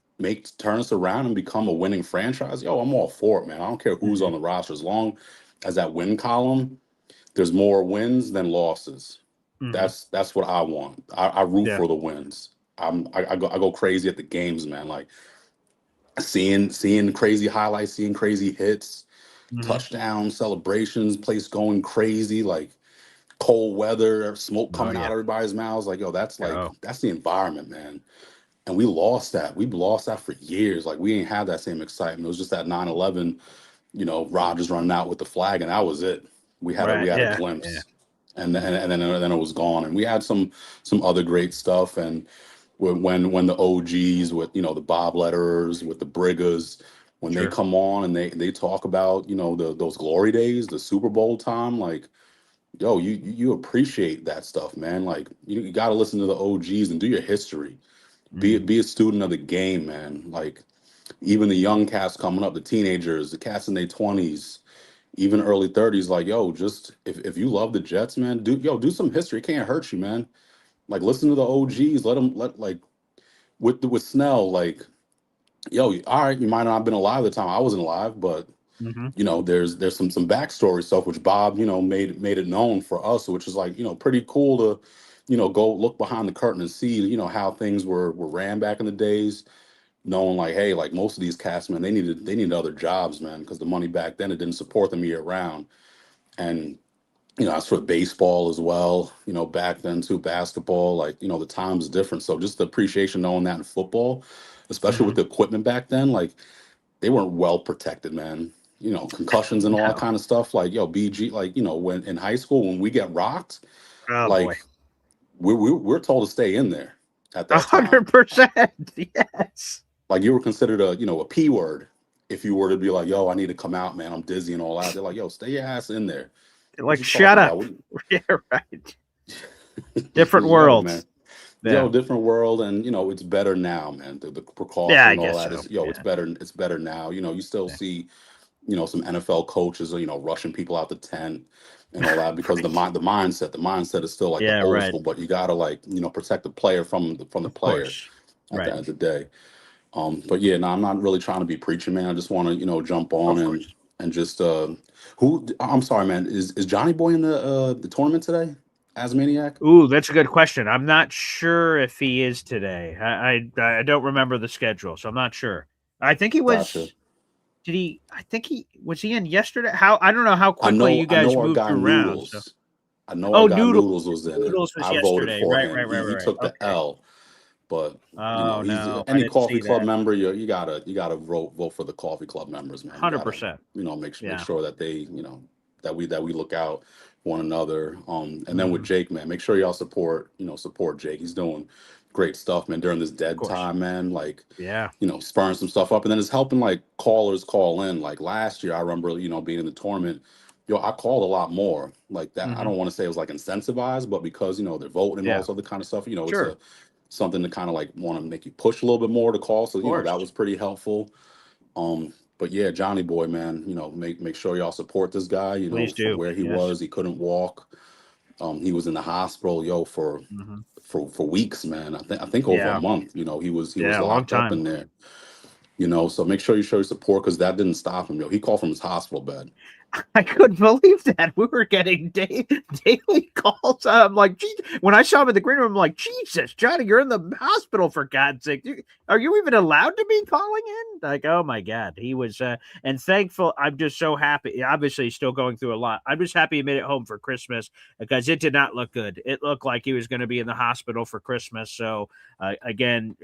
[SPEAKER 13] turn us around and become a winning franchise, yo, I'm all for it, man. I don't care who's on the roster, as long as that win column, there's more wins than losses. That's what I want. I root for the wins. I go crazy at the games, man. Like seeing crazy highlights, seeing crazy hits, touchdown celebrations, place going crazy, like cold weather, smoke coming out everybody's mouths. Like, yo, that's the environment, man. And we lost that. We've lost that for years. Like, we ain't had that same excitement. It was just that 9/11, Rodgers running out with the flag, and that was it. We had a glimpse, and then it was gone. And we had some other great stuff. And when the OGs with the Bob Letterers, with the Briggers, when they come on and they talk about those glory days, the Super Bowl time, like, yo, you appreciate that stuff, man. Like, you got to listen to the OGs and do your history. Be a student of the game, man. Like, even the young cats coming up, the teenagers, the cats in their 20s, even early 30s, like, yo, just if you love the Jets, man, do some history. It can't hurt you, man. Like, listen to the OGs. Like with Snell, like, yo, all right, you might not have been alive at the time. I wasn't alive, but there's some backstory stuff which Bob, made it known for us, which is like, pretty cool to, go look behind the curtain and see, how things were ran back in the days, knowing like, hey, like most of these cast, man, they needed other jobs, man, because the money back then, it didn't support them year round. And that's for baseball as well, back then too, basketball, like, the time's different. So just the appreciation knowing that in football, especially with the equipment back then, like, they weren't well protected, man. Concussions and all that kind of stuff. Like, yo, BG, like, when in high school, when we get rocked, like, we're told to stay in there at that time.
[SPEAKER 1] 100%. Yes.
[SPEAKER 13] Like, you were considered a P word if you were to be like, yo, I need to come out, man. I'm dizzy and all that. They're like, yo, stay your ass in there.
[SPEAKER 1] Like, shut up. Yeah, right. Different world,
[SPEAKER 13] man. Yeah. Different world, and it's better now, man. The precaution and all that is, it's better. It's better now. You still see, some NFL coaches, rushing people out the tent and all that because the mindset is still like the old school. But you gotta protect the player from the player at the end of the day. But yeah, no, I'm not really trying to be preaching, man. I just want to jump on and just I'm sorry, man. Is Johnny Boy in the tournament today? As Maniac?
[SPEAKER 1] Ooh, that's a good question. I'm not sure if he is today. I don't remember the schedule, so I'm not sure. I think he was.
[SPEAKER 13] Gotcha.
[SPEAKER 1] Did he? I think he was he in yesterday. I don't know how quickly you guys moved through rounds. So.
[SPEAKER 13] I know our guy Noodles was in
[SPEAKER 1] Noodles was
[SPEAKER 13] I voted for him. He took the L, but he's any coffee club member. You gotta vote for the coffee club members, man.
[SPEAKER 1] 100%.
[SPEAKER 13] Make sure that they that we look out one another. And then with Jake, man, make sure y'all support Jake. He's doing great stuff, man, during this dead time, man. Like, spurring some stuff up, and then it's helping like callers call in. Like last year, I remember, being in the tournament, I called a lot more like that. I don't want to say it was like incentivized, but because they're voting and all this other kind of stuff, it's something to kind of like want to make you push a little bit more to call. So that was pretty helpful. But yeah, Johnny Boy, man, make sure y'all support this guy.
[SPEAKER 1] Please do.
[SPEAKER 13] Where he was, he couldn't walk. He was in the hospital, for weeks, man. I think over a month. He was locked up in there. So make sure you show your support because that didn't stop him. He called from his hospital bed.
[SPEAKER 1] I couldn't believe that. We were getting daily calls. I'm like, geez. When I saw him in the green room, I'm like, Jesus, Johnny, you're in the hospital for God's sake. Are you even allowed to be calling in? Like, oh my God. He was, and thankful. I'm just so happy. Obviously, he's still going through a lot. I'm just happy he made it home for Christmas because it did not look good. It looked like he was going to be in the hospital for Christmas. So, again,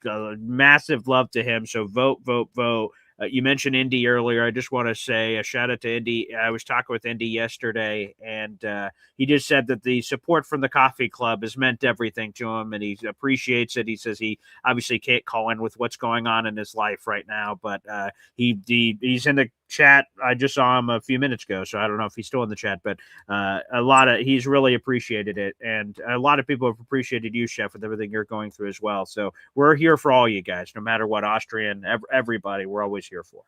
[SPEAKER 1] massive love to him. So vote. You mentioned Indy earlier. I just want to say a shout out to Indy. I was talking with Indy yesterday, and he just said that the support from the coffee club has meant everything to him, and he appreciates it. He says he obviously can't call in with what's going on in his life right now, but he's in the chat. I just saw him a few minutes ago, so I don't know if he's still in the chat, but he's really appreciated it, and a lot of people have appreciated you, Chef, with everything you're going through as well. So we're here for all you guys, no matter what. Austrian, everybody, we're always here for.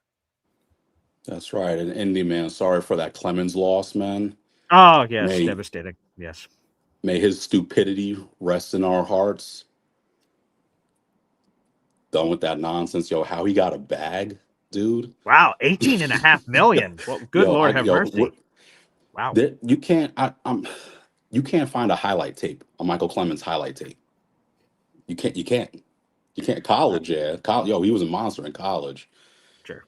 [SPEAKER 13] That's right. And Indy, man, sorry for that Clemens loss, man.
[SPEAKER 1] Oh yes, devastating. Yes.
[SPEAKER 13] May his stupidity rest in our hearts. Done with that nonsense, how he got a bag, dude.
[SPEAKER 1] Wow, $18.5 million. Well, good Lord have mercy. Wow.
[SPEAKER 13] You can't find a highlight tape, a Michael Clemens highlight tape. You can't. College, he was a monster in college.
[SPEAKER 1] Sure.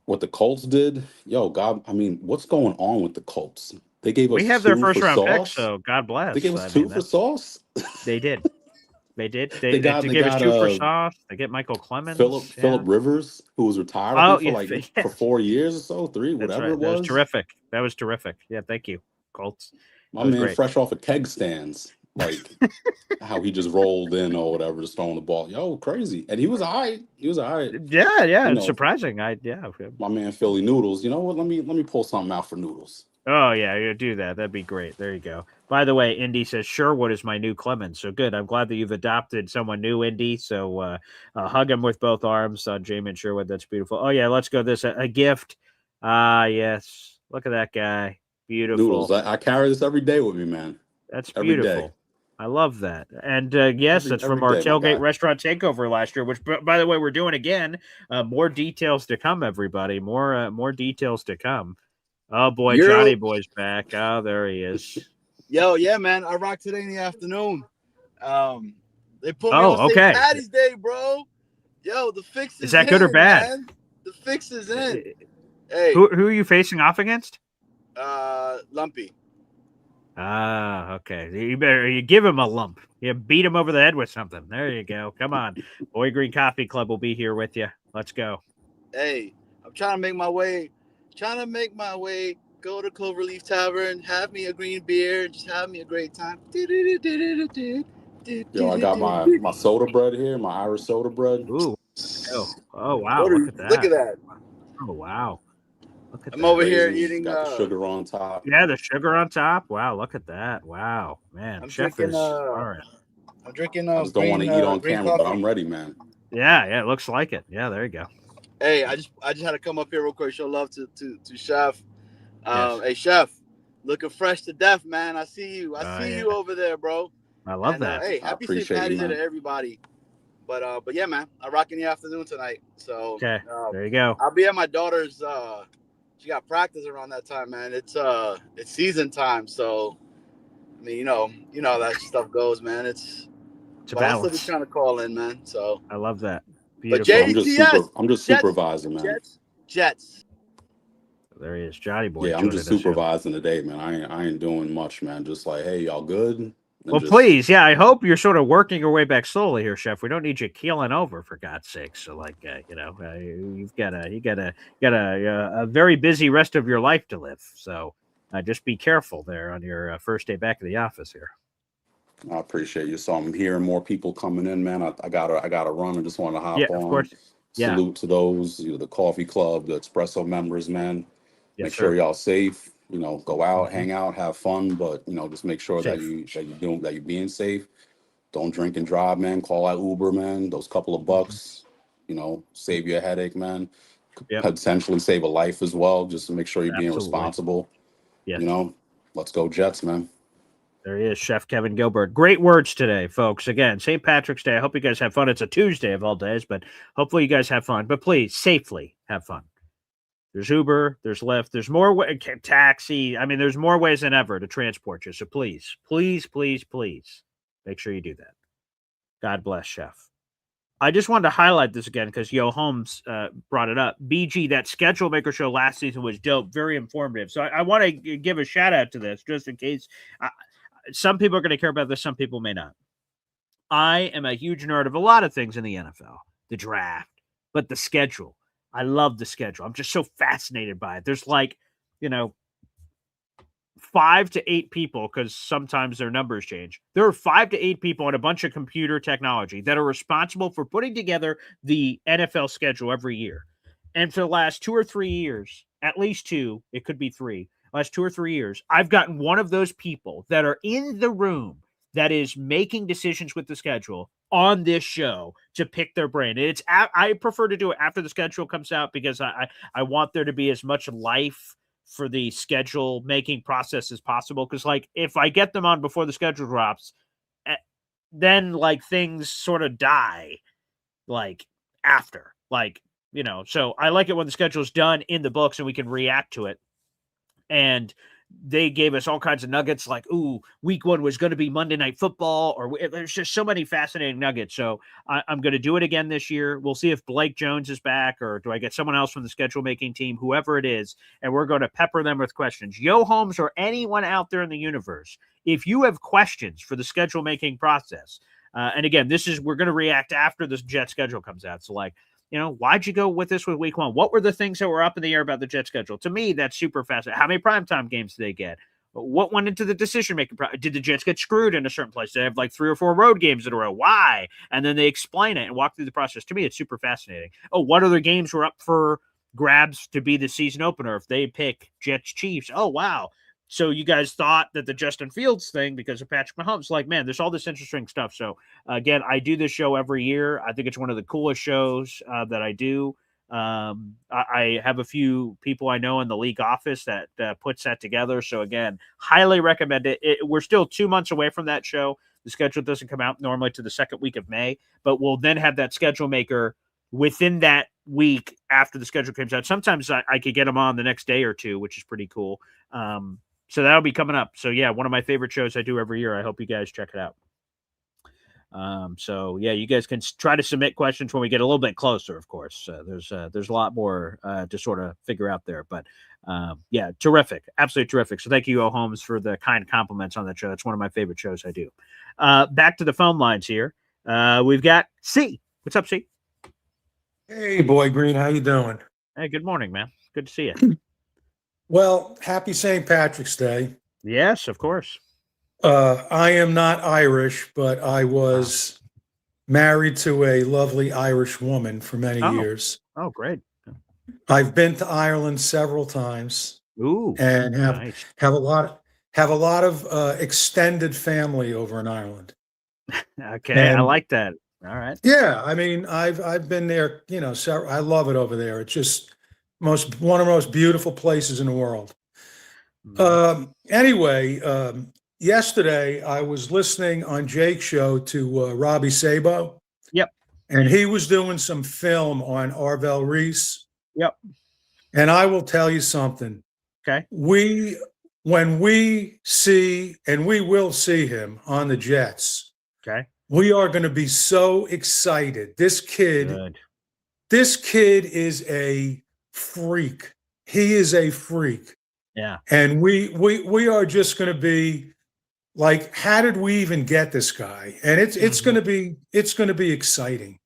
[SPEAKER 13] what the Colts did, yo, God, I mean, what's going on with the Colts? They gave
[SPEAKER 1] We
[SPEAKER 13] us
[SPEAKER 1] have their
[SPEAKER 13] 2
[SPEAKER 1] first
[SPEAKER 13] for
[SPEAKER 1] round pick,
[SPEAKER 13] Sauce.
[SPEAKER 1] so God
[SPEAKER 13] They
[SPEAKER 1] bless.
[SPEAKER 13] gave us
[SPEAKER 1] I
[SPEAKER 13] 2
[SPEAKER 1] mean,
[SPEAKER 13] for
[SPEAKER 1] that's
[SPEAKER 13] Sauce.
[SPEAKER 1] they did. They did.
[SPEAKER 13] They got
[SPEAKER 1] They
[SPEAKER 13] they
[SPEAKER 1] gave us
[SPEAKER 13] got
[SPEAKER 1] 2 for Sauce. They get Michael Clemens.
[SPEAKER 13] Philip
[SPEAKER 1] Yeah.
[SPEAKER 13] Rivers, who was retired, I
[SPEAKER 1] Oh
[SPEAKER 13] think,
[SPEAKER 1] yeah,
[SPEAKER 13] for 4 years or so, 3,
[SPEAKER 1] that's
[SPEAKER 13] whatever
[SPEAKER 1] right.
[SPEAKER 13] it
[SPEAKER 1] That was
[SPEAKER 13] was.
[SPEAKER 1] terrific. That was terrific. Yeah, thank you, Colts.
[SPEAKER 13] My
[SPEAKER 1] That was
[SPEAKER 13] man,
[SPEAKER 1] great.
[SPEAKER 13] fresh off of keg stands, like how he just rolled in or whatever, just throwing the ball. Yo, crazy. And he was all right. He was all right.
[SPEAKER 1] Yeah,
[SPEAKER 13] You
[SPEAKER 1] it's
[SPEAKER 13] know,
[SPEAKER 1] surprising.
[SPEAKER 13] my man Philly Noodles. You know what? Let me pull something out for Noodles.
[SPEAKER 1] Oh yeah, you do that. That'd be great. There you go. By the way, Indy says Sherwood is my new Clemens. So good. I'm glad that you've adopted someone new, Indy. So hug him with both arms on Jamin Sherwood. That's beautiful. Oh yeah, let's go. This a gift. Ah yes. Look at that guy.
[SPEAKER 13] Noodles.
[SPEAKER 1] Beautiful.
[SPEAKER 13] I carry this every day with me, man.
[SPEAKER 1] That's
[SPEAKER 13] Every day.
[SPEAKER 1] beautiful. I love that. And yes, it's
[SPEAKER 13] Every
[SPEAKER 1] from our
[SPEAKER 13] day, my
[SPEAKER 1] tailgate
[SPEAKER 13] guy.
[SPEAKER 1] restaurant takeover last year, which by the way, we're doing again. More details to come, everybody. More details to come. Oh boy, Johnny Boy's back. Oh, there he is.
[SPEAKER 14] Yo, yeah, man. I rocked today in the afternoon. They put me
[SPEAKER 1] Oh,
[SPEAKER 14] on St.
[SPEAKER 1] okay.
[SPEAKER 14] Patty's Day, bro. Yo, the fix
[SPEAKER 1] Is that good
[SPEAKER 14] in,
[SPEAKER 1] or bad?
[SPEAKER 14] man. The fix is in. Hey,
[SPEAKER 1] Who are you facing off against?
[SPEAKER 14] Lumpy.
[SPEAKER 1] Ah, okay. You give him a lump. You beat him over the head with something. There you go. Come on. Boy Green Coffee Club will be here with you. Let's go.
[SPEAKER 14] Hey, I'm trying to make my way. Go to Cloverleaf Tavern, have me a green beer, and just have me a great time.
[SPEAKER 13] Yo, I got my soda bread here, my Irish soda bread.
[SPEAKER 1] Ooh. Oh wow. Look at that.
[SPEAKER 14] Look at that.
[SPEAKER 1] Oh wow. Look at
[SPEAKER 14] I'm
[SPEAKER 1] that.
[SPEAKER 14] over here
[SPEAKER 13] Raisins,
[SPEAKER 14] eating.
[SPEAKER 13] got the sugar on top.
[SPEAKER 1] Yeah, the sugar on top. Wow, look at that. Wow, man.
[SPEAKER 14] I'm
[SPEAKER 1] Chef
[SPEAKER 14] drinking.
[SPEAKER 1] is all right.
[SPEAKER 14] I'm drinking.
[SPEAKER 13] I just don't want to eat on
[SPEAKER 14] green
[SPEAKER 13] camera,
[SPEAKER 14] coffee.
[SPEAKER 13] but I'm ready, man.
[SPEAKER 1] Yeah, it looks like it. Yeah, there you go.
[SPEAKER 14] Hey, I just had to come up here real quick, show love to Chef.
[SPEAKER 1] Yes.
[SPEAKER 14] Hey, Chef, looking fresh to death, man. I see you. I see you over there, bro.
[SPEAKER 1] I love that.
[SPEAKER 14] Hey, happy St. Patty's Day to everybody. But yeah, man, I rock in the afternoon tonight. So
[SPEAKER 1] Okay, there you go.
[SPEAKER 14] I'll be at my daughter's. She got practice around that time, man. It's season time, so I mean, you know how that stuff goes, man. It's
[SPEAKER 1] a
[SPEAKER 14] but I'll still be
[SPEAKER 1] balance.
[SPEAKER 14] trying to call in, man. So
[SPEAKER 1] I love that.
[SPEAKER 14] But
[SPEAKER 1] Beautiful.
[SPEAKER 13] I'm just supervising, man.
[SPEAKER 14] Jets.
[SPEAKER 1] There he is, Johnny Boy.
[SPEAKER 13] Yeah, I'm
[SPEAKER 1] joining
[SPEAKER 13] just
[SPEAKER 1] us here.
[SPEAKER 13] supervising today, man. I ain't doing much, man. Just like, hey, y'all good? And
[SPEAKER 1] Well,
[SPEAKER 13] just,
[SPEAKER 1] please, yeah. I hope you're sort of working your way back slowly here, Chef. We don't need you keeling over, for God's sake. So, like, you've got a very busy rest of your life to live. So, just be careful there on your first day back to the office here.
[SPEAKER 13] I appreciate you. So I'm hearing more people coming in, man. I gotta run. I just want to hop
[SPEAKER 1] Yeah,
[SPEAKER 13] on.
[SPEAKER 1] of course. Yeah.
[SPEAKER 13] Salute to those, the coffee club, the espresso members, man.
[SPEAKER 1] Yes,
[SPEAKER 13] make sure
[SPEAKER 1] sir.
[SPEAKER 13] y'all safe. Go out, hang out, have fun, but just make sure that
[SPEAKER 1] Safe.
[SPEAKER 13] you're being safe. Don't drink and drive, man. Call out Uber, man. Those couple of bucks, save you a headache, man.
[SPEAKER 1] Yep.
[SPEAKER 13] Potentially save a life as well. Just to make sure you're being
[SPEAKER 1] Absolutely.
[SPEAKER 13] responsible.
[SPEAKER 1] Yes.
[SPEAKER 13] Let's go Jets, man.
[SPEAKER 1] There he is, Chef Kevin Gilbert. Great words today, folks. Again, St. Patrick's Day. I hope you guys have fun. It's a Tuesday of all days, but hopefully you guys have fun. But please, safely have fun. There's Uber, there's Lyft, there's more taxi. I mean, there's more ways than ever to transport you. So please, please, please, please make sure you do that. God bless, Chef. I just wanted to highlight this again because Yo Holmes brought it up. BG, that Schedule Maker show last season was dope, very informative. So I want to give a shout out to this just in case. Some people are going to care about this. Some people may not. I am a huge nerd of a lot of things in the NFL, the draft, but the schedule. I love the schedule. I'm just so fascinated by it. There's 5 to 8 people, because sometimes their numbers change. There are 5 to 8 people and a bunch of computer technology that are responsible for putting together the NFL schedule every year. And for the last 2 or 3 years, at least 2, it could be 3, last 2 or 3 years, I've gotten one of those people that are in the room that is making decisions with the schedule on this show to pick their brain. And I prefer to do it after the schedule comes out because I want there to be as much life for the schedule making process as possible. Because if I get them on before the schedule drops, then things sort of die after. So I like it when the schedule is done in the books and we can react to it. And they gave us all kinds of nuggets like, ooh, week 1 was going to be Monday Night Football, or there's just so many fascinating nuggets. So I'm going to do it again this year. We'll see if Blake Jones is back, or do I get someone else from the schedule making team, whoever it is, and we're going to pepper them with questions. Yo Holmes or anyone out there in the universe, if you have questions for the schedule making process, and again, we're going to react after this Jet schedule comes out. So like, why'd you go with this with week 1? What were the things that were up in the air about the Jet schedule? To me, that's super fascinating. How many primetime games did they get? What went into the decision-making? Did the Jets get screwed in a certain place? Did they have like 3 or 4 road games in a row? Why? And then they explain it and walk through the process. To me, it's super fascinating. Oh, what other games were up for grabs to be the season opener if they pick Jets Chiefs? Oh, wow. So you guys thought that the Justin Fields thing because of Patrick Mahomes, like, man, there's all this interesting stuff. So again, I do this show every year. I think it's one of the coolest shows that I do. I have a few people I know in the league office that puts that together. So again, highly recommend it. We're still 2 months away from that show. The schedule doesn't come out normally to the second week of May, but we'll then have that schedule maker within that week after the schedule comes out. Sometimes I could get them on the next day or two, which is pretty cool. So that'll be coming up. So yeah, one of my favorite shows I do every year. I hope you guys check it out. So yeah, you guys can try to submit questions when we get a little bit closer. Of course, there's a lot more to sort of figure out there, but yeah, terrific, absolutely terrific. So thank you, O Holmes, for the kind compliments on that show. That's one of my favorite shows I do. Back to the phone lines here. We've got C. What's up, C?
[SPEAKER 15] Hey, Boy Green, how you doing?
[SPEAKER 1] Hey, good morning, man. Good to see you.
[SPEAKER 15] Well, happy St. Patrick's Day.
[SPEAKER 1] Yes, of course.
[SPEAKER 15] I am not Irish, but I was married to a lovely Irish woman for many years.
[SPEAKER 1] Oh, great.
[SPEAKER 15] I've been to Ireland several times.
[SPEAKER 1] Ooh,
[SPEAKER 15] and
[SPEAKER 1] nice.
[SPEAKER 15] have a lot of extended family over in Ireland.
[SPEAKER 1] Okay, I like that. All right.
[SPEAKER 15] Yeah, I mean, I've been there. I love it over there. It's just one of the most beautiful places in the world. Anyway, yesterday I was listening on Jake's show to Robbie Sabo.
[SPEAKER 1] Yep.
[SPEAKER 15] And he was doing some film on Arvell Reese.
[SPEAKER 1] Yep.
[SPEAKER 15] And I will tell you something.
[SPEAKER 1] Okay.
[SPEAKER 15] When we see, and we will see him on the Jets.
[SPEAKER 1] Okay.
[SPEAKER 15] We are going to be so excited. This kid is a freak. He is a freak.
[SPEAKER 1] Yeah.
[SPEAKER 15] And we are just going to be like, how did we even get this guy? And it's going to be exciting.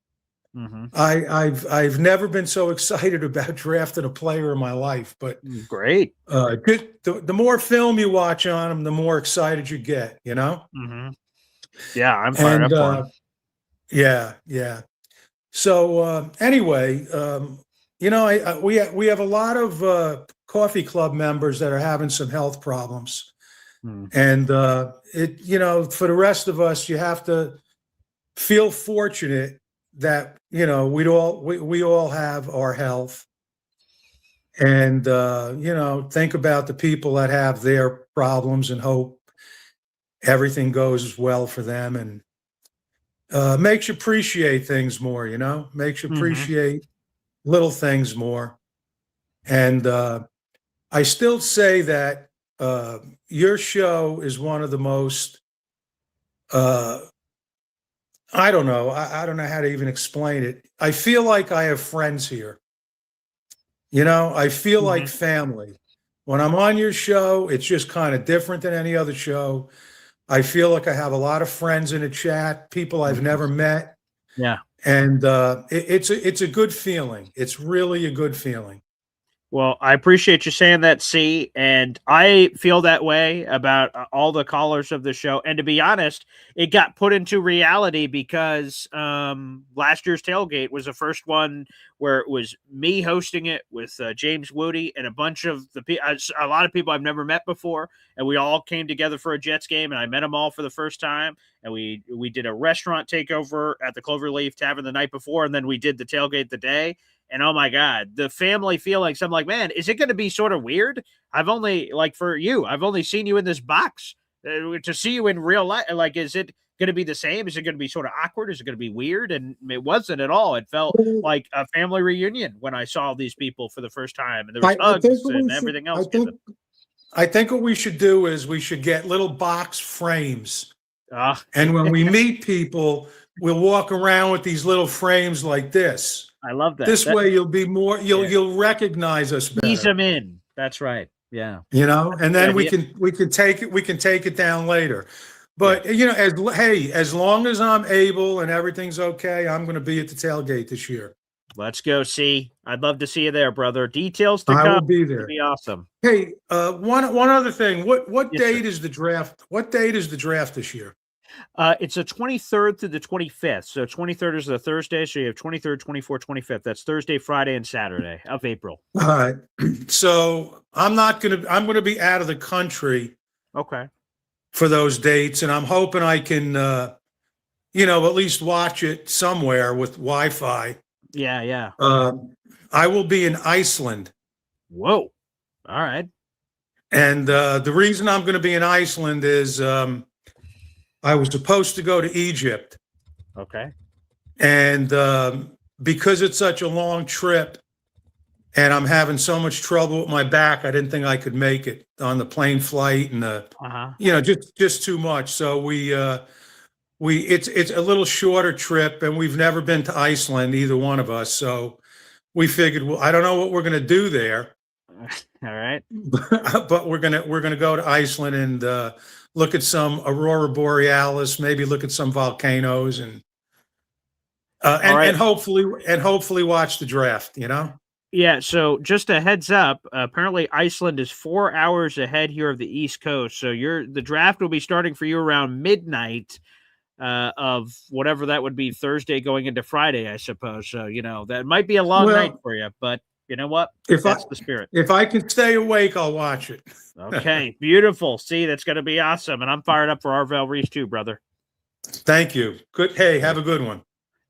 [SPEAKER 1] Mm-hmm.
[SPEAKER 15] I've never been so excited about drafting a player in my life, but
[SPEAKER 1] great.
[SPEAKER 15] The more film you watch on him, the more excited you get,
[SPEAKER 1] Mm-hmm. Yeah, I'm fired up for him.
[SPEAKER 15] Yeah. So anyway, we have a lot of coffee club members that are having some health problems, and for the rest of us, you have to feel fortunate that we all have our health, and think about the people that have their problems and hope everything goes well for them, and makes you appreciate things more, makes you appreciate little things more. And I still say that your show is one of the most, I don't know how to even explain it. I feel like I have friends here. I feel like family. When I'm on your show, it's just kind of different than any other show. I feel like I have a lot of friends in the chat, people I've never met.
[SPEAKER 1] Yeah.
[SPEAKER 15] And it's a good feeling. It's really a good feeling.
[SPEAKER 1] Well, I appreciate you saying that, C, and I feel that way about all the callers of the show. And to be honest, it got put into reality because last year's tailgate was the first one where it was me hosting it with James Woody and a bunch of a lot of people I've never met before, and we all came together for a Jets game, and I met them all for the first time. And we did a restaurant takeover at the Cloverleaf Tavern the night before, and then we did the tailgate the day. And oh my God, the family feelings. I'm like, man, is it going to be sort of weird? I've only seen you in this box. To see you in real life, like, is it going to be the same? Is it going to be sort of awkward? Is it going to be weird? And it wasn't at all. It felt like a family reunion when I saw these people for the first time, and there was hugs and everything else.
[SPEAKER 15] I think what we should do is we should get little box frames.
[SPEAKER 1] Ah.
[SPEAKER 15] And when we meet people, we'll walk around with these little frames like this.
[SPEAKER 1] I love that.
[SPEAKER 15] This way you'll be more, you'll recognize us better.
[SPEAKER 1] Ease them in. That's right. Yeah.
[SPEAKER 15] You know, and then we can take it down later. But as long as I'm able and everything's okay, I'm going to be at the tailgate this year.
[SPEAKER 1] Let's go see. I'd love to see you there, brother. Details to come.
[SPEAKER 15] I will be there.
[SPEAKER 1] It'll be awesome.
[SPEAKER 15] Hey, one other thing. What date is the draft? What date is the draft this year?
[SPEAKER 1] It's the 23rd through the 25th. So 23rd is the Thursday. So you have 23rd, 24th, 25th. That's Thursday, Friday, and Saturday of April.
[SPEAKER 15] All right. So I'm going to be out of the country.
[SPEAKER 1] Okay.
[SPEAKER 15] For those dates. And I'm hoping I can, at least watch it somewhere with Wi-Fi.
[SPEAKER 1] Yeah.
[SPEAKER 15] I will be in Iceland.
[SPEAKER 1] Whoa. All right.
[SPEAKER 15] And the reason I'm going to be in Iceland is I was supposed to go to Egypt.
[SPEAKER 1] Okay.
[SPEAKER 15] And because it's such a long trip and I'm having so much trouble with my back, I didn't think I could make it on the plane flight and just too much. So it's a little shorter trip, and we've never been to Iceland, either one of us. So we figured, well, I don't know what we're going to do there.
[SPEAKER 1] All right.
[SPEAKER 15] But we're gonna go to Iceland and look at some aurora borealis, maybe look at some volcanoes, and hopefully watch the draft.
[SPEAKER 1] Yeah. So just a heads up. Apparently, Iceland is 4 hours ahead here of the East Coast. So the draft will be starting for you around midnight of whatever that would be, Thursday going into Friday, I suppose. So that might be a long night for you, but. You know what? That's the spirit.
[SPEAKER 15] If I can stay awake, I'll watch it.
[SPEAKER 1] Okay, beautiful. See, that's going to be awesome. And I'm fired up for Arvell Reese too, brother.
[SPEAKER 15] Thank you. Good. Hey, have a good one.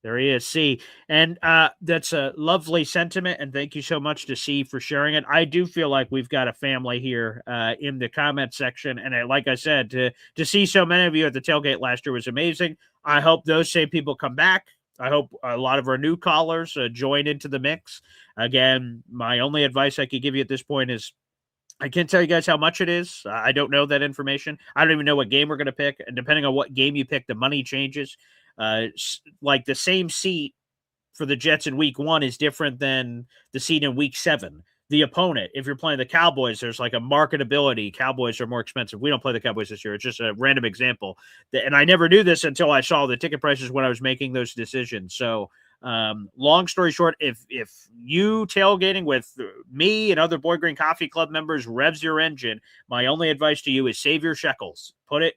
[SPEAKER 1] There he is. See, and that's a lovely sentiment. And thank you so much to C for sharing it. I do feel like we've got a family here in the comment section. And like I said, to see so many of you at the tailgate last year was amazing. I hope those same people come back. I hope a lot of our new callers join into the mix. Again, my only advice I could give you at this point is I can't tell you guys how much it is. I don't know that information. I don't even know what game we're going to pick. And depending on what game you pick, the money changes. Like the same seat for the Jets in week 1 is different than the seat in week 7. The opponent, if you're playing the Cowboys, there's like a marketability. Cowboys are more expensive. We don't play the Cowboys this year. It's just a random example. And I never knew this until I saw the ticket prices when I was making those decisions. So long story short, if you tailgating with me and other Boy Green Coffee Club members revs your engine, my only advice to you is save your shekels. Put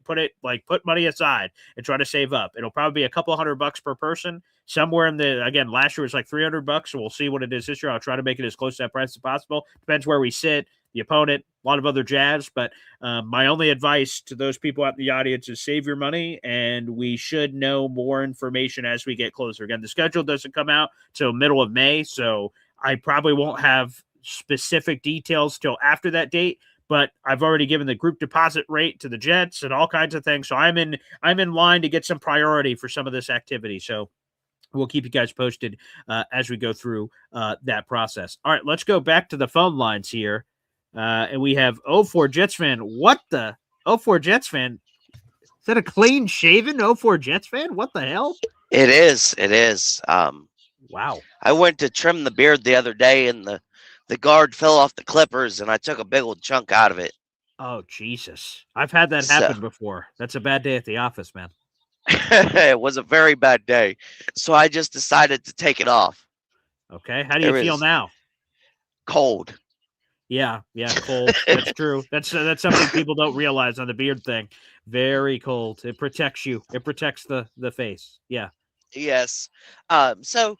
[SPEAKER 1] money aside and try to save up. It'll probably be a couple $100 per person. Somewhere again, last year was like $300. So we'll see what it is this year. I'll try to make it as close to that price as possible. Depends where we sit, the opponent, a lot of other jazz. But my only advice to those people out in the audience is save your money, and we should know more information as we get closer. Again, the schedule doesn't come out till middle of May, so I probably won't have specific details till after that date. But I've already given the group deposit rate to the Jets and all kinds of things. So I'm in line to get some priority for some of this activity. So we'll keep you guys posted as we go through that process. All right, let's go back to the phone lines here. And we have 04 Jets fan. What the 04 Jets fan? Is that a clean shaven 04 Jets fan? What the hell?
[SPEAKER 16] It is.
[SPEAKER 1] Wow.
[SPEAKER 16] I went to trim the beard the other day, and the guard fell off the clippers, and I took a big old chunk out of it.
[SPEAKER 1] Oh, Jesus. I've had that happen before. That's a bad day at the office, man.
[SPEAKER 16] It was a very bad day. So I just decided to take it off.
[SPEAKER 1] Okay. How do you feel now?
[SPEAKER 16] Cold.
[SPEAKER 1] Yeah, cold. That's true. That's something people don't realize on the beard thing. Very cold. It protects you. It protects the face. Yeah.
[SPEAKER 16] Yes. So,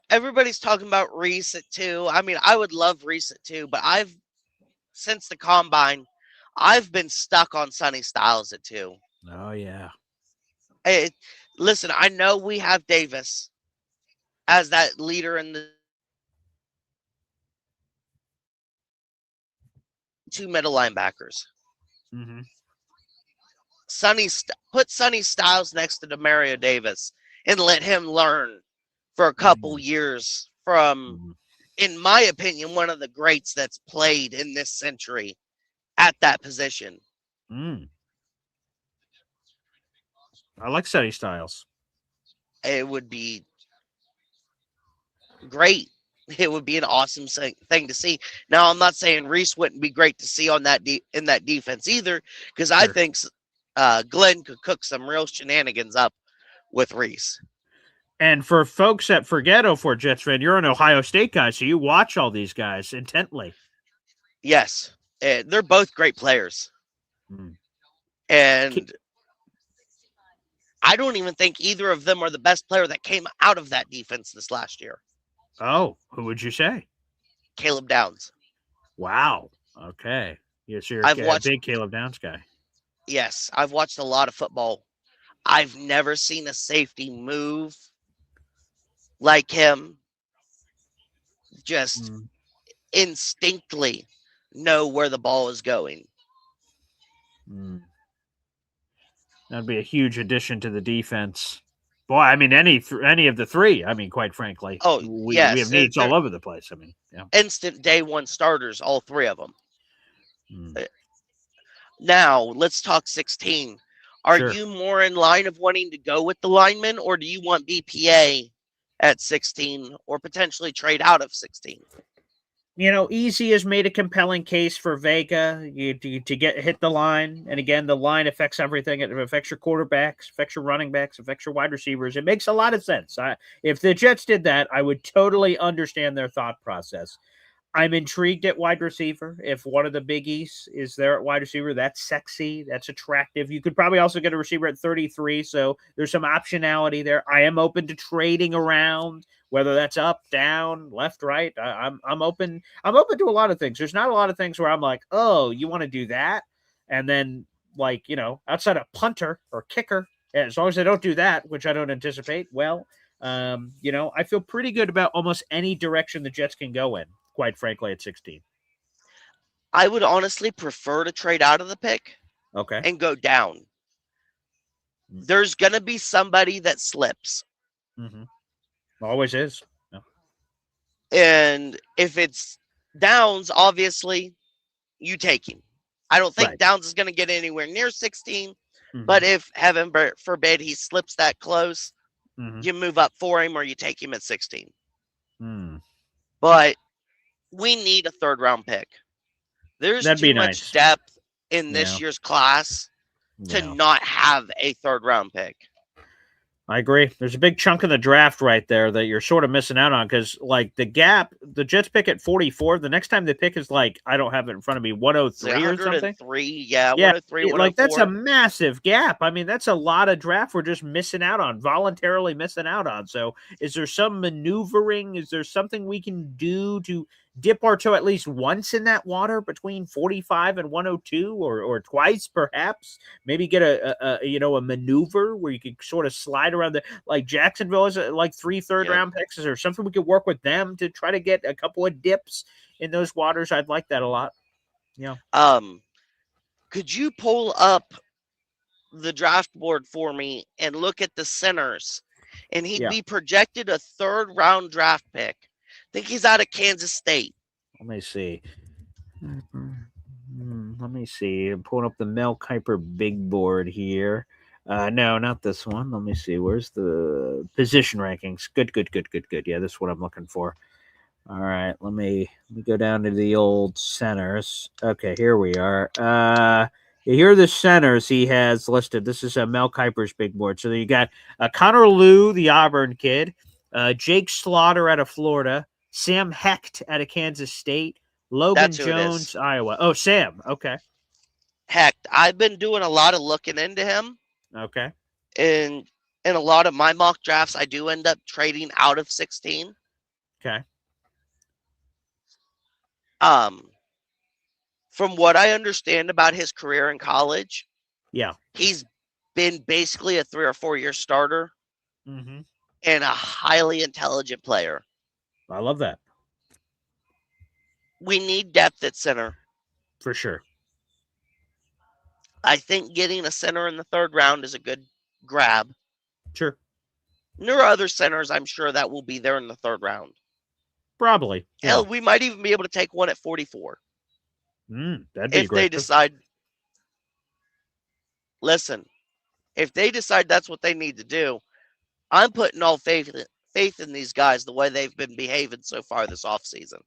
[SPEAKER 16] everybody's talking about Reese at 2. I mean, I would love Reese at 2, but since the combine, I've been stuck on Sonny Styles at 2.
[SPEAKER 1] Oh, yeah.
[SPEAKER 16] Hey, listen, I know we have Davis as that leader in the 2 middle linebackers.
[SPEAKER 1] Mm-hmm.
[SPEAKER 16] Put Sonny Styles next to Demario Davis and let him learn for a couple years from, in my opinion, one of the greats that's played in this century. at that position.
[SPEAKER 1] I like Sonny Styles.
[SPEAKER 16] It would be great. It would be an awesome thing to see. Now, I'm not saying Reese wouldn't be great to see on that in that defense either, because I think Glenn could cook some real shenanigans up with Reese.
[SPEAKER 1] And for folks that forget, 04 Jets fan, you're an Ohio State guy, so you watch all these guys intently.
[SPEAKER 16] Yes, they're both great players. And I don't even think either of them are the best player that came out of that defense this last year.
[SPEAKER 1] Oh, who would you say?
[SPEAKER 16] Caleb Downs.
[SPEAKER 1] Wow. Okay. Yes, you're
[SPEAKER 16] I've
[SPEAKER 1] a
[SPEAKER 16] watched
[SPEAKER 1] big Caleb Downs guy.
[SPEAKER 16] Yes, I've watched a lot of football. I've never seen a safety move like him. Just instinctively know where the ball is going.
[SPEAKER 1] That'd be a huge addition to the defense. Boy, I mean, any of the three. I mean, quite frankly, we have needs all over the place. I mean,
[SPEAKER 16] instant day one starters, all three of them. Now let's talk 16. Are you more in line of wanting to go with the lineman, or do you want BPA at 16, or potentially trade out of 16?
[SPEAKER 1] You know, Easy has made a compelling case for Vega to hit the line. And again, the line affects everything. It affects your quarterbacks, affects your running backs, affects your wide receivers. It makes a lot of sense. If the Jets did that, I would totally understand their thought process. I'm intrigued at wide receiver. If one of the biggies is there at wide receiver, that's sexy. That's attractive. You could probably also get a receiver at 33. So there's some optionality there. I am open to trading around, whether that's up, down, left, right. I'm open. I'm open to a lot of things. There's not a lot of things where I'm like, oh, you want to do that? And then, like, you know, outside of punter or kicker, as long as they don't do that, which I don't anticipate, well, you know, I feel pretty good about almost any direction the Jets can go in, quite frankly, at 16.
[SPEAKER 16] I would honestly prefer to trade out of the pick and go down. There's going to be somebody that slips.
[SPEAKER 1] Always is. Yeah.
[SPEAKER 16] And if it's Downs, obviously, you take him. I don't think Downs is going to get anywhere near 16, but if, heaven forbid, he slips that close, you move up for him or you take him at 16. But we need a third-round pick. There's too much depth in this year's class to not have a third-round pick.
[SPEAKER 1] I agree. There's a big chunk of the draft right there that you're sort of missing out on because, like, the gap, the Jets pick at 44. The next time they pick is, like, I don't have it in front of me, 103 or something.
[SPEAKER 16] 103, yeah, 103, 104.
[SPEAKER 1] Like, that's a massive gap. I mean, that's a lot of draft we're just missing out on, voluntarily missing out on. So is there some maneuvering? Is there something we can do to dip our toe at least once in that water between 45 and 102 or twice perhaps? Maybe get a maneuver where you could sort of slide around like Jacksonville is like 3 third-round picks. Is there something we could work with them to try to get a couple of dips in those waters? I'd like that a lot. Yeah.
[SPEAKER 16] Could you pull up the draft board for me and look at the centers? And he'd be projected a third-round draft pick. I think he's out of Kansas State.
[SPEAKER 1] Let me see. I'm pulling up the Mel Kiper big board here. No, not this one. Let me see. Where's the position rankings? Good. Yeah, this is what I'm looking for. All right, let me go down to the old centers. Okay, here we are. Here are the centers he has listed. This is Mel Kiper's big board. So you got Connor Lew, the Auburn kid, Jake Slaughter out of Florida, Sam Hecht out of Kansas State, Logan Jones, Iowa. Oh, Sam. Okay.
[SPEAKER 16] Hecht. I've been doing a lot of looking into him.
[SPEAKER 1] Okay.
[SPEAKER 16] And in a lot of my mock drafts, I do end up trading out of 16.
[SPEAKER 1] Okay.
[SPEAKER 16] From what I understand about his career in college, he's been basically a 3 or 4 year starter and a highly intelligent player.
[SPEAKER 1] I love that.
[SPEAKER 16] We need depth at center.
[SPEAKER 1] For sure.
[SPEAKER 16] I think getting a center in the third round is a good grab.
[SPEAKER 1] Sure.
[SPEAKER 16] There are other centers, I'm sure, that will be there in the third round.
[SPEAKER 1] Probably.
[SPEAKER 16] Hell, we might even be able to take one at 44.
[SPEAKER 1] That'd be
[SPEAKER 16] If they decide, listen, if they decide that's what they need to do, I'm putting all faith in these guys the way they've been behaving so far this offseason.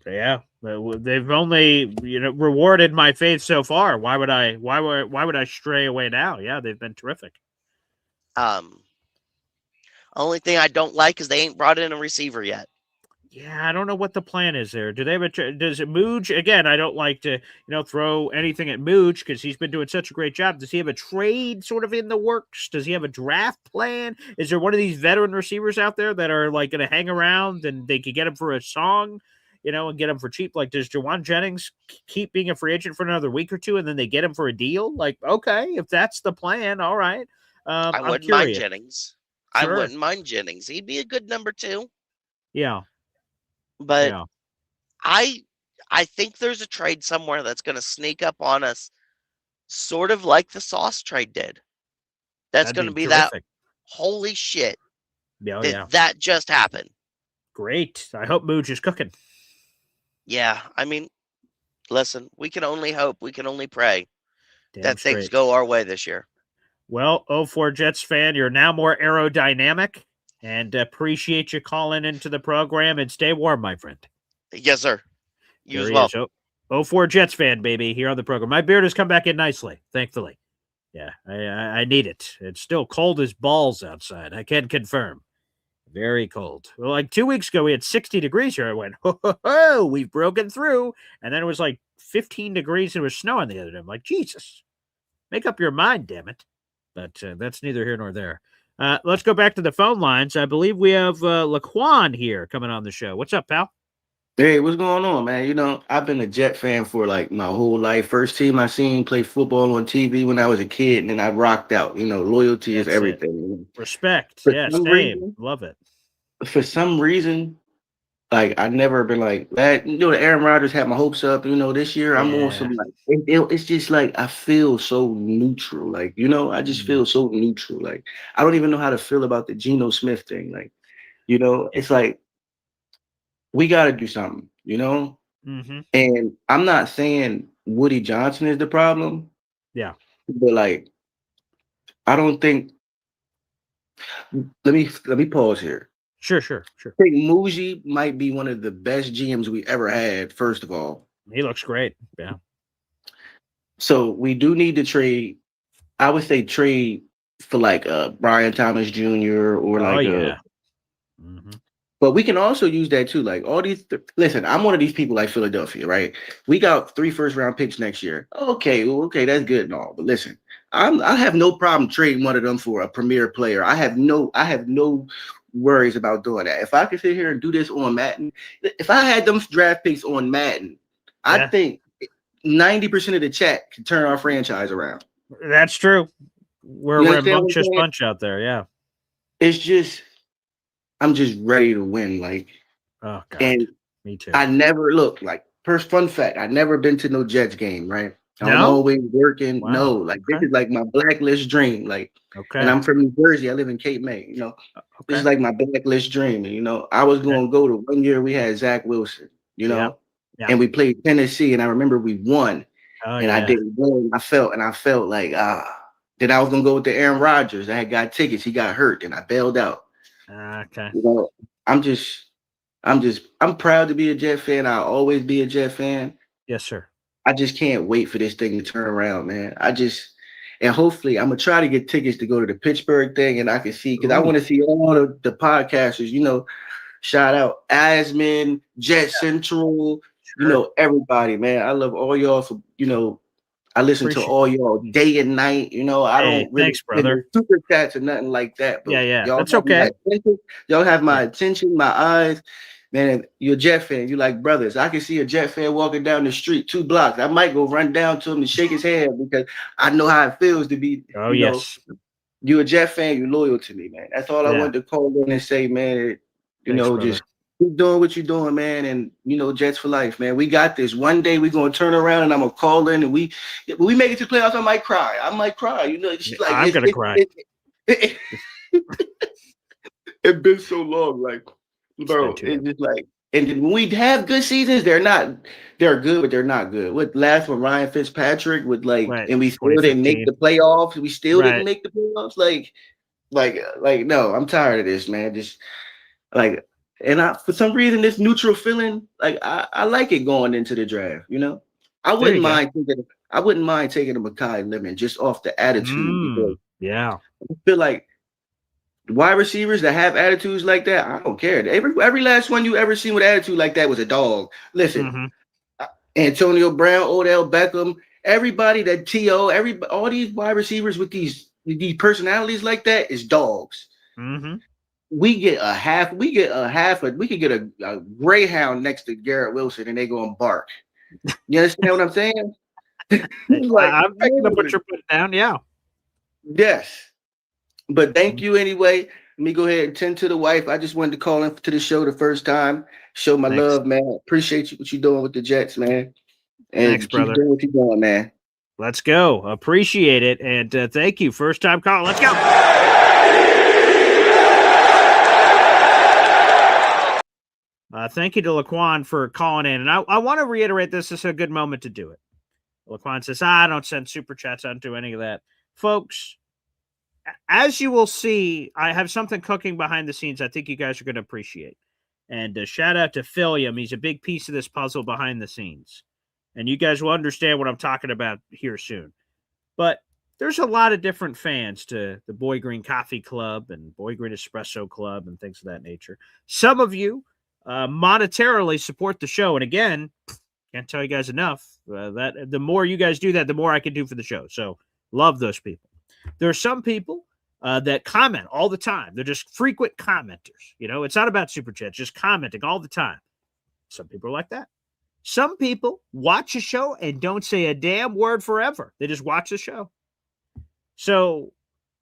[SPEAKER 1] Yeah, they've only rewarded my faith so far. Why would I stray away now? Yeah, they've been terrific.
[SPEAKER 16] Only thing I don't like is they ain't brought in a receiver yet.
[SPEAKER 1] Yeah, I don't know what the plan is there. Do they have does it Mooj again? I don't like to throw anything at Mooj because he's been doing such a great job. Does he have a trade sort of in the works? Does he have a draft plan? Is there one of these veteran receivers out there that are like going to hang around and they could get him for a song, and get him for cheap? Like, does Jawan Jennings keep being a free agent for another week or two and then they get him for a deal? Like, okay, if that's the plan, all right.
[SPEAKER 16] I wouldn't mind Jennings. Sure. I wouldn't mind Jennings. He'd be a good number 2.
[SPEAKER 1] Yeah.
[SPEAKER 16] But I think there's a trade somewhere that's going to sneak up on us, sort of like the Sauce trade did. That's going to be terrific. That holy shit. That just happened.
[SPEAKER 1] Great. I hope Mooj is cooking.
[SPEAKER 16] Yeah, I mean, listen, we can only hope, we can only pray that
[SPEAKER 1] straight.
[SPEAKER 16] Things go our way this year.
[SPEAKER 1] Well, 04 Jets fan, you're now more aerodynamic. And appreciate you calling into the program, and stay warm, my friend.
[SPEAKER 16] Yes, sir. You
[SPEAKER 1] as
[SPEAKER 16] well.
[SPEAKER 1] 04 Jets fan, baby, here on the program. My beard has come back in nicely, thankfully. Yeah, I need it. It's still cold as balls outside. I can confirm. Very cold. Well, like 2 weeks ago, we had 60 degrees here. I went, ho, we've broken through. And then it was like 15 degrees and it was snowing the other day. I'm like, Jesus, make up your mind, damn it. But that's neither here nor there. Let's go back to the phone lines. I believe we have Laquan here coming on the show. What's up, pal?
[SPEAKER 17] Hey, what's going on, man? I've been a Jet fan for like my whole life. First team I seen play football on TV when I was a kid, and then I rocked out. Loyalty is everything.
[SPEAKER 1] Respect. Yeah, same. Love it.
[SPEAKER 17] For some reason, like I never been like that. Aaron Rodgers had my hopes up. This year I'm on some like it's just like I feel so neutral. Like I just feel so neutral. Like I don't even know how to feel about the Geno Smith thing. Like it's like we got to do something.
[SPEAKER 1] Mm-hmm.
[SPEAKER 17] And I'm not saying Woody Johnson is the problem.
[SPEAKER 1] Yeah,
[SPEAKER 17] but like I don't think. Let me pause here.
[SPEAKER 1] Sure.
[SPEAKER 17] I think Muji might be one of the best GMs we ever had, first of all.
[SPEAKER 1] He looks great. Yeah.
[SPEAKER 17] So we do need to trade. I would say trade for like Brian Thomas Jr. or like But we can also use that too. Like all these listen, I'm one of these people like Philadelphia, right? We got 3 first-round picks next year. Okay, that's good and all. But listen, I have no problem trading one of them for a premier player. I have no worries about doing that. If I could sit here and do this on Madden, if I had them draft picks on Madden, I think 90% of the chat can turn our franchise around.
[SPEAKER 1] That's true. We're a rambunctious bunch out there. Yeah.
[SPEAKER 17] It's just, I'm just ready to win. Like,
[SPEAKER 1] oh God,
[SPEAKER 17] and
[SPEAKER 1] me too.
[SPEAKER 17] I never fun fact, I never been to no Jets game, right? I'm always working.
[SPEAKER 1] Wow.
[SPEAKER 17] No, like this is like my blacklist dream. Like, and I'm from New Jersey. I live in Cape May. This is like my blacklist dream. And, I was going to go to 1 year. We had Zach Wilson. And we played Tennessee. And I remember we won. I didn't win. I felt like then I was going to go with the Aaron Rodgers. I had got tickets. He got hurt, and I bailed out.
[SPEAKER 1] Okay.
[SPEAKER 17] I'm proud to be a Jet fan. I'll always be a Jet fan.
[SPEAKER 1] Yes, sir.
[SPEAKER 17] I just can't wait for this thing to turn around, man. And hopefully I'm gonna try to get tickets to go to the Pittsburgh thing, and I can see because I want to see all the podcasters. Shout out Asman, Jet Central, everybody, man. I love all y'all for I listen to all y'all day and night. I don't really
[SPEAKER 1] thanks, brother.
[SPEAKER 17] Super chats or nothing like that. But
[SPEAKER 1] y'all that's okay.
[SPEAKER 17] Y'all have my attention, my eyes. Man, you're a Jet fan. You like brothers. I can see a Jet fan walking down the street 2 blocks. I might go run down to him and shake his hand because I know how it feels to be. You're a Jet fan. You're loyal to me, man. That's all I wanted to call in and say, man. Just keep doing what you're doing, man. And Jets for life, man. We got this. One day we're gonna turn around and I'm gonna call in and we make it to playoffs. I might cry. I'm gonna
[SPEAKER 1] cry.
[SPEAKER 17] It's been so long, like. Bro, it's just like And when we have good seasons, they're good, but they're not good. What last one, Ryan Fitzpatrick with and we still didn't make the playoffs. We still didn't make the playoffs. No, I'm tired of this, man. Just for some reason, this neutral feeling, I like it going into the draft. I wouldn't mind taking a Mekhi Lemon just off the attitude. Because I feel like wide receivers that have attitudes like that, I don't care. Every last one you ever seen with attitude like that was a dog. Listen, Antonio Brown, Odell Beckham, everybody that T.O., all these wide receivers with these personalities like that is dogs. We could get a greyhound next to Garrett Wilson and they gonna bark. You understand what I'm saying?
[SPEAKER 1] I'm picking up what you're putting down. Yeah.
[SPEAKER 17] Yes. But thank you anyway. Let me go ahead and tend to the wife. I just wanted to call in to the show the first time. Show my love, man. Appreciate what you're doing with the Jets, man. And
[SPEAKER 1] thanks, brother.
[SPEAKER 17] Keep doing what you're doing, man.
[SPEAKER 1] Let's go. Appreciate it. And thank you. First time call. Let's go. Thank you to Laquan for calling in. And I want to reiterate this. This is a good moment to do it. Laquan says, I don't send super chats. I don't do any of that. Folks, as you will see, I have something cooking behind the scenes I think you guys are going to appreciate. And shout out to Philium. He's a big piece of this puzzle behind the scenes. And you guys will understand what I'm talking about here soon. But there's a lot of different fans to the Boy Green Coffee Club and Boy Green Espresso Club and things of that nature. Some of you monetarily support the show. And again, can't tell you guys enough that the more you guys do that, the more I can do for the show. So love those people. There are some people that comment all the time. They're just frequent commenters. It's not about super chats, just commenting all the time. Some people are like that. Some people watch a show and don't say a damn word forever. They just watch the show. So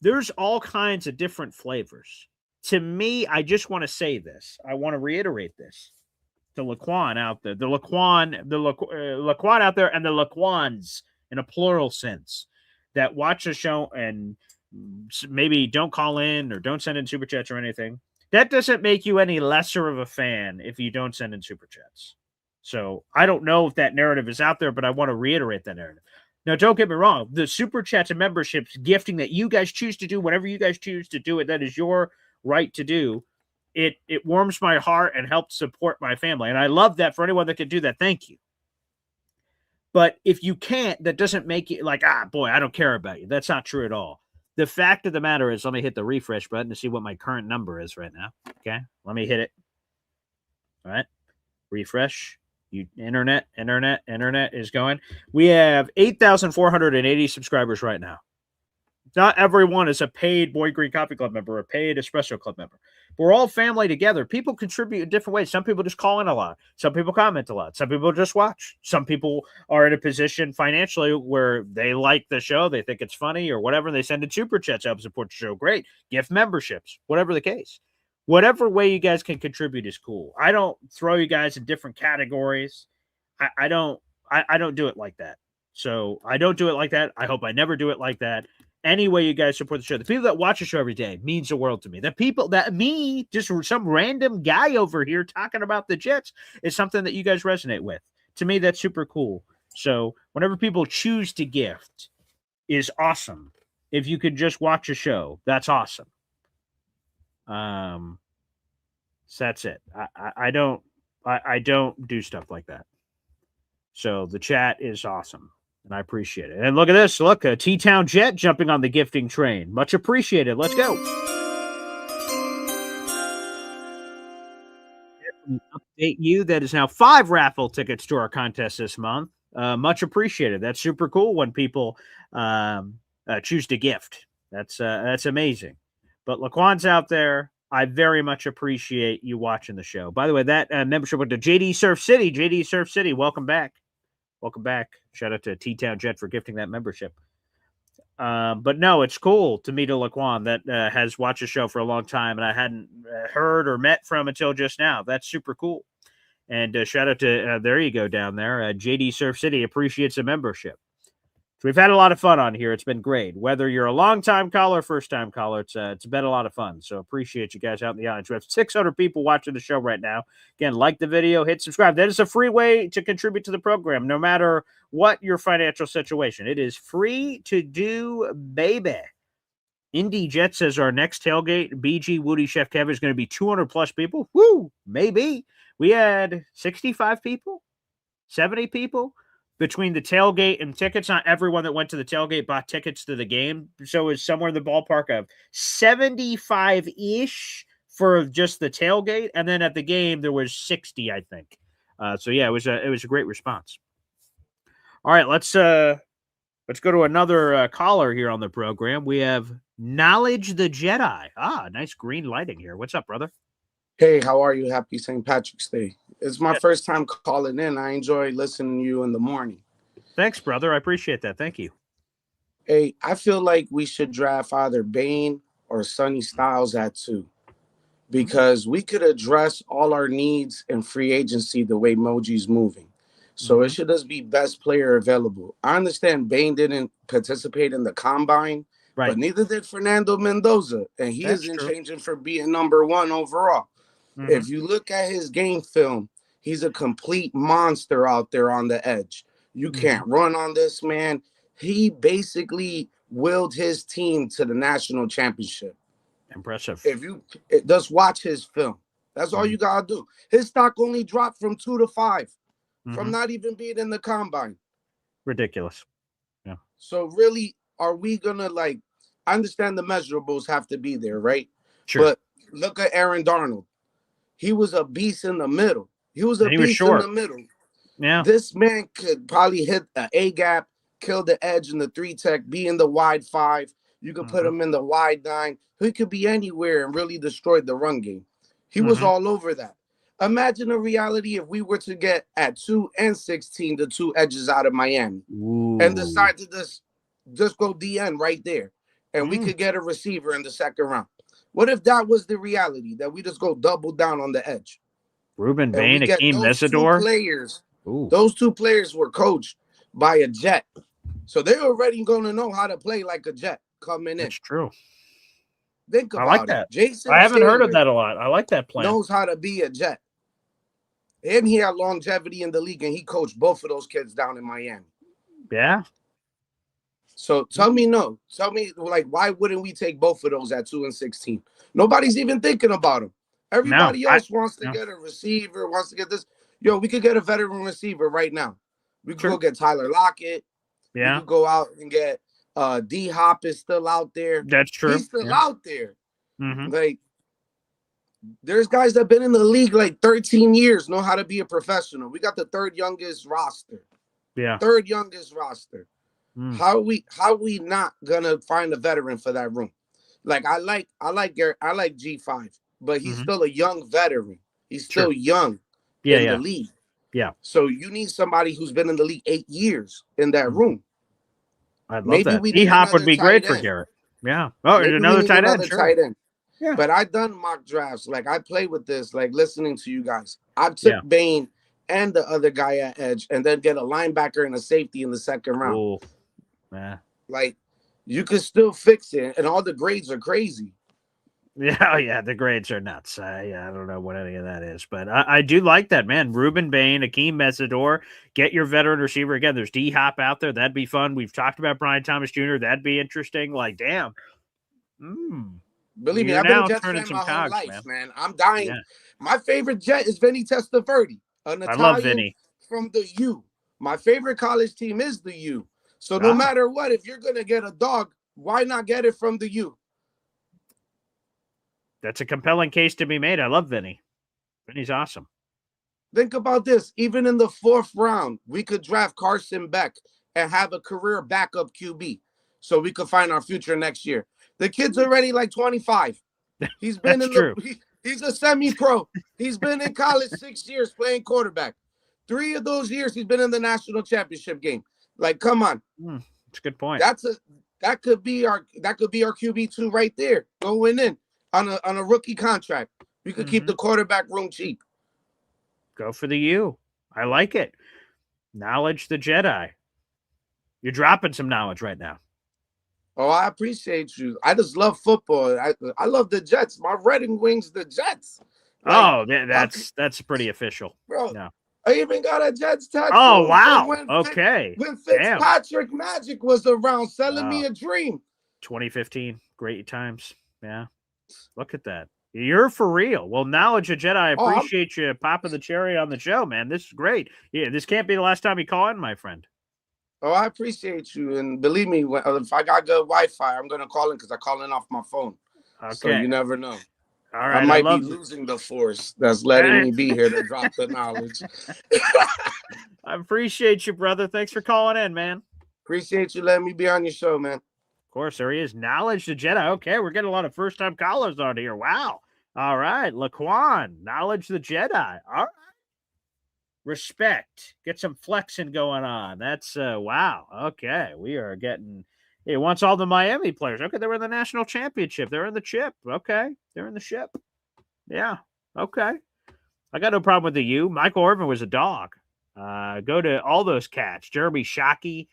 [SPEAKER 1] there's all kinds of different flavors. To me, I just want to say this. I want to reiterate this to Laquan out there. The Laquan out there and the Laquans in a plural sense that watch the show and maybe don't call in or don't send in super chats or anything. That doesn't make you any lesser of a fan if you don't send in super chats. So I don't know if that narrative is out there, but I want to reiterate that narrative. Now, don't get me wrong. The super chats and memberships gifting that you guys choose to do, whenever you guys choose to do it, that is your right to do. It warms my heart and helps support my family. And I love that for anyone that can do that. Thank you. But if you can't, that doesn't make you like, boy, I don't care about you. That's not true at all. The fact of the matter is, let me hit the refresh button to see what my current number is right now. Okay. Let me hit it. All right. Refresh. Internet is going. We have 8,480 subscribers right now. Not everyone is a paid Boy Green Coffee Club member or a paid Espresso Club member. We're all family together. People contribute in different ways. Some people just call in a lot. Some people comment a lot. Some people just watch. Some people are in a position financially where they like the show. They think it's funny or whatever. They send in super chats to help support the show. Great. Gift memberships, whatever the case. Whatever way you guys can contribute is cool. I don't throw you guys in different categories. I don't do it like that. So I don't do it like that. I hope I never do it like that. Any way you guys support the show, the people that watch the show every day means the world to me. The people that me, just some random guy over here talking about the Jets is something that you guys resonate with. To me, that's super cool. So whenever people choose to gift is awesome. If you could just watch a show, that's awesome. So that's it. I don't do stuff like that. So the chat is awesome. And I appreciate it. And look at this. Look, a T-Town Jet jumping on the gifting train. Much appreciated. Let's go. Update you. That is now 5 raffle tickets to our contest this month. Much appreciated. That's super cool when people choose to gift. That's amazing. But Laquan's out there. I very much appreciate you watching the show. By the way, that membership went to JD Surf City. JD Surf City, welcome back. Welcome back. Shout out to T-Town Jet for gifting that membership. But no, it's cool to meet a Laquan that has watched the show for a long time and I hadn't heard or met from until just now. That's super cool. And shout out to, there you go down there. JD Surf City appreciates a membership. So we've had a lot of fun on here. It's been great. Whether you're a long-time caller or first-time caller, it's been a lot of fun. So appreciate you guys out in the audience. We have 600 people watching the show right now. Again, like the video, hit subscribe. That is a free way to contribute to the program, no matter what your financial situation. It is free to do, baby. Indy Jet says our next tailgate, BG, Woody, Chef Kev, is going to be 200-plus people. Woo! Maybe. We had 65 people, 70 people. Between the tailgate and tickets, not everyone that went to the tailgate bought tickets to the game. So it's somewhere in the ballpark of 75-ish for just the tailgate. And then at the game, there was 60, I think. So yeah, it was a great response. All right, let's go to another caller here on the program. We have Knowledge the Jedi. Nice green lighting here. What's up, brother?
[SPEAKER 18] Hey, how are you? Happy St. Patrick's Day. It's my first time calling in. I enjoy listening to you in the morning.
[SPEAKER 1] Thanks, brother. I appreciate that. Thank you.
[SPEAKER 18] Hey, I feel like we should draft either Bane or Sonny Styles at 2 because we could address all our needs in free agency the way Moji's moving. So it should just be best player available. I understand Bane didn't participate in the combine, but neither did Fernando Mendoza, and he isn't changing for being number 1 overall. If you look at his game film, he's a complete monster out there on the edge. You can't run on this man. He basically willed his team to the national championship.
[SPEAKER 1] Impressive.
[SPEAKER 18] If you just watch his film, that's all you gotta do. His stock only dropped from 2 to 5 from not even being in the combine.
[SPEAKER 1] Ridiculous. Yeah.
[SPEAKER 18] So really, are we gonna I understand the measurables have to be there, right?
[SPEAKER 1] Sure.
[SPEAKER 18] But look at Aaron Darnold. He was a beast in the middle. He was a beast in the middle.
[SPEAKER 1] Yeah.
[SPEAKER 18] This man could probably hit an A gap, kill the edge in the 3-tech, be in the wide 5. You could put him in the wide 9. He could be anywhere and really destroy the run game. He was all over that. Imagine a reality if we were to get at 2 and 16 the 2 edges out of Miami and decide to just go DN right there. And we could get a receiver in the second round. What if that was the reality, that we just go double down on the edge?
[SPEAKER 1] Ruben Bain, Akeem Mesidor.
[SPEAKER 18] Those 2 players were coached by a Jet. So they're already going to know how to play like a Jet coming in.
[SPEAKER 1] That's true.
[SPEAKER 18] Think about
[SPEAKER 1] I like that.
[SPEAKER 18] Jason
[SPEAKER 1] I haven't heard of
[SPEAKER 18] Taylor
[SPEAKER 1] that a lot. I like that plan.
[SPEAKER 18] knows how to be a Jet. And he had longevity in the league, and he coached both of those kids down in Miami.
[SPEAKER 1] Yeah.
[SPEAKER 18] So tell me why wouldn't we take both of those at 2 and 16? Nobody's even thinking about them. Everybody else wants to get a receiver, wants to get this. Yo, we could get a veteran receiver right now. We could go get Tyler Lockett.
[SPEAKER 1] Yeah.
[SPEAKER 18] We could go out and get D Hop is still out there.
[SPEAKER 1] That's true.
[SPEAKER 18] He's still out there. There's guys that have been in the league 13 years, know how to be a professional. We got the 3rd youngest roster.
[SPEAKER 1] Yeah.
[SPEAKER 18] 3rd youngest roster. How are we not gonna find a veteran for that room? I like Garrett, I like G5, but he's still a young veteran. He's still young in the league.
[SPEAKER 1] Yeah.
[SPEAKER 18] So you need somebody who's been in the league 8 years in that room.
[SPEAKER 1] I'd love that. D-Hop would be great for Garrett. Yeah. Oh, another tight end. Sure.
[SPEAKER 18] Yeah. But I done mock drafts. I play with this, listening to you guys. I took Bane and the other guy at edge, and then get a linebacker and a safety in the second round.
[SPEAKER 1] Ooh. Yeah.
[SPEAKER 18] You could still fix it, and all the grades are crazy.
[SPEAKER 1] Yeah, the grades are nuts. I don't know what any of that is, but I do like that, man. Ruben Bain, Akeem Mesidor, get your veteran receiver. Again, there's D-Hop out there. That'd be fun. We've talked about Brian Thomas Jr. That'd be interesting. Damn.
[SPEAKER 18] Believe me, I've been a Jets fan my whole life, man. I'm dying. Yeah. My favorite Jet is Vinny Testaverde, an Italian
[SPEAKER 1] I love Vinny.
[SPEAKER 18] From the U. My favorite college team is the U. So no matter what, if you're going to get a dog, why not get it from the U?
[SPEAKER 1] That's a compelling case to be made. I love Vinny. Vinny's awesome.
[SPEAKER 18] Think about this. Even in the 4th round, we could draft Carson Beck and have a career backup QB so we could find our future next year. The kid's already 25. He's been he's a semi-pro. He's been in college 6 years playing quarterback. 3 of those years he's been in the national championship game. Come on.
[SPEAKER 1] That's a good point.
[SPEAKER 18] That could be our QB2 right there going in on a rookie contract. We could keep the quarterback room cheap.
[SPEAKER 1] Go for the U. I like it. Knowledge the Jedi. You're dropping some knowledge right now.
[SPEAKER 18] Oh, I appreciate you. I just love football. I love the Jets. My Red and Wings, the Jets.
[SPEAKER 1] Like, that's pretty official.
[SPEAKER 18] Bro,
[SPEAKER 1] no.
[SPEAKER 18] I even got a Jets tattoo.
[SPEAKER 1] Oh, wow. Okay.
[SPEAKER 18] When Fitzpatrick Magic was around selling me a dream.
[SPEAKER 1] 2015. Great times. Yeah. Look at that. You're for real. Well, Knowledge of Jedi, I appreciate you popping the cherry on the show, man. This is great. Yeah, this can't be the last time you call in, my friend.
[SPEAKER 18] Oh, I appreciate you. And believe me, if I got good Wi-Fi, I'm going to call in because I call in off my phone. Okay. So you never know.
[SPEAKER 1] All right.
[SPEAKER 18] I might be losing the force that's letting me be here to drop the knowledge.
[SPEAKER 1] I appreciate you, brother. Thanks for calling in, man.
[SPEAKER 18] Appreciate you letting me be on your show, man.
[SPEAKER 1] Of course, there he is. Knowledge the Jedi. Okay, we're getting a lot of first-time callers on here. Wow. All right, Laquan, Knowledge the Jedi. All right. Respect. Get some flexing going on. That's, wow. Okay, we are getting... He wants all the Miami players. Okay, they were in the national championship. They're in the chip. Okay, they're in the ship. Yeah, okay. I got no problem with the U. Michael Irvin was a dog. Go to all those cats. Jeremy Shockey,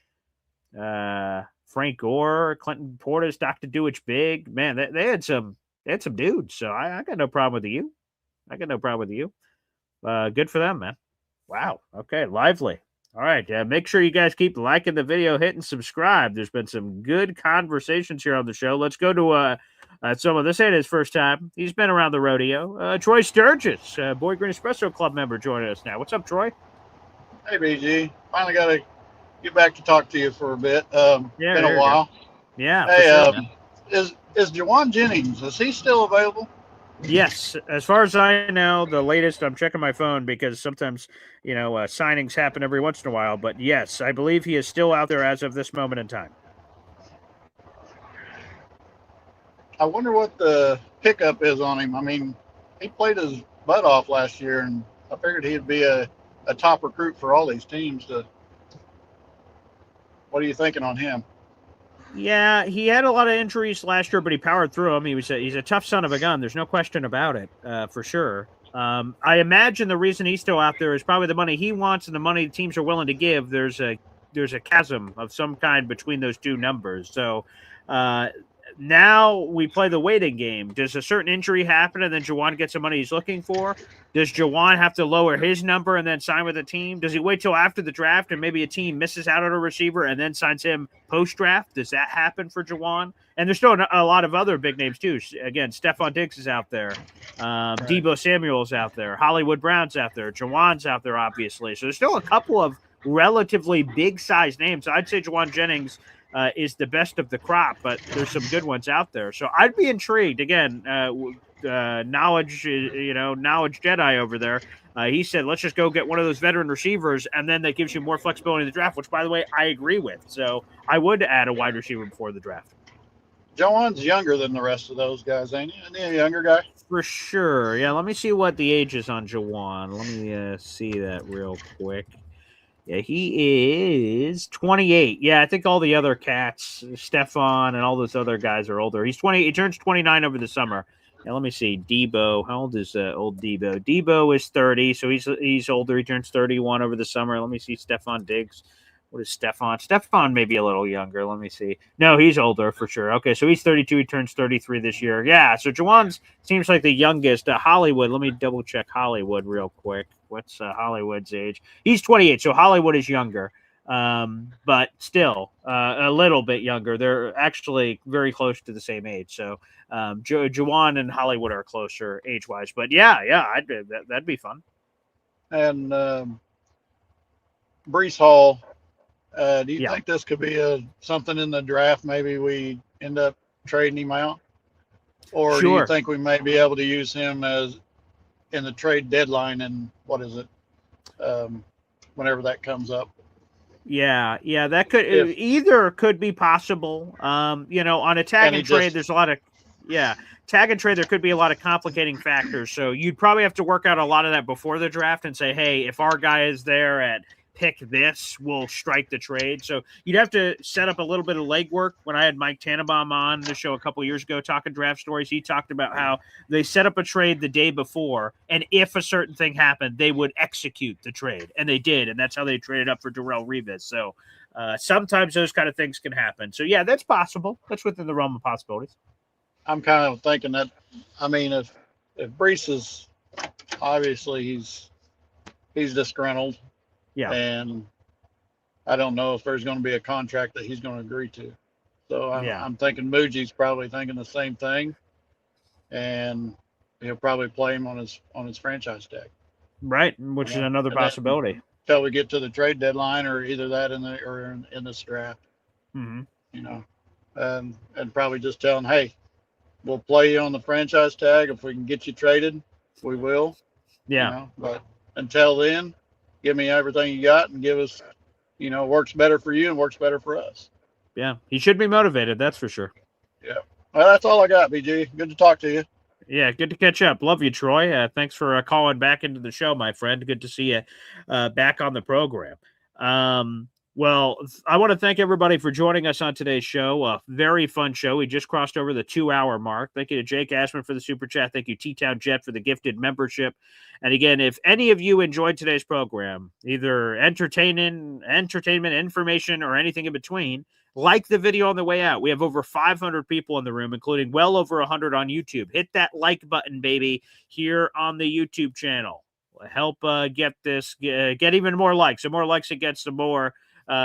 [SPEAKER 1] Frank Gore, Clinton Portis, Dr. Dewich Big. Man, they had some dudes. So I got no problem with the U. I got no problem with the U. Good for them, man. Wow. Okay, lively. All right, make sure you guys keep liking the video, hitting subscribe. There's been some good conversations here on the show. Let's go to someone. This ain't his first time. He's been around the rodeo. Troy Sturgis, Boy Green Espresso Club member, joining us now. What's up, Troy?
[SPEAKER 19] Hey, BG. Finally got to get back to talk to you for a bit. Been a while.
[SPEAKER 1] Yeah.
[SPEAKER 19] Hey, sure, is Jawan Jennings, is he still available?
[SPEAKER 1] Yes, as far as I know, the latest, I'm checking my phone because sometimes, signings happen every once in a while. But yes, I believe he is still out there as of this moment in time.
[SPEAKER 19] I wonder what the pickup is on him. I mean, he played his butt off last year, and I figured he'd be a top recruit for all these teams. What are you thinking on him?
[SPEAKER 1] Yeah, he had a lot of injuries last year, but he powered through them. He's a tough son of a gun. There's no question about it, for sure. I imagine the reason he's still out there is probably the money he wants and the money the teams are willing to give. There's a chasm of some kind between those two numbers. So now we play the waiting game. Does a certain injury happen and then Jawan gets the money he's looking for? Does Jawan have to lower his number and then sign with a team? Does he wait till after the draft and maybe a team misses out on a receiver and then signs him post-draft? Does that happen for Jawan? And there's still a lot of other big names too. Again, Stephon Diggs is out there. Deebo Samuel's out there. Hollywood Brown's out there. Jawan's out there, obviously. So there's still a couple of relatively big-sized names. I'd say Jawan Jennings is the best of the crop, but there's some good ones out there. So I'd be intrigued. Again, knowledge Jedi over there. He said, let's just go get one of those veteran receivers, and then that gives you more flexibility in the draft, which, by the way, I agree with. So I would add a wide receiver before the draft.
[SPEAKER 19] Jawan's younger than the rest of those guys, ain't he? Isn't he a younger guy?
[SPEAKER 1] For sure. Yeah, let me see what the age is on Jawan. Let me see that real quick. Yeah, he is 28. Yeah, I think all the other cats, Stephon and all those other guys are older. He's 20. He turns 29 over the summer. Now, let me see. Deebo. How old is old Deebo? Deebo is 30, so he's older. He turns 31 over the summer. Let me see. Stephon Diggs. What is Stephon? Stephon may be a little younger. Let me see. No, he's older for sure. Okay, so he's 32. He turns 33 this year. Yeah, so Jawan's seems like the youngest. Hollywood. Let me double check Hollywood real quick. What's Hollywood's age? He's 28, so Hollywood is younger, but still a little bit younger. They're actually very close to the same age. So Jawan and Hollywood are closer age-wise. But yeah, that'd be fun.
[SPEAKER 19] And Breece Hall, do you think this could be something in the draft? Maybe we end up trading him out? Or do you think we may be able to use him as in the trade deadline and whenever that comes up?
[SPEAKER 1] Yeah, that could be possible. On a tag and trade, there's a lot of tag and trade. There could be a lot of complicating factors. So you'd probably have to work out a lot of that before the draft and say, hey, if our guy is there at pick this, we'll strike the trade. So you'd have to set up a little bit of legwork. When I had Mike Tannenbaum on the show a couple of years ago talking draft stories, he talked about how they set up a trade the day before, and if a certain thing happened, they would execute the trade, and they did, and that's how they traded up for Darrelle Revis. So sometimes those kind of things can happen. So, yeah, that's possible. That's within the realm of possibilities.
[SPEAKER 19] I'm kind of thinking that, I mean, if Brees is obviously he's disgruntled,
[SPEAKER 1] yeah,
[SPEAKER 19] and I don't know if there's going to be a contract that he's going to agree to. So I'm thinking Muji's probably thinking the same thing, and he'll probably play him on his franchise tag.
[SPEAKER 1] Right, which is another possibility.
[SPEAKER 19] Until we get to the trade deadline, or either that or in this draft.
[SPEAKER 1] Mm-hmm.
[SPEAKER 19] You know, and probably just tell him, hey, we'll play you on the franchise tag. If we can get you traded, we will.
[SPEAKER 1] Yeah.
[SPEAKER 19] You know, but until then, give me everything you got and give us, works better for you and works better for us.
[SPEAKER 1] Yeah. He should be motivated. That's for sure.
[SPEAKER 19] Yeah. Well, that's all I got, BG. Good to talk to you.
[SPEAKER 1] Yeah. Good to catch up. Love you, Troy. Thanks for calling back into the show, my friend. Good to see you back on the program. Well, I want to thank everybody for joining us on today's show. A very fun show. We just crossed over the 2-hour mark. Thank you to Jake Ashman for the super chat. Thank you, T-Town Jet, for the gifted membership. And again, if any of you enjoyed today's program, either entertainment, information, or anything in between, like the video on the way out. We have over 500 people in the room, including well over 100 on YouTube. Hit that like button, baby, here on the YouTube channel. Help get even more likes. The more likes it gets, the more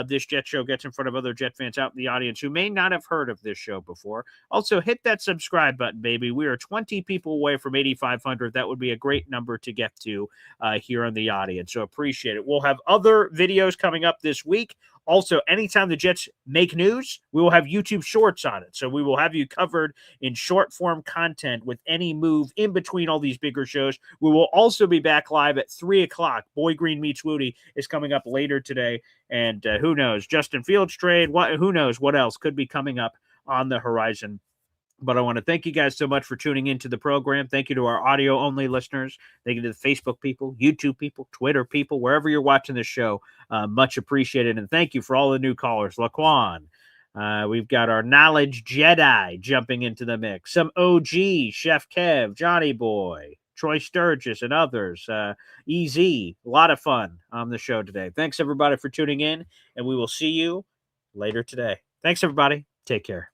[SPEAKER 1] this Jet show gets in front of other Jet fans out in the audience who may not have heard of this show before. Also, hit that subscribe button, baby. We are 20 people away from 8,500. That would be a great number to get to here in the audience. So appreciate it. We'll have other videos coming up this week. Also, anytime the Jets make news, we will have YouTube Shorts on it. So we will have you covered in short form content with any move in between all these bigger shows. We will also be back live at 3 o'clock. Boy Green Meets Woody is coming up later today. And who knows, Justin Fields trade, who knows what else could be coming up on the horizon. But I want to thank you guys so much for tuning into the program. Thank you to our audio-only listeners. Thank you to the Facebook people, YouTube people, Twitter people, wherever you're watching this show. Much appreciated. And thank you for all the new callers. Laquan. We've got our Knowledge Jedi jumping into the mix. Some OG, Chef Kev, Johnny Boy, Troy Sturgis, and others. EZ. A lot of fun on the show today. Thanks, everybody, for tuning in. And we will see you later today. Thanks, everybody. Take care.